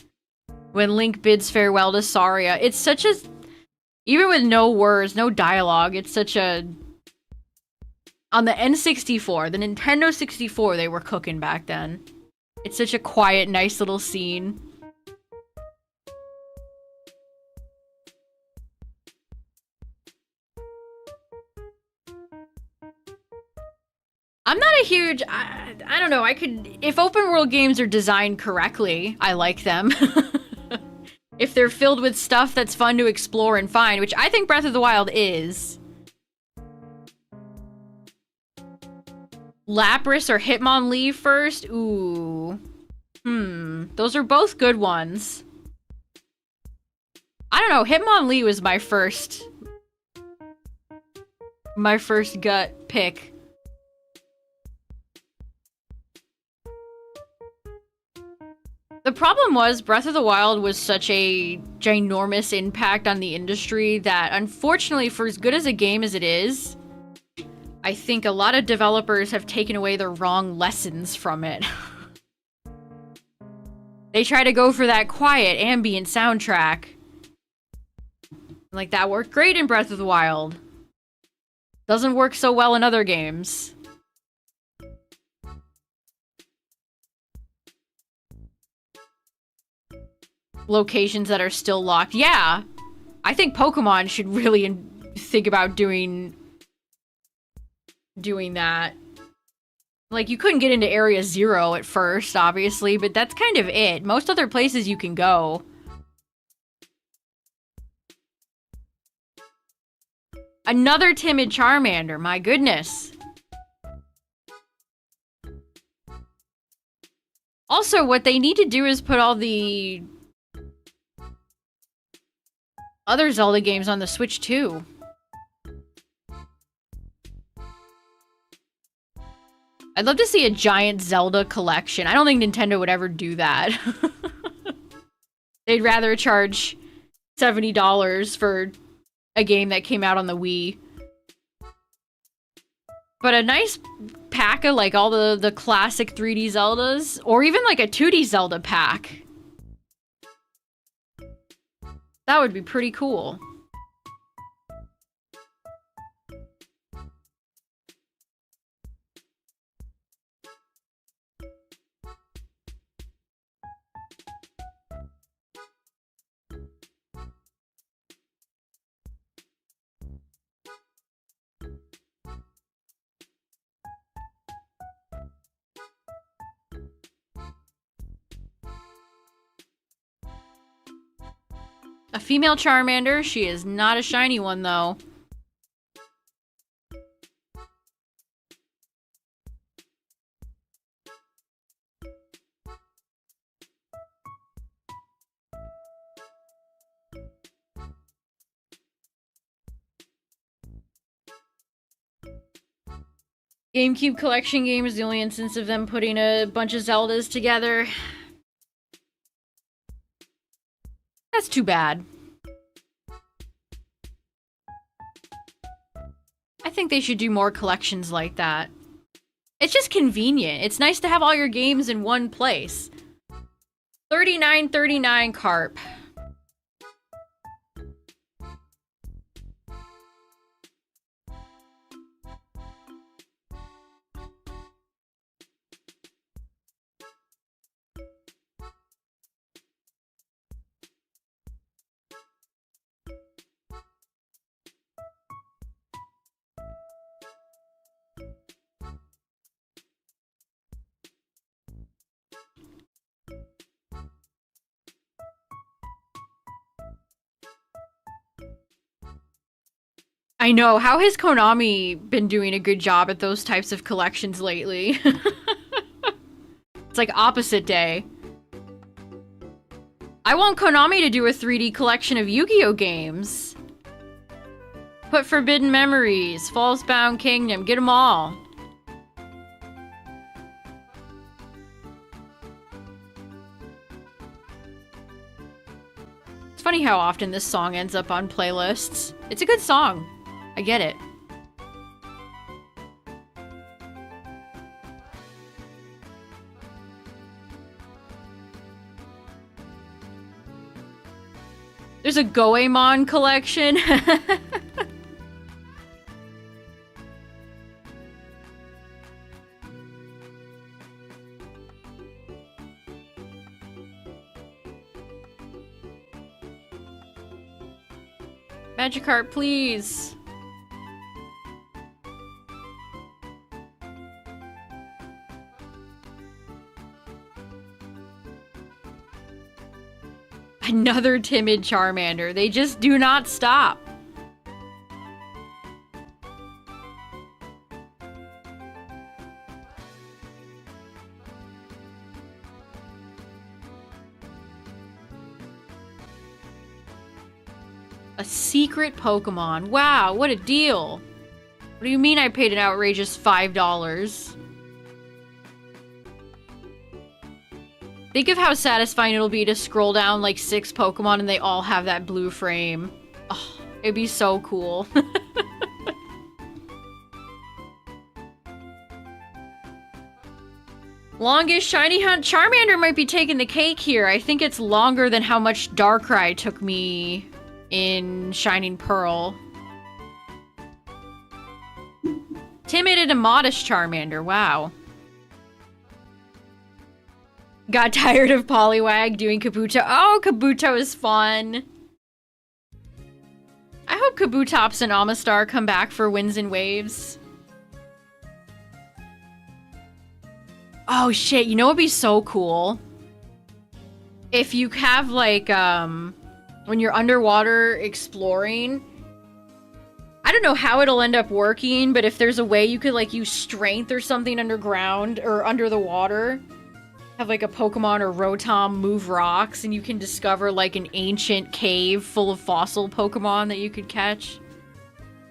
[SPEAKER 1] When Link bids farewell to Saria. It's such a... Even with no words, no dialogue, it's such a... On the N64, the Nintendo 64, they were cooking back then. It's such a quiet, nice little scene. I'm not a huge... I don't know, I could... If open world games are designed correctly, I like them. If they're filled with stuff that's fun to explore and find, which I think Breath of the Wild is. Lapras or Hitmonlee first? Ooh. Those are both good ones. I don't know, Hitmonlee was my first gut pick. The problem was Breath of the Wild was such a ginormous impact on the industry that, unfortunately, for as good as a game as it is, I think a lot of developers have taken away the wrong lessons from it. They try to go for that quiet, ambient soundtrack. Like, that worked great in Breath of the Wild. Doesn't work so well in other games. Locations that are still locked. Yeah! I think Pokemon should really think about doing that. Like, you couldn't get into Area 0 at first, obviously, but that's kind of it. Most other places you can go. Another timid Charmander, my goodness. Also, what they need to do is put all the other Zelda games on the Switch, too. I'd love to see a giant Zelda collection. I don't think Nintendo would ever do that. They'd rather charge $70 for a game that came out on the Wii. But a nice pack of, like, all the classic 3D Zeldas, or even, like, a 2D Zelda pack. That would be pretty cool. A female Charmander. She is not a shiny one, though. GameCube collection game is the only instance of them putting a bunch of Zeldas together. That's too bad. I think they should do more collections like that. It's just convenient. It's nice to have all your games in one place. $39.39 Carp. I know. How has Konami been doing a good job at those types of collections lately? It's like opposite day. I want Konami to do a 3D collection of Yu-Gi-Oh games. Put Forbidden Memories, False Bound Kingdom, get them all. It's funny how often this song ends up on playlists. It's a good song. I get it. There's a Goemon collection. Magikarp, please. Another timid Charmander. They just do not stop. A secret Pokemon. Wow, what a deal. What do you mean I paid an outrageous $5? Think of how satisfying it'll be to scroll down like 6 Pokemon and they all have that blue frame. Oh, it'd be so cool. Longest shiny hunt? Charmander might be taking the cake here. I think it's longer than how much Darkrai took me in Shining Pearl. Timid and a modest Charmander, wow. Got tired of Poliwag doing Kabuto. Oh, Kabuto is fun. I hope Kabutops and Amistar come back for Winds and Waves. Oh shit, you know what'd be so cool? If you have like, when you're underwater exploring, I don't know how it'll end up working, but if there's a way you could like use strength or something underground or under the water, have like a Pokemon or Rotom move rocks and you can discover like an ancient cave full of fossil Pokemon that you could catch.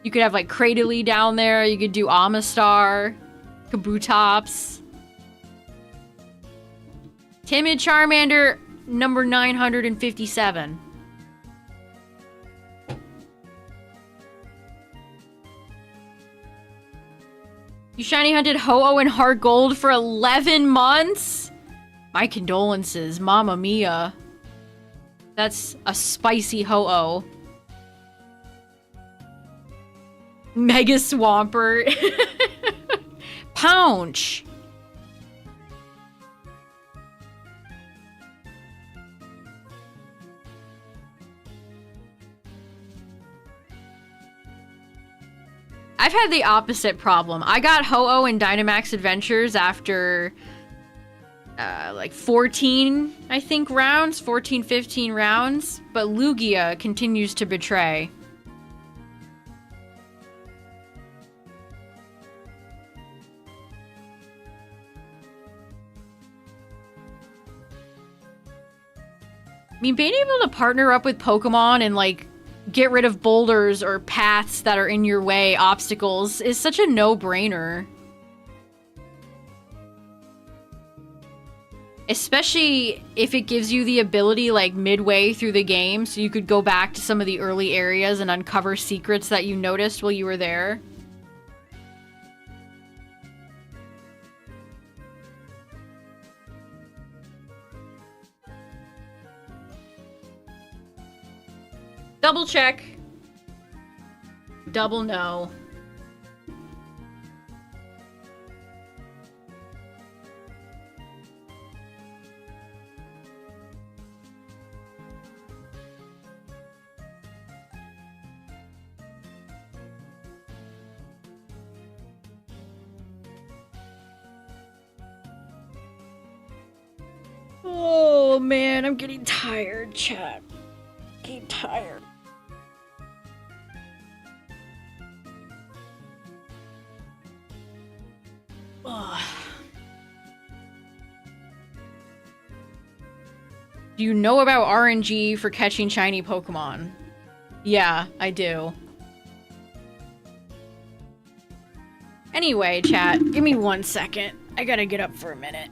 [SPEAKER 1] You could have like Cradily down there, you could do Amistar, Kabutops. Timid Charmander, number 957. You shiny hunted Ho-Oh and Heart Gold for 11 months? My condolences, Mamma Mia. That's a spicy Ho-Oh. Mega Swampert. Pounce. I've had the opposite problem. I got Ho-Oh in Dynamax Adventures after like 14, I think, rounds. 14, 15 rounds. But Lugia continues to betray. I mean, being able to partner up with Pokemon and, like, get rid of boulders or paths that are in your way, obstacles, is such a no-brainer. Especially if it gives you the ability, like, midway through the game, so you could go back to some of the early areas and uncover secrets that you noticed while you were there. Double check. Double no. Oh man, I'm getting tired, chat. Getting tired. Ugh. Do you know about RNG for catching shiny Pokemon? Yeah, I do. Anyway, chat, give me 1 second. I gotta get up for a minute.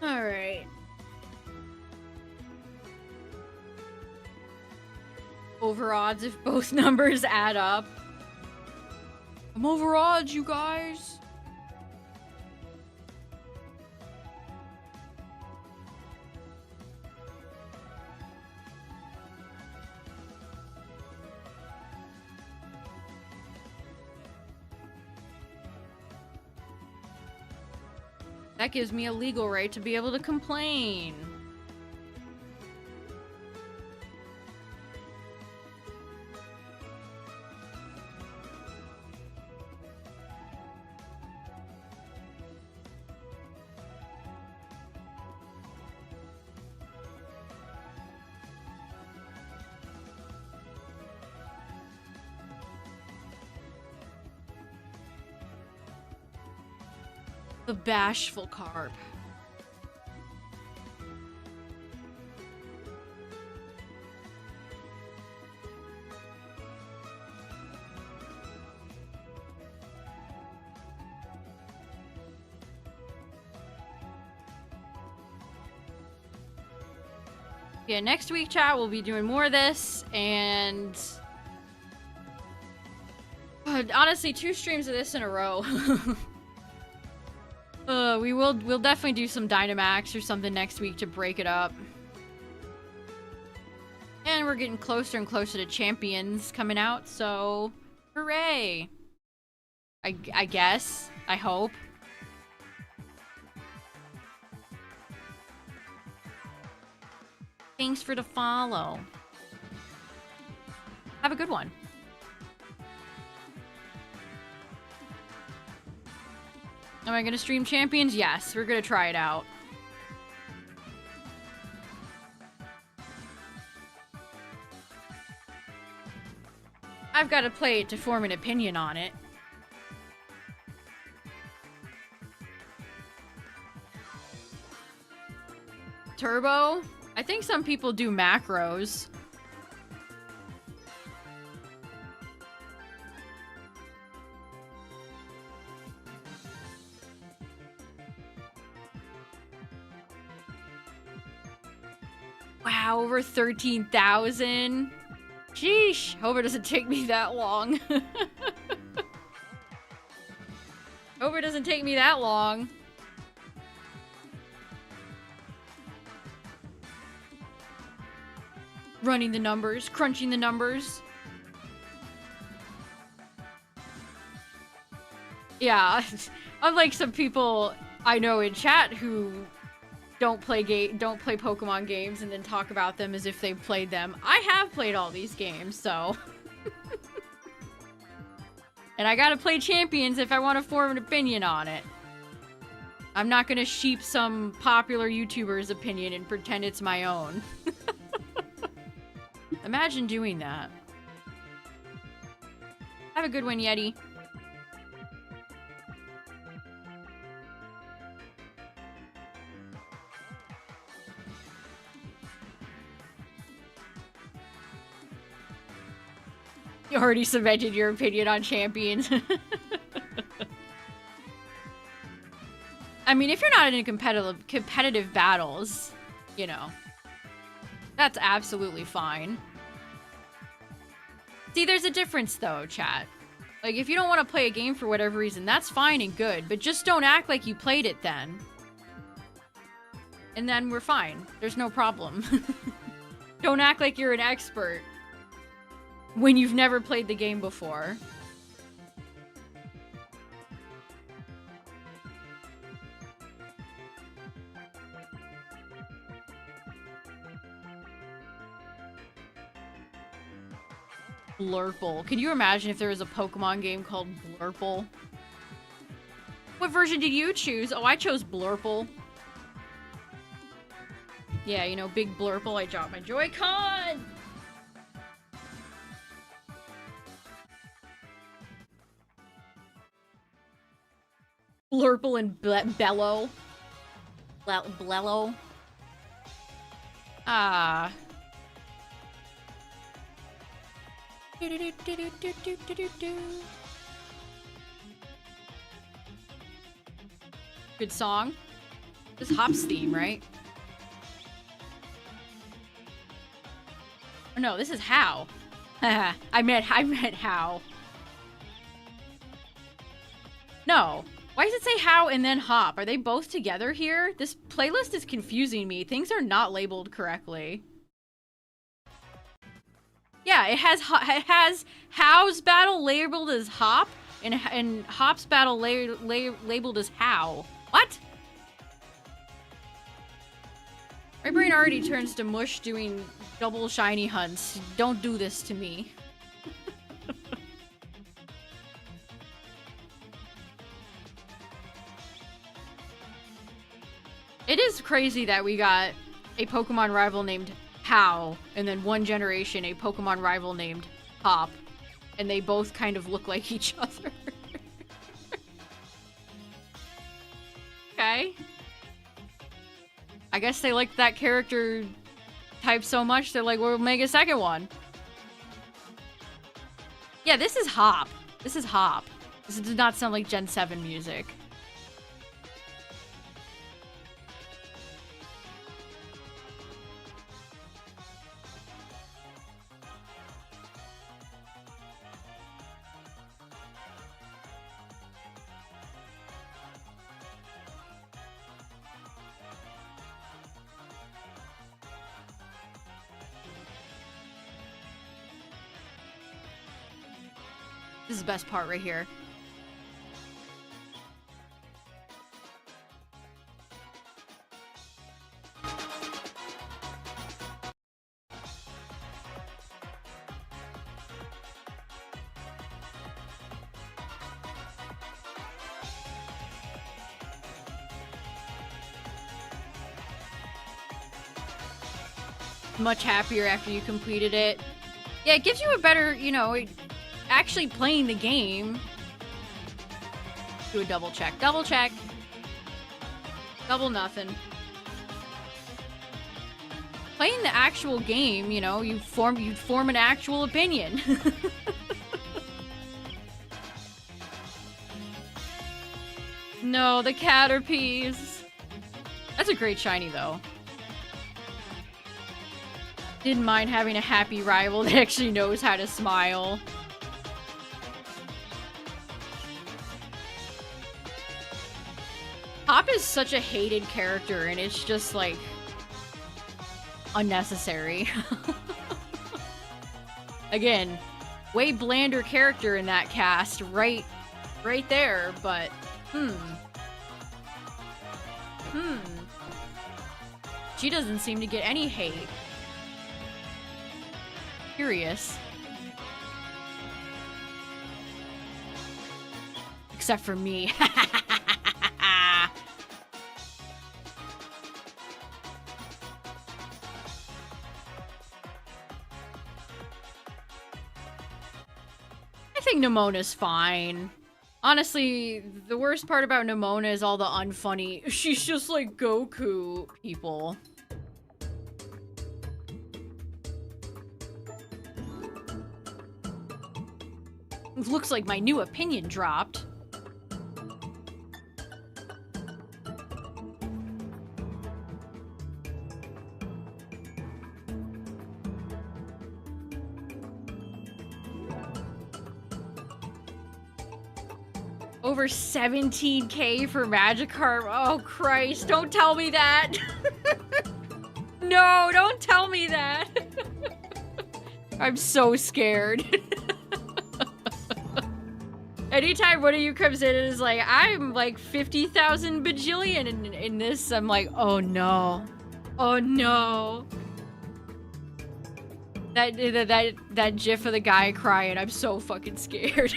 [SPEAKER 1] Alright. Over odds if both numbers add up. I'm over odds, you guys. That gives me a legal right to be able to complain. The bashful carp. Yeah, next week, chat, we'll be doing more of this, and honestly, 2 streams of this in a row. We'll definitely do some Dynamax or something next week to break it up. And we're getting closer and closer to champions coming out, so hooray! I guess. I hope. Thanks for the follow. Have a good one. Am I gonna stream champions? Yes, we're gonna try it out. I've got to play it to form an opinion on it. Turbo? I think some people do macros. Wow, over 13,000. Sheesh. Hope it doesn't take me that long. Hope it doesn't take me that long. Running the numbers, crunching the numbers. Yeah, unlike some people I know in chat who don't play Pokemon games and then talk about them as if they've played them. I have played all these games, so. And I gotta play champions if I want to form an opinion on it. I'm not gonna sheep some popular YouTuber's opinion and pretend it's my own. Imagine doing that. Have a good one, Yeti. You already cemented your opinion on champions. I mean, if you're not in competitive battles, you know, that's absolutely fine. See, there's a difference though, chat. Like, if you don't want to play a game for whatever reason, that's fine and good, but just don't act like you played it then. And then we're fine. There's no problem. Don't act like you're an expert when you've never played the game before. Blurple. Can you imagine if there was a Pokemon game called Blurple? What version did you choose? Oh, I chose Blurple. Yeah, you know, big Blurple. I dropped my Joy-Con! Blurple and Bellow. Blello. Ah. Good song. This is Hop's theme, right? Oh, no, this is How. I meant How. No. Why does it say How and then Hop? Are they both together here? This playlist is confusing me. Things are not labeled correctly. Yeah, it has How's battle labeled as Hop and Hop's battle labeled as How. What? My brain already turns to mush doing double shiny hunts. Don't do this to me. It is crazy that we got a Pokemon rival named How, and then one generation a Pokemon rival named Hop, and they both kind of look like each other. Okay. I guess they liked that character type so much, they're like, we'll make a second one. Yeah, this is Hop. This is Hop. This does not sound like Gen 7 music. This is the best part right here. Much happier after you completed it. Yeah, it gives you a better, you know, actually playing the game. Do a double check. Double check. Double nothing. Playing the actual game, you know, you form an actual opinion. No, the Caterpies. That's a great shiny though. Didn't mind having a happy rival that actually knows how to smile. Hop is such a hated character, and it's just, like, unnecessary. Again, way blander character in that cast, right there, but, She doesn't seem to get any hate. Curious. Except for me. I think Nemona's fine. Honestly, the worst part about Nemona is all the unfunny, she's just like Goku people. Looks like my new opinion dropped. Over 17K for Magikarp. Oh, Christ. Don't tell me that. No, don't tell me that. I'm so scared. Anytime one of you comes in and is like, I'm like 50,000 bajillion in this, I'm like, oh no. Oh no. That gif of the guy crying, I'm so fucking scared.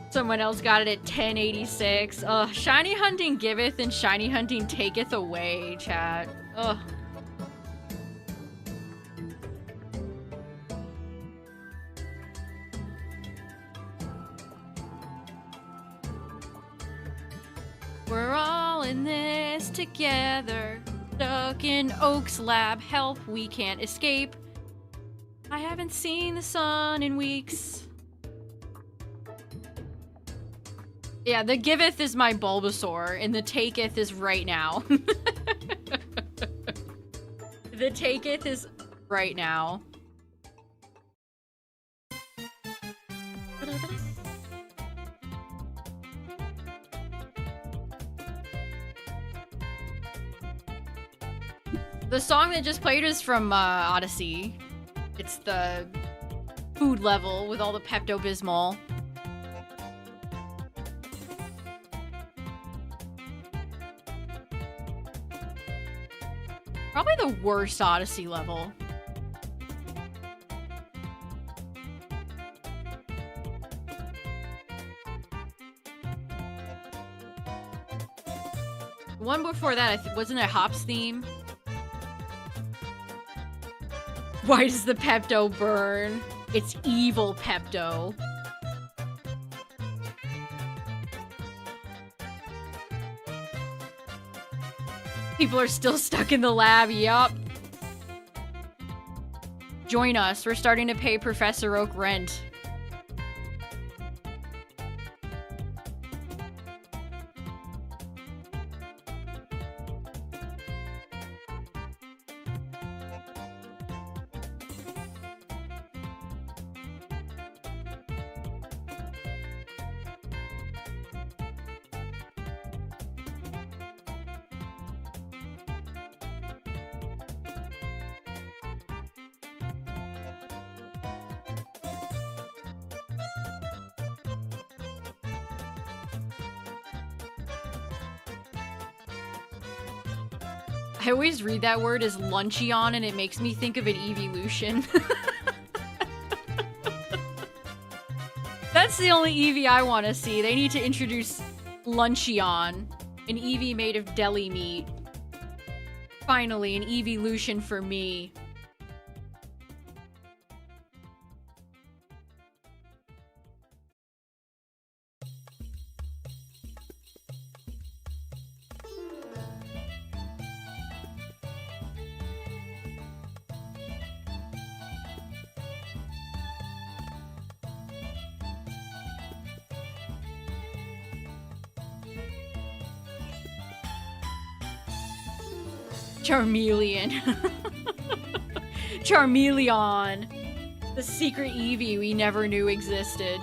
[SPEAKER 1] Someone else got it at 1086. Ugh, shiny hunting giveth and shiny hunting taketh away, chat. Ugh. We're all in this together. Stuck in Oak's lab. Help, we can't escape. I haven't seen the sun in weeks. Yeah, the giveth is my Bulbasaur, and the taketh is right now. The taketh is right now. The song that just played is from Odyssey. It's the food level with all the Pepto-Bismol. Probably the worst Odyssey level. One before that, wasn't it Hop's theme? Why does the Pepto burn? It's evil Pepto. People are still stuck in the lab, yup. Join us, we're starting to pay Professor Oak rent. I always read that word as Luncheon and it makes me think of an evolution. That's the only Eevee I want to see. They need to introduce Luncheon, an Eevee made of deli meat. Finally, an evolution for me. Charmeleon. Charmeleon. The secret Eevee we never knew existed.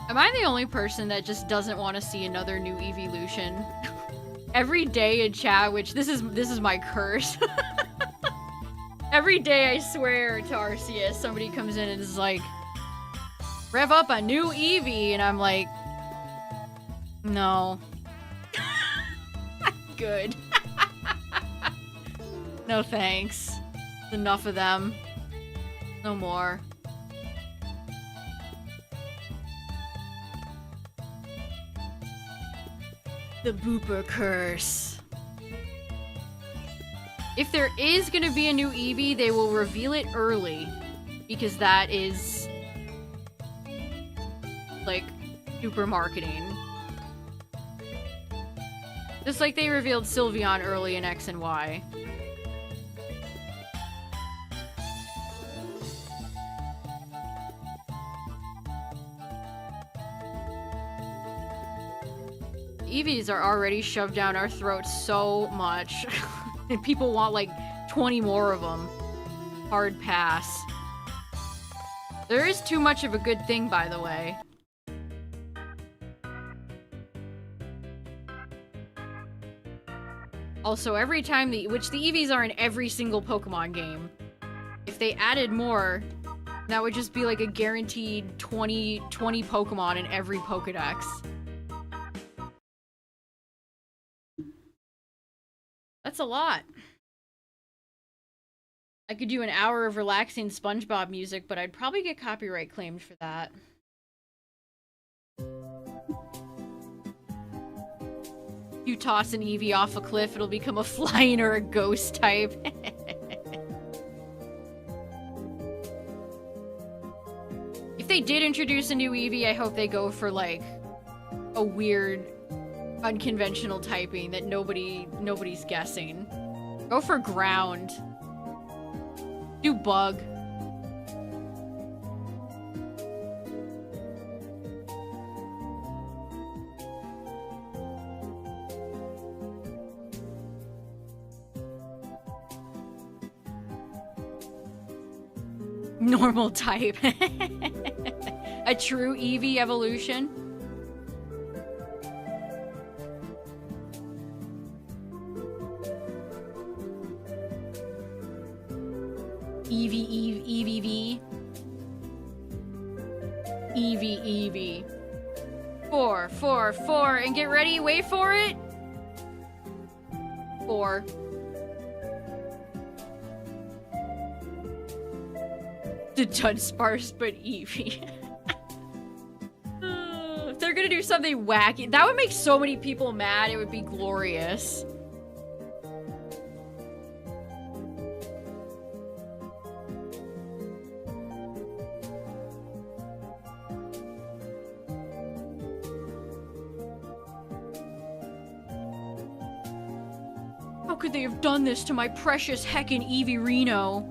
[SPEAKER 1] Am I the only person that just doesn't want to see another new evolution? Every day in chat, which this is my curse. Every day I swear to Arceus, somebody comes in and is like, rev up a new Eevee, and I'm like, no. Good. No thanks. Enough of them. No more. The Booper Curse. If there is gonna be a new Eevee, they will reveal it early. Because that is... like, super marketing. Just like they revealed Sylveon early in X and Y. Eevees are already shoved down our throats so much. And people want like 20 more of them. Hard pass. There is too much of a good thing, by the way. Also, every time which the Eevees are in every single Pokemon game. If they added more, that would just be like a guaranteed 20 Pokemon in every Pokedex. That's a lot. I could do an hour of relaxing SpongeBob music, but I'd probably get copyright claimed for that. You toss an Eevee off a cliff, it'll become a flying or a ghost type. If they did introduce a new Eevee, I hope they go for like a weird, unconventional typing that nobody's guessing. Go for ground. Do bug. Normal type. A true Eevee evolution. Eevee. Eevee. 4, 4, 4, and get ready, wait for it. 4. The Dunsparce, but Eevee. If they're gonna do something wacky, that would make so many people mad, it would be glorious. How could they have done this to my precious heckin' Eevee Reno?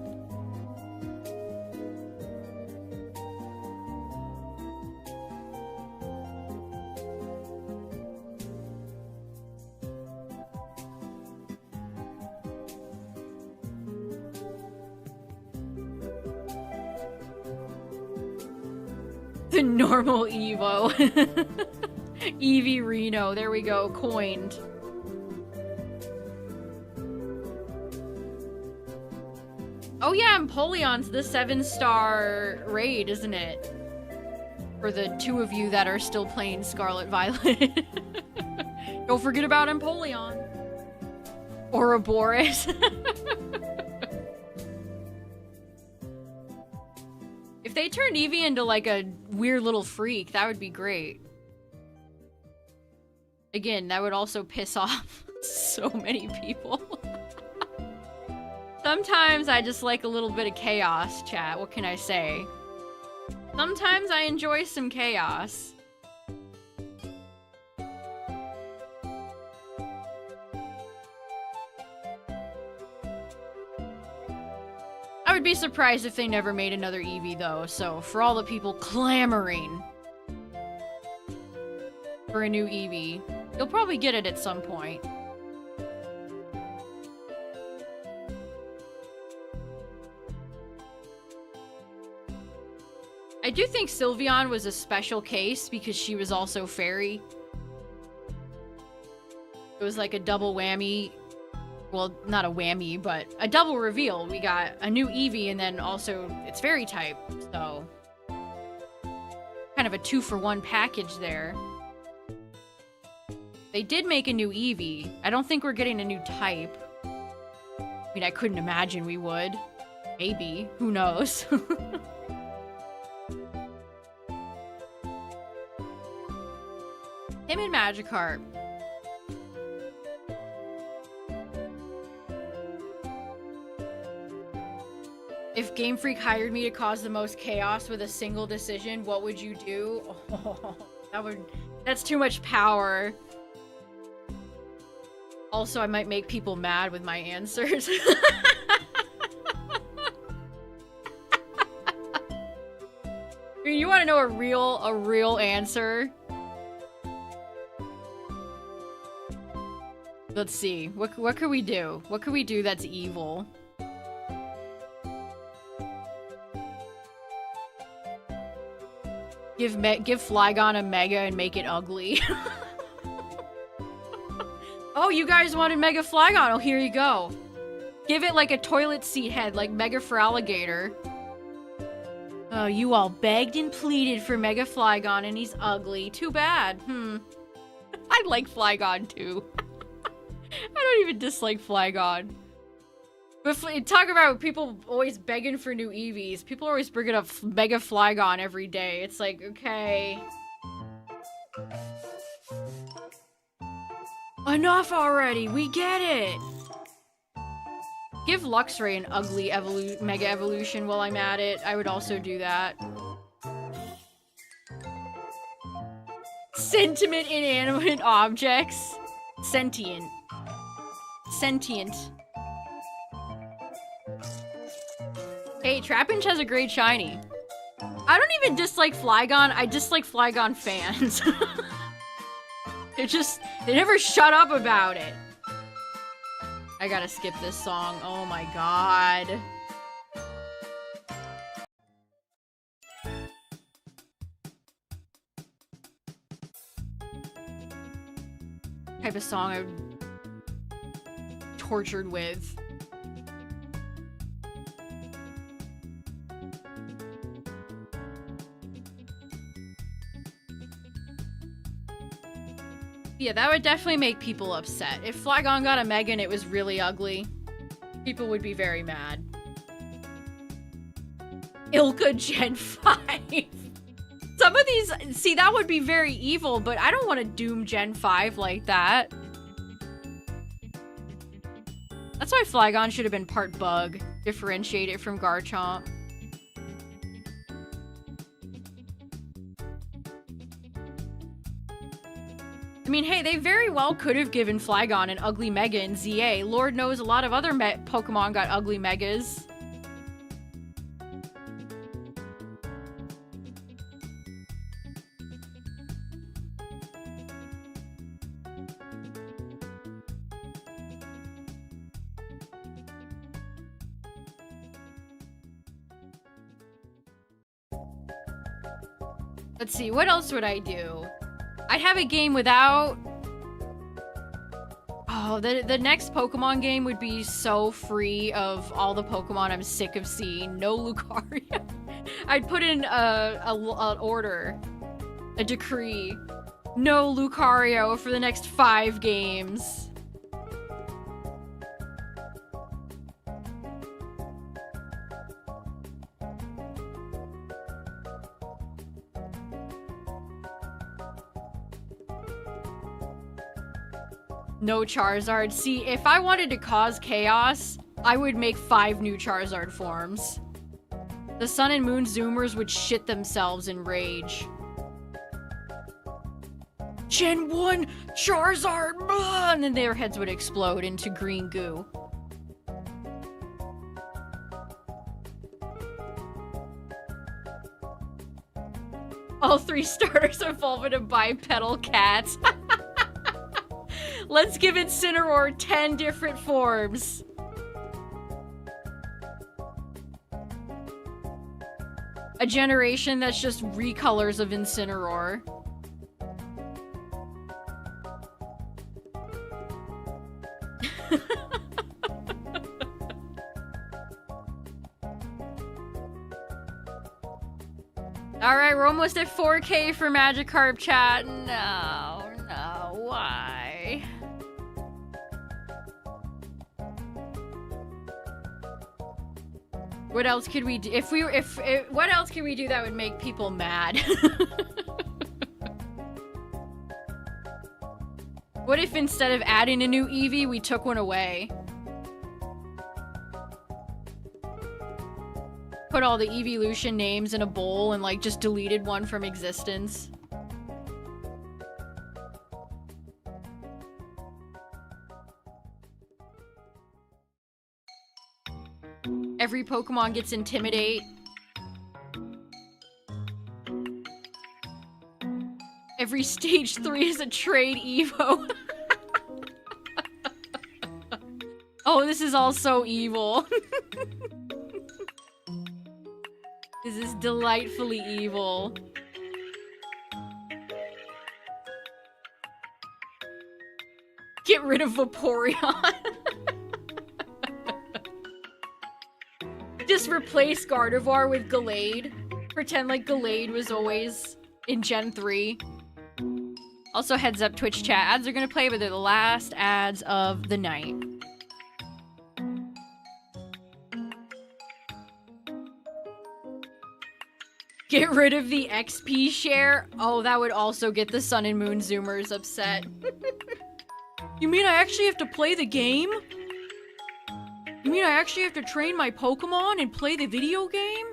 [SPEAKER 1] The normal Evo. Eevee Reno, there we go, coined. Oh yeah, Empoleon's the 7-star raid, isn't it? For the 2 of you that are still playing Scarlet Violet. Don't forget about Empoleon. Ouroboros. If they turned Eevee into like a weird little freak, that would be great. Again, that would also piss off so many people. Sometimes I just like a little bit of chaos, chat. What can I say? Sometimes I enjoy some chaos. I would be surprised if they never made another Eevee, though, so for all the people clamoring for a new Eevee, you'll probably get it at some point. I do think Sylveon was a special case because she was also fairy. It was like a double whammy. Well, not a whammy, but a double reveal. We got a new Eevee and then also it's fairy type, so kind of a 2-for-1 package there. They did make a new Eevee. I don't think we're getting a new type. I mean, I couldn't imagine we would. Maybe. Who knows? Him and Magikarp. If Game Freak hired me to cause the most chaos with a single decision, what would you do? Oh, that's too much power. Also, I might make people mad with my answers. I mean, you want to know a real answer? Let's see. What could we do? What could we do that's evil? Give Flygon a Mega and make it ugly. Oh, you guys wanted Mega Flygon. Oh, here you go. Give it like a toilet seat head, like Mega for Alligator. Oh, you all begged and pleaded for Mega Flygon and he's ugly. Too bad. I like Flygon too. I don't even dislike Flygon. But talk about people always begging for new Eevees. People always bringing up Mega Flygon every day. It's like, okay. Enough already. We get it. Give Luxray an ugly Mega Evolution while I'm at it. I would also do that. Sentiment inanimate objects. Sentient. Trapinch has a great shiny. I don't even dislike Flygon, I dislike Flygon fans. They never shut up about it. I gotta skip this song, oh my god. Type of song I'm tortured with. Yeah, that would definitely make people upset. If Flygon got a Mega and it was really ugly, people would be very mad. Ilka Gen 5. Some of these, see, that would be very evil, but I don't want to doom Gen 5 like that. That's why Flygon should have been part bug. Differentiate it from Garchomp. I mean, hey, they very well could have given Flygon an ugly Mega in ZA. Lord knows a lot of other Pokemon got ugly Megas. Let's see, what else would I do? I'd have a game without... Oh, the next Pokemon game would be so free of all the Pokemon I'm sick of seeing. No Lucario. I'd put in an order. A decree. No Lucario for the next 5 games. No Charizard. See, if I wanted to cause chaos, I would make 5 new Charizard forms. The Sun and Moon Zoomers would shit themselves in rage. Gen 1 Charizard! Blah! And then their heads would explode into green goo. All 3 starters evolve into bipedal cats. Let's give Incineroar 10 different forms. A generation that's just recolors of Incineroar. Alright, we're almost at 4K for Magikarp chat. No, why? What else could we do? What else can we do that would make people mad? What if instead of adding a new Eevee, we took one away? Put all the evolution names in a bowl and like just deleted one from existence. Every Pokemon gets Intimidate. Every stage 3 is a trade Evo. Oh, this is all so evil. This is delightfully evil. Get rid of Vaporeon. Just replace Gardevoir with Gallade. Pretend like Gallade was always in Gen 3. Also, heads up, Twitch chat. Ads are gonna play, but they're the last ads of the night. Get rid of the XP share? Oh, that would also get the Sun and Moon Zoomers upset. You mean I actually have to play the game? You mean I actually have to train my Pokemon and play the video game?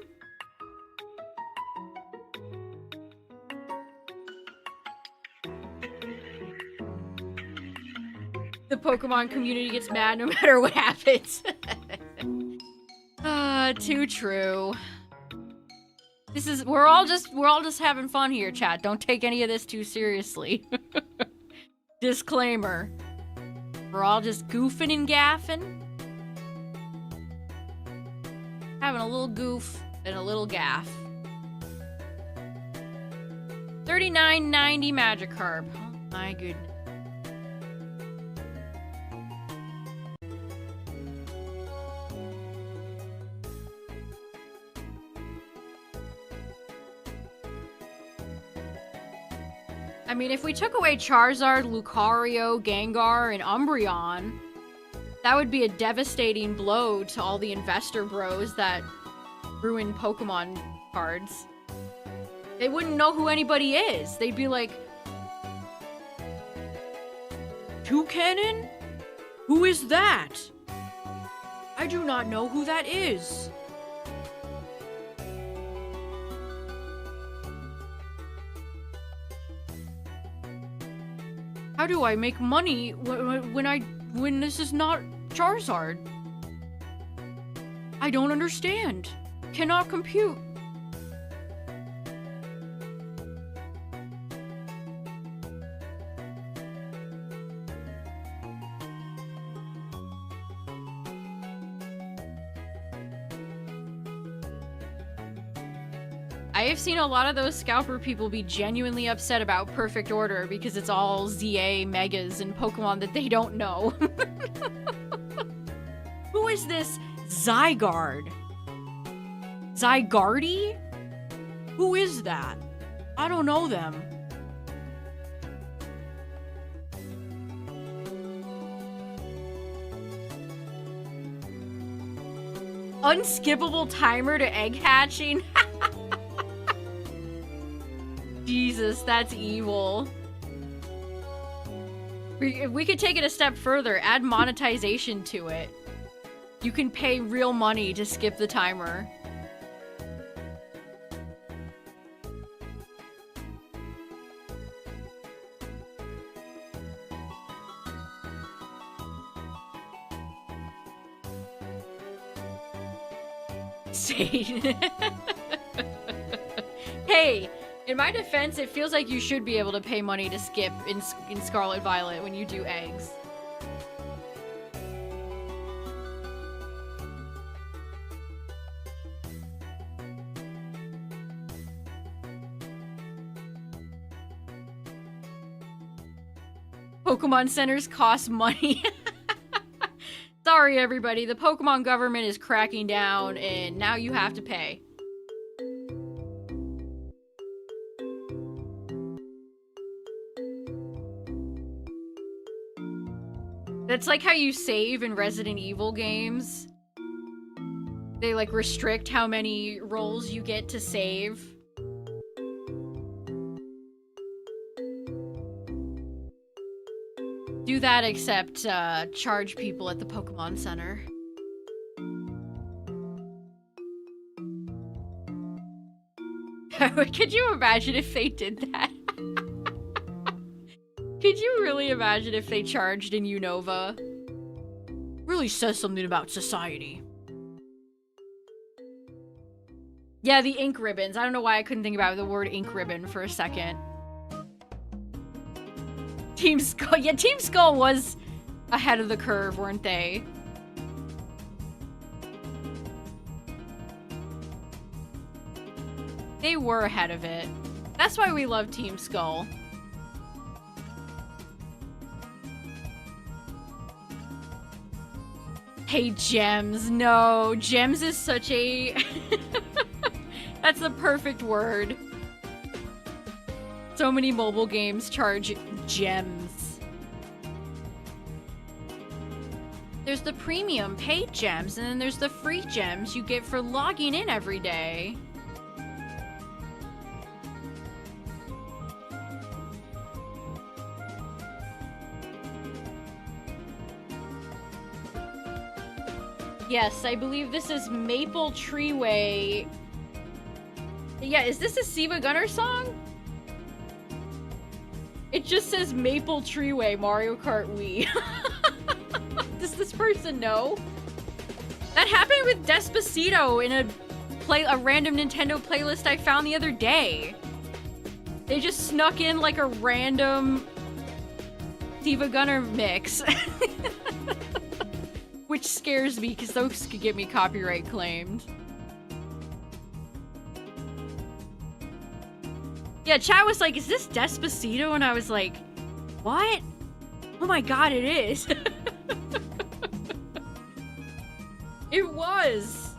[SPEAKER 1] The Pokemon community gets mad no matter what happens. Too true. We're all just having fun here, chat. Don't take any of this too seriously. Disclaimer. We're all just goofing and gaffing. Having a little goof and a little gaff. 39.90 Magikarp. Oh my goodness. I mean, if we took away Charizard, Lucario, Gengar, and Umbreon, that would be a devastating blow to all the investor bros that ruin Pokemon cards. They wouldn't know who anybody is. They'd be like, Toucannon? Who is that? I do not know who that is. How do I make money when this is not Charizard? I don't understand. Cannot compute. I have seen a lot of those scalper people be genuinely upset about Perfect Order because it's all ZA Megas and Pokemon that they don't know. Who is this Zygarde? Zygarde? Who is that? I don't know them. Unskippable timer to egg hatching? Jesus, that's evil. We could take it a step further. Add monetization to it. You can pay real money to skip the timer. Sane. Hey! In my defense, it feels like you should be able to pay money to skip in Scarlet Violet when you do eggs. Pokemon centers cost money. Sorry, everybody. The Pokemon government is cracking down, and now you have to pay. That's like how you save in Resident Evil games. They like restrict how many rolls you get to save. Do that except charge people at the Pokemon Center. Could you imagine if they did that? Could you really imagine if they charged in Unova? Really says something about society. Yeah, the ink ribbons. I don't know why I couldn't think about the word ink ribbon for a second. Team Skull. Yeah, Team Skull was ahead of the curve, weren't they? They were ahead of it. That's why we love Team Skull. Hey, Gems. No, Gems is such a... That's the perfect word. So many mobile games charge gems. There's the premium paid gems, and then there's the free gems you get for logging in every day. Yes, I believe this is Maple Treeway. Yeah, is this a Siva Gunner song? It just says Maple Treeway Mario Kart Wii. Does this person know? That happened with Despacito in a random Nintendo playlist I found the other day. They just snuck in like a random Diva Gunner mix. Which scares me because those could get me copyright claimed. Yeah, chat was like, is this Despacito? And I was like, what? Oh my god, it is. It was.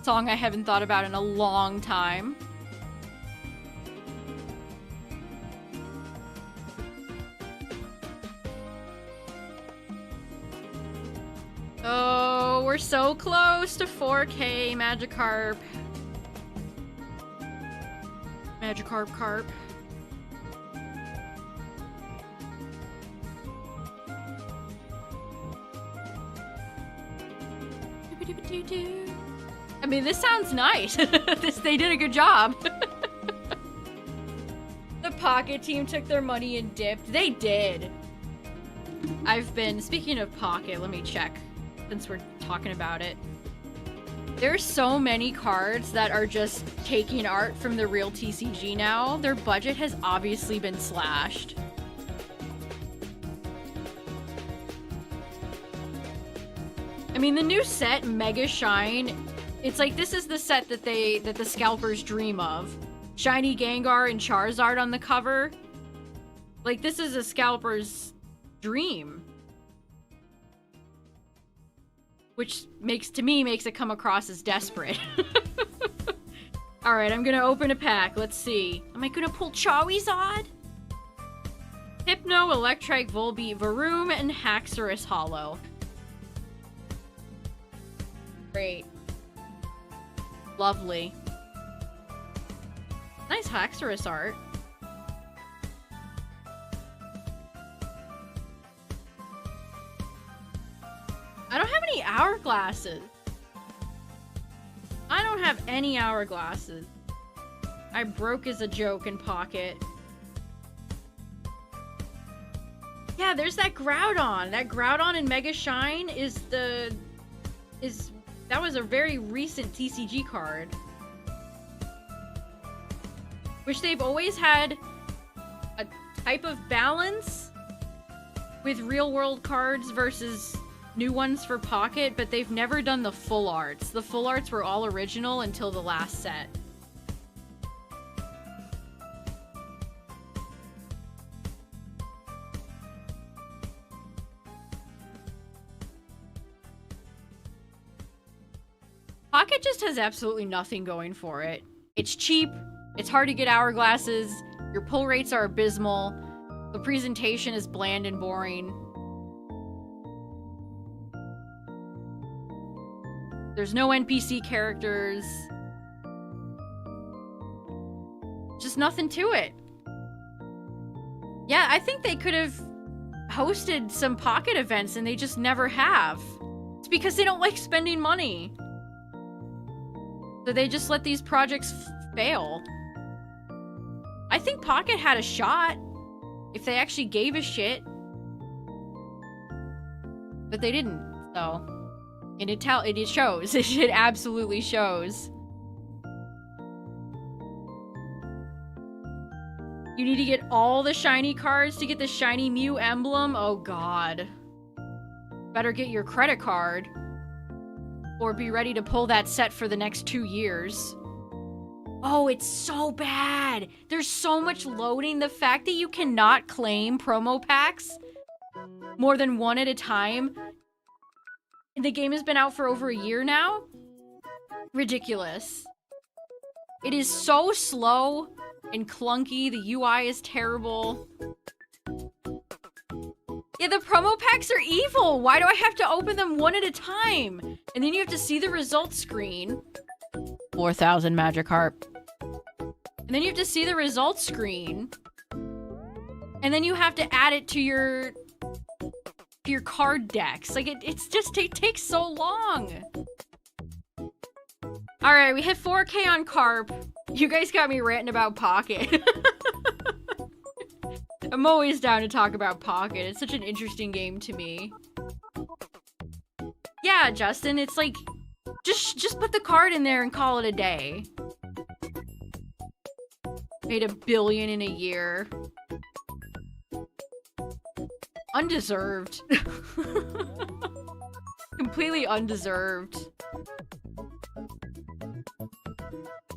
[SPEAKER 1] Song I haven't thought about in a long time. Oh, we're so close to 4K Magikarp. Magikarp carp. I mean, this sounds nice. They did a good job. The Pocket team took their money and dipped. They did. Speaking of Pocket, let me check, since we're talking about it. There's so many cards that are just taking art from the real TCG now. Their budget has obviously been slashed. I mean, the new set, Mega Shine, it's like this is the set that the scalpers dream of. Shiny Gengar and Charizard on the cover. Like, this is a scalper's dream. Which makes it come across as desperate. Alright, I'm gonna open a pack. Let's see. Am I gonna pull Charizard? Hypno, Electrike, Volbeat, Varoom, and Haxorus Hollow. Great. Lovely. Nice Haxorus art. I don't have any hourglasses. I don't have any hourglasses. I broke as a joke in Pocket. Yeah, there's that Groudon. That Groudon in Mega Shine that was a very recent TCG card. Which they've always had a type of balance with real world cards versus new ones for Pocket, but they've never done the full arts. The full arts were all original until the last set. Pocket just has absolutely nothing going for it. It's cheap, it's hard to get hourglasses, your pull rates are abysmal, the presentation is bland and boring. There's no NPC characters. Just nothing to it. Yeah, I think they could have hosted some Pocket events and they just never have. It's because they don't like spending money. So they just let these projects fail. I think Pocket had a shot if they actually gave a shit. But they didn't, so. And it shows. It absolutely shows. You need to get all the shiny cards to get the shiny Mew emblem? Oh god. Better get your credit card. Or be ready to pull that set for the next 2 years. Oh, it's so bad. There's so much loading. The fact that you cannot claim promo packs more than one at a time. The game has been out for over a year now. Ridiculous. It is so slow and clunky. The UI is terrible. Yeah, the promo packs are evil. Why do I have to open them one at a time? And then you have to see the results screen. 4,000 Magikarp. And then you have to see the results screen. And then you have to add it to your card decks. Like, it takes so long. Alright, we hit 4K on Carp. You guys got me ranting about Pocket. I'm always down to talk about Pocket. It's such an interesting game to me. Yeah, Justin, it's like, just put the card in there and call it a day. Made $1 billion in a year. Undeserved. Completely undeserved.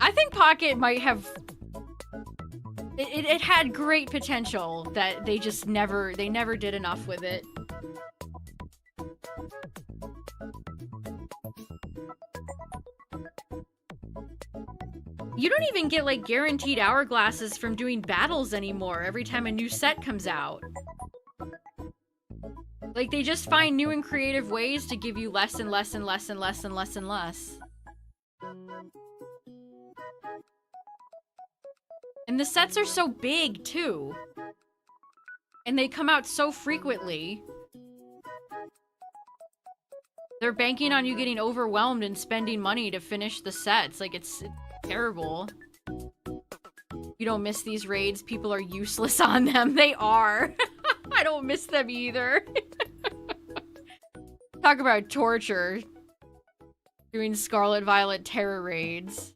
[SPEAKER 1] I think Pocket might have... It had great potential that they just never did enough with it. You don't even get, like, guaranteed hourglasses from doing battles anymore every time a new set comes out. Like, they just find new and creative ways to give you less and less and less and less and less and less. And the sets are so big, too. And they come out so frequently. They're banking on you getting overwhelmed and spending money to finish the sets. Like, it's terrible. You don't miss these raids. People are useless on them. They are. I don't miss them either. Talk about torture. Doing Scarlet Violet Terror raids.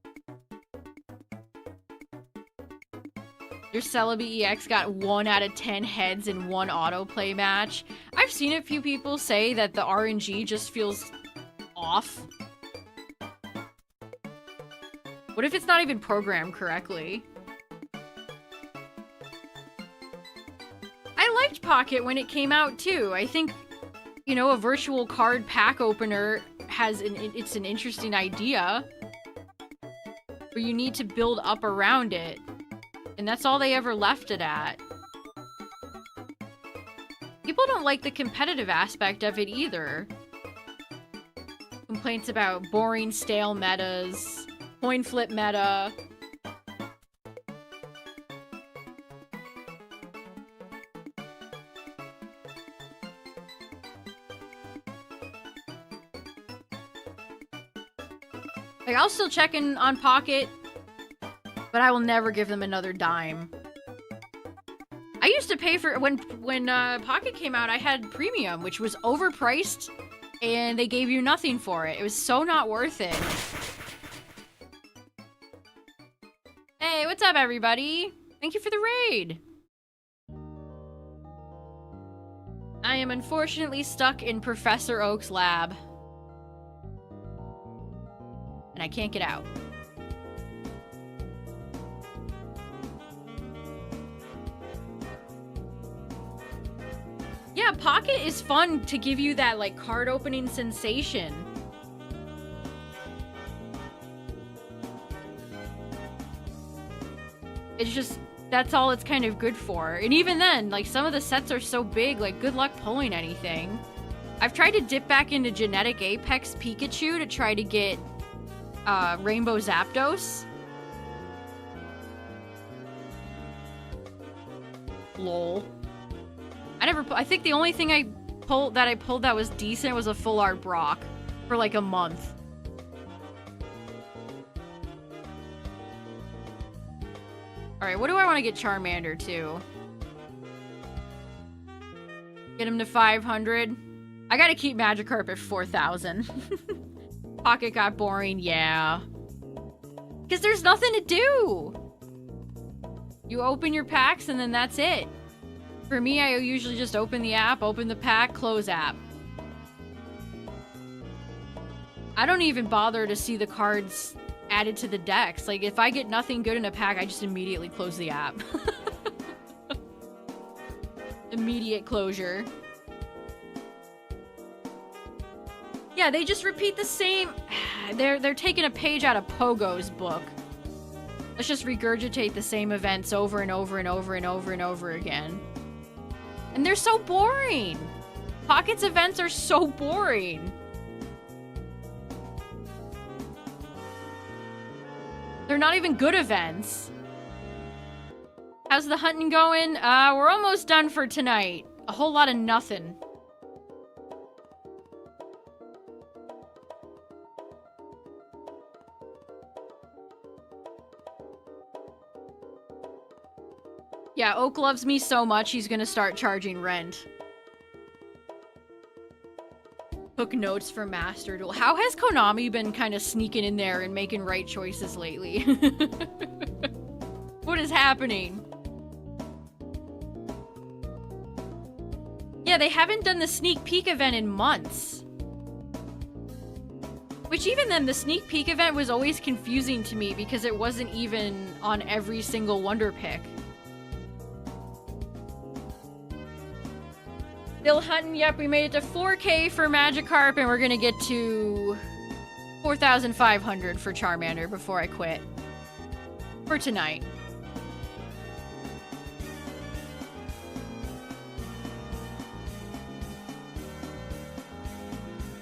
[SPEAKER 1] Your Celebi EX got 1 out of 10 heads in one autoplay match. I've seen a few people say that the RNG just feels off. What if it's not even programmed correctly? I liked Pocket when it came out too. I think, you know, a virtual card pack opener it's an interesting idea. But you need to build up around it. And that's all they ever left it at. People don't like the competitive aspect of it either. Complaints about boring, stale metas, coin flip meta. Like, I'll still check in on Pocket, but I will never give them another dime. I used to pay for... When Pocket came out, I had Premium, which was overpriced, and they gave you nothing for it. It was so not worth it. Hey, what's up, everybody? Thank you for the raid. I am unfortunately stuck in Professor Oak's lab. And I can't get out. Yeah, Pocket is fun to give you that, like, card opening sensation. It's just, that's all it's kind of good for. And even then, like, some of the sets are so big, like, good luck pulling anything. I've tried to dip back into Genetic Apex Pikachu to try to get Rainbow Zapdos. Lol. I think the only thing I pulled that was decent was a full art Brock for like a month. Alright, what do I want to get Charmander to? Get him to 500. I gotta keep Magikarp at 4,000. Pocket got boring, yeah. Because there's nothing to do. You open your packs and then that's it. For me, I usually just open the app, open the pack, close app. I don't even bother to see the cards added to the decks. Like, if I get nothing good in a pack, I just immediately close the app. Immediate closure. Yeah, they just repeat the same... They're taking a page out of Pogo's book. Let's just regurgitate the same events over and over and over and over and over again. And they're so boring! Pocket's events are so boring. They're not even good events. How's the hunting going? We're almost done for tonight. A whole lot of nothing. Yeah, Oak loves me so much, he's gonna start charging rent. Took notes for Master Duel. How has Konami been kind of sneaking in there and making right choices lately? What is happening? Yeah, they haven't done the sneak peek event in months. Which even then, the sneak peek event was always confusing to me because it wasn't even on every single Wonder Pick. Still hunting, yep, we made it to 4K for Magikarp, and we're gonna get to 4,500 for Charmander before I quit. For tonight.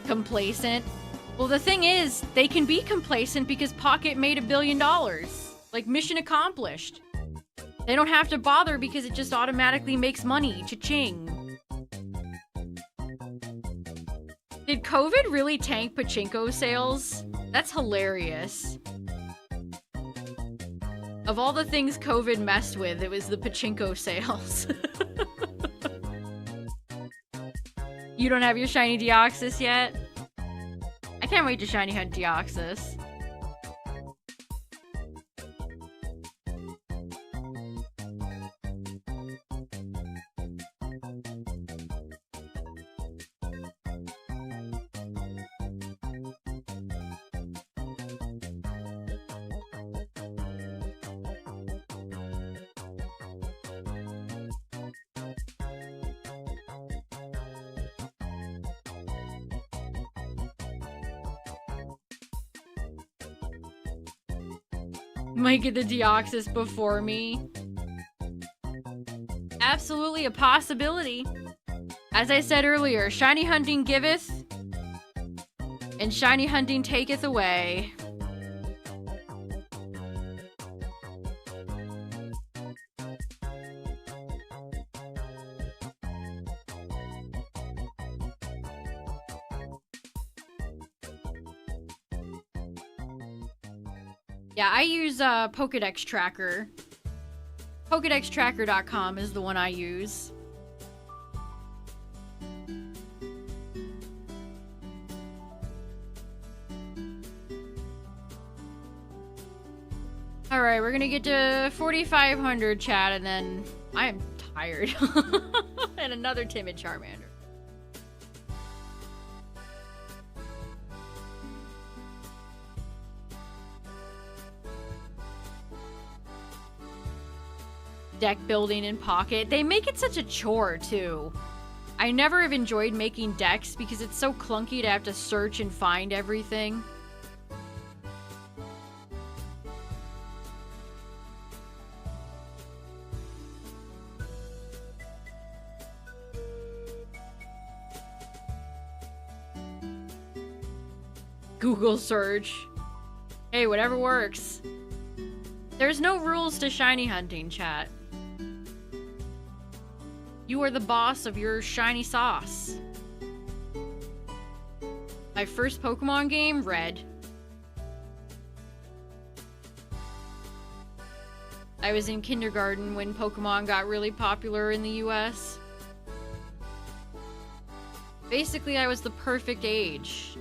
[SPEAKER 1] Complacent. Well, the thing is, they can be complacent because Pocket made $1 billion. Like, mission accomplished. They don't have to bother because it just automatically makes money. Cha-ching. Did COVID really tank pachinko sales? That's hilarious. Of all the things COVID messed with, it was the pachinko sales. You don't have your shiny Deoxys yet? I can't wait to shiny hunt Deoxys. Might get the Deoxys before me. Absolutely a possibility. As I said earlier, shiny hunting giveth, and shiny hunting taketh away. Yeah, I use Pokédex Tracker. PokédexTracker.com is the one I use. Alright, we're gonna get to 4,500, chat, and then I am tired. And another timid Charmander. Deck building in Pocket. They make it such a chore, too. I never have enjoyed making decks because it's so clunky to have to search and find everything. Google search. Hey, whatever works. There's no rules to shiny hunting, chat. You are the boss of your shiny sauce. My first Pokemon game, Red. I was in kindergarten when Pokemon got really popular in the US. Basically, I was the perfect age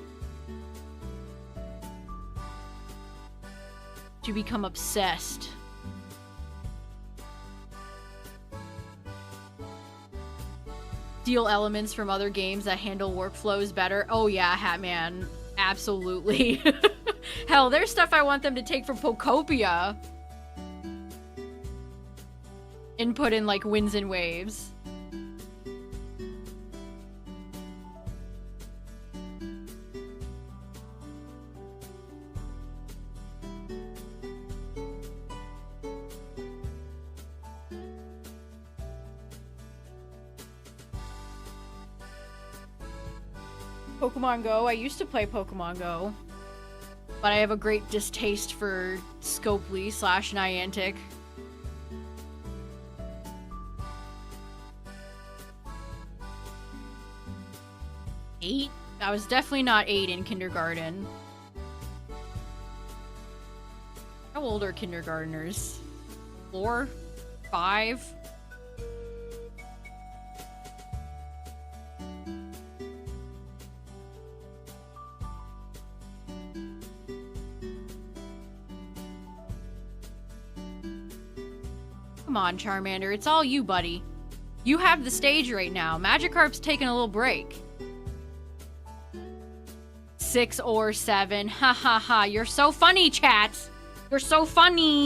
[SPEAKER 1] to become obsessed. Steal elements from other games that handle workflows better. Oh yeah, Hatman. Absolutely. Hell, there's stuff I want them to take from Pokopia and put in, like, winds and waves. Pokemon Go. I used to play Pokemon Go, but I have a great distaste for Scopely / Niantic. Eight? I was definitely not 8 in kindergarten. How old are kindergartners? 4? 5? Come on, Charmander. It's all you, buddy. You have the stage right now. Magikarp's taking a little break. 6 or 7. Ha ha ha. You're so funny, chat. You're so funny.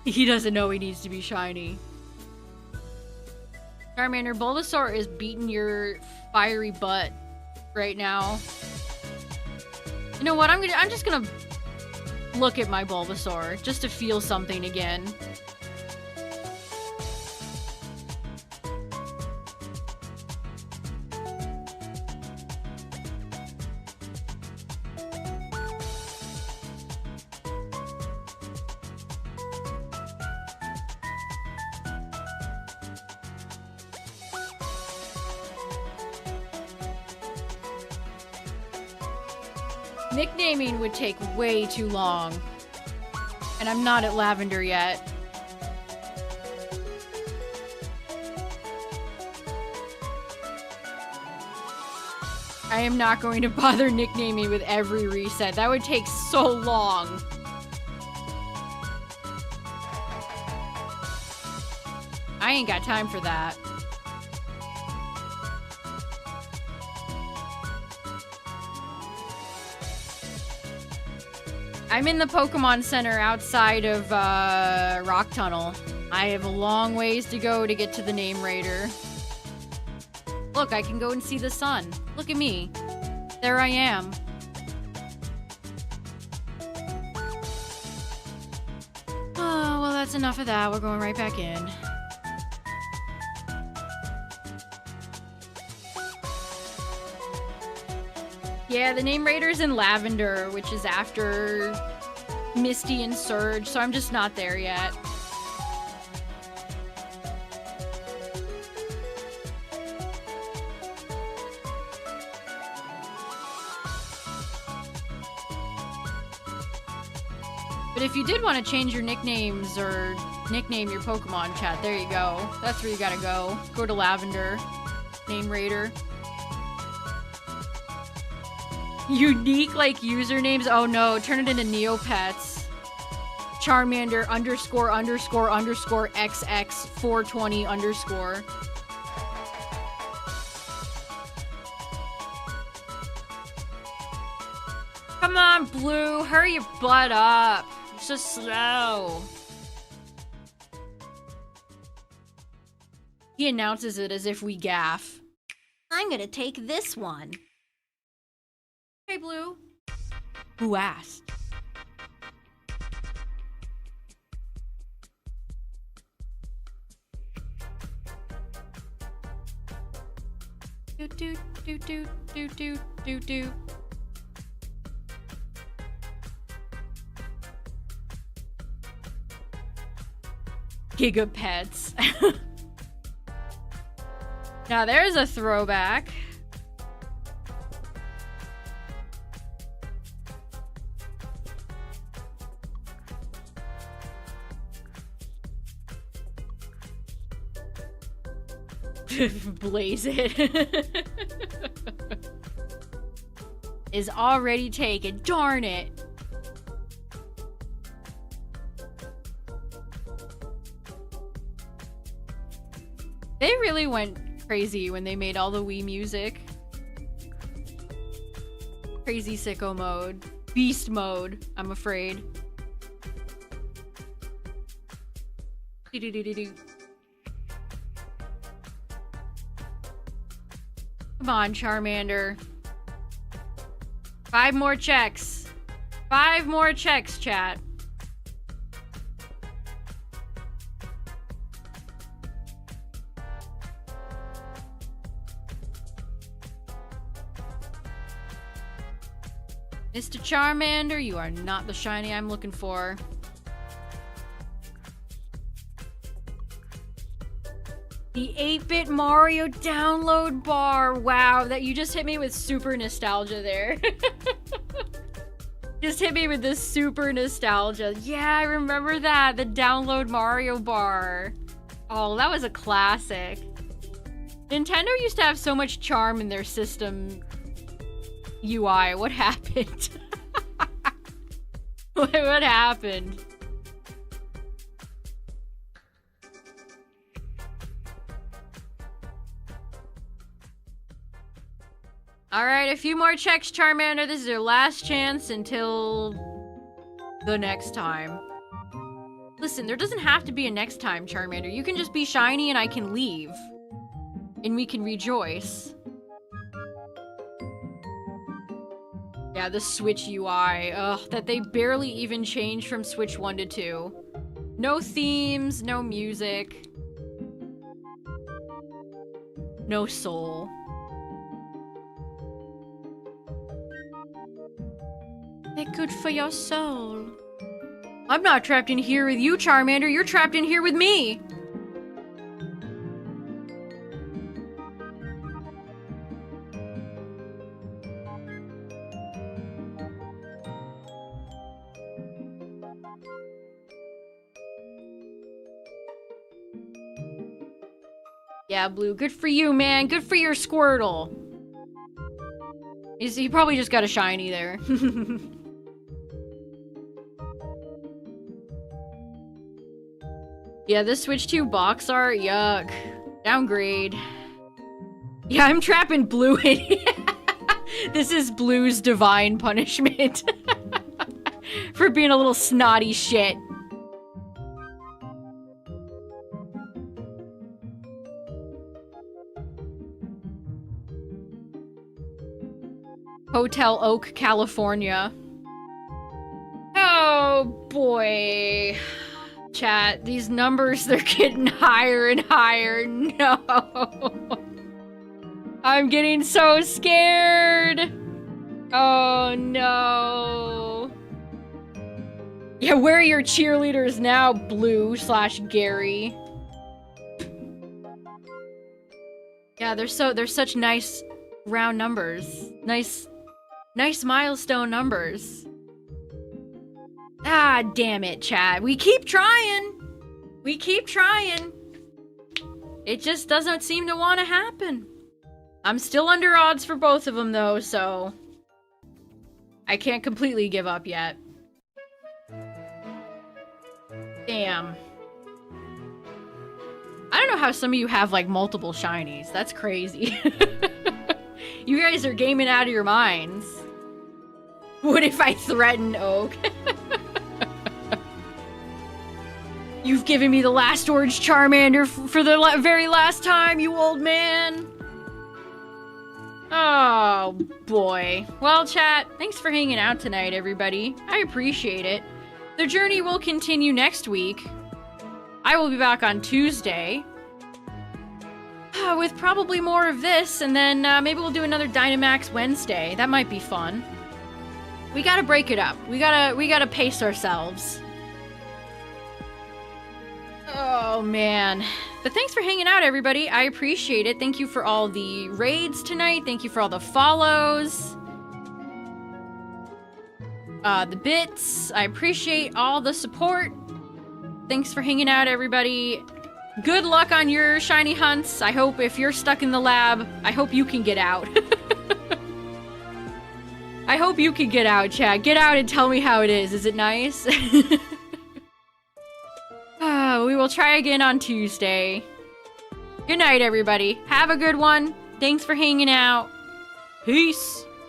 [SPEAKER 1] He doesn't know he needs to be shiny. Charmander, Bulbasaur is beating your fiery butt right now. You know what? I'm just gonna look at my Bulbasaur just to feel something again. Nicknaming would take way too long. And I'm not at Lavender yet. I am not going to bother nicknaming with every reset. That would take so long. I ain't got time for that. I'm in the Pokemon Center outside of Rock Tunnel. I have a long ways to go to get to the Name Raider. Look, I can go and see the sun. Look at me. There I am. Oh, well, that's enough of that. We're going right back in. Yeah, the Name Raider's in Lavender, which is after Misty and Surge, so I'm just not there yet. But if you did want to change your nicknames or nickname your Pokemon, chat, there you go. That's where you gotta go. Go to Lavender, Name Raider. Unique, like, usernames? Oh no, turn it into Neopets. Charmander ___ XX 420 _. Come on, Blue, hurry your butt up. You're so slow. He announces it as if we gaff.
[SPEAKER 2] I'm gonna take this one.
[SPEAKER 1] Hey, Blue. Who asked? Do do do do do do do do. Gigapets. Now there's a throwback. Blaze it. Is already taken. Darn it. They really went crazy when they made all the Wii music. Crazy sicko mode. Beast mode, I'm afraid. Do-do-do-do-do. Come on, Charmander. 5 more checks. 5 more checks, chat. Mr. Charmander, you are not the shiny I'm looking for. The 8-bit Mario download bar. Wow, that you just hit me with super nostalgia there. Just hit me with this super nostalgia. Yeah, I remember that. The download Mario bar. Oh, that was a classic. Nintendo used to have so much charm in their system UI. What happened? What happened? Alright, a few more checks, Charmander. This is your last chance until the next time. Listen, there doesn't have to be a next time, Charmander. You can just be shiny and I can leave. And we can rejoice. Yeah, the Switch UI. Ugh, that they barely even changed from Switch 1 to 2. No themes, no music. No soul. They're good for your soul. I'm not trapped in here with you, Charmander. You're trapped in here with me. Yeah, Blue. Good for you, man. Good for your Squirtle. He probably just got a shiny there. Yeah, this Switch 2 box art, yuck. Downgrade. Yeah, I'm trapping Blue in here. This is Blue's divine punishment. For being a little snotty shit. Hotel Oak, California. Oh boy. Chat, these numbers, they're getting higher and higher. No. I'm getting so scared. Oh no. Yeah, where are your cheerleaders now, Blue/Gary? Yeah, they're such nice round numbers. Nice milestone numbers. Ah, damn it, chat. We keep trying. We keep trying. It just doesn't seem to want to happen. I'm still under odds for both of them, though, so I can't completely give up yet. Damn. I don't know how some of you have, like, multiple shinies. That's crazy. You guys are gaming out of your minds. What if I threaten Oak? You've given me the last orange Charmander for the very last time, you old man. Oh, boy. Well, chat, thanks for hanging out tonight, everybody. I appreciate it. The journey will continue next week. I will be back on Tuesday. With probably more of this, and then maybe we'll do another Dynamax Wednesday. That might be fun. We gotta break it up. We gotta pace ourselves. Oh, man. But thanks for hanging out, everybody. I appreciate it. Thank you for all the raids tonight. Thank you for all the follows. The bits. I appreciate all the support. Thanks for hanging out, everybody. Good luck on your shiny hunts. I hope if you're stuck in the lab, I hope you can get out. I hope you can get out, chat. Get out and tell me how it is. Is it nice? We will try again on Tuesday. Good night, everybody. Have a good one. Thanks for hanging out. Peace.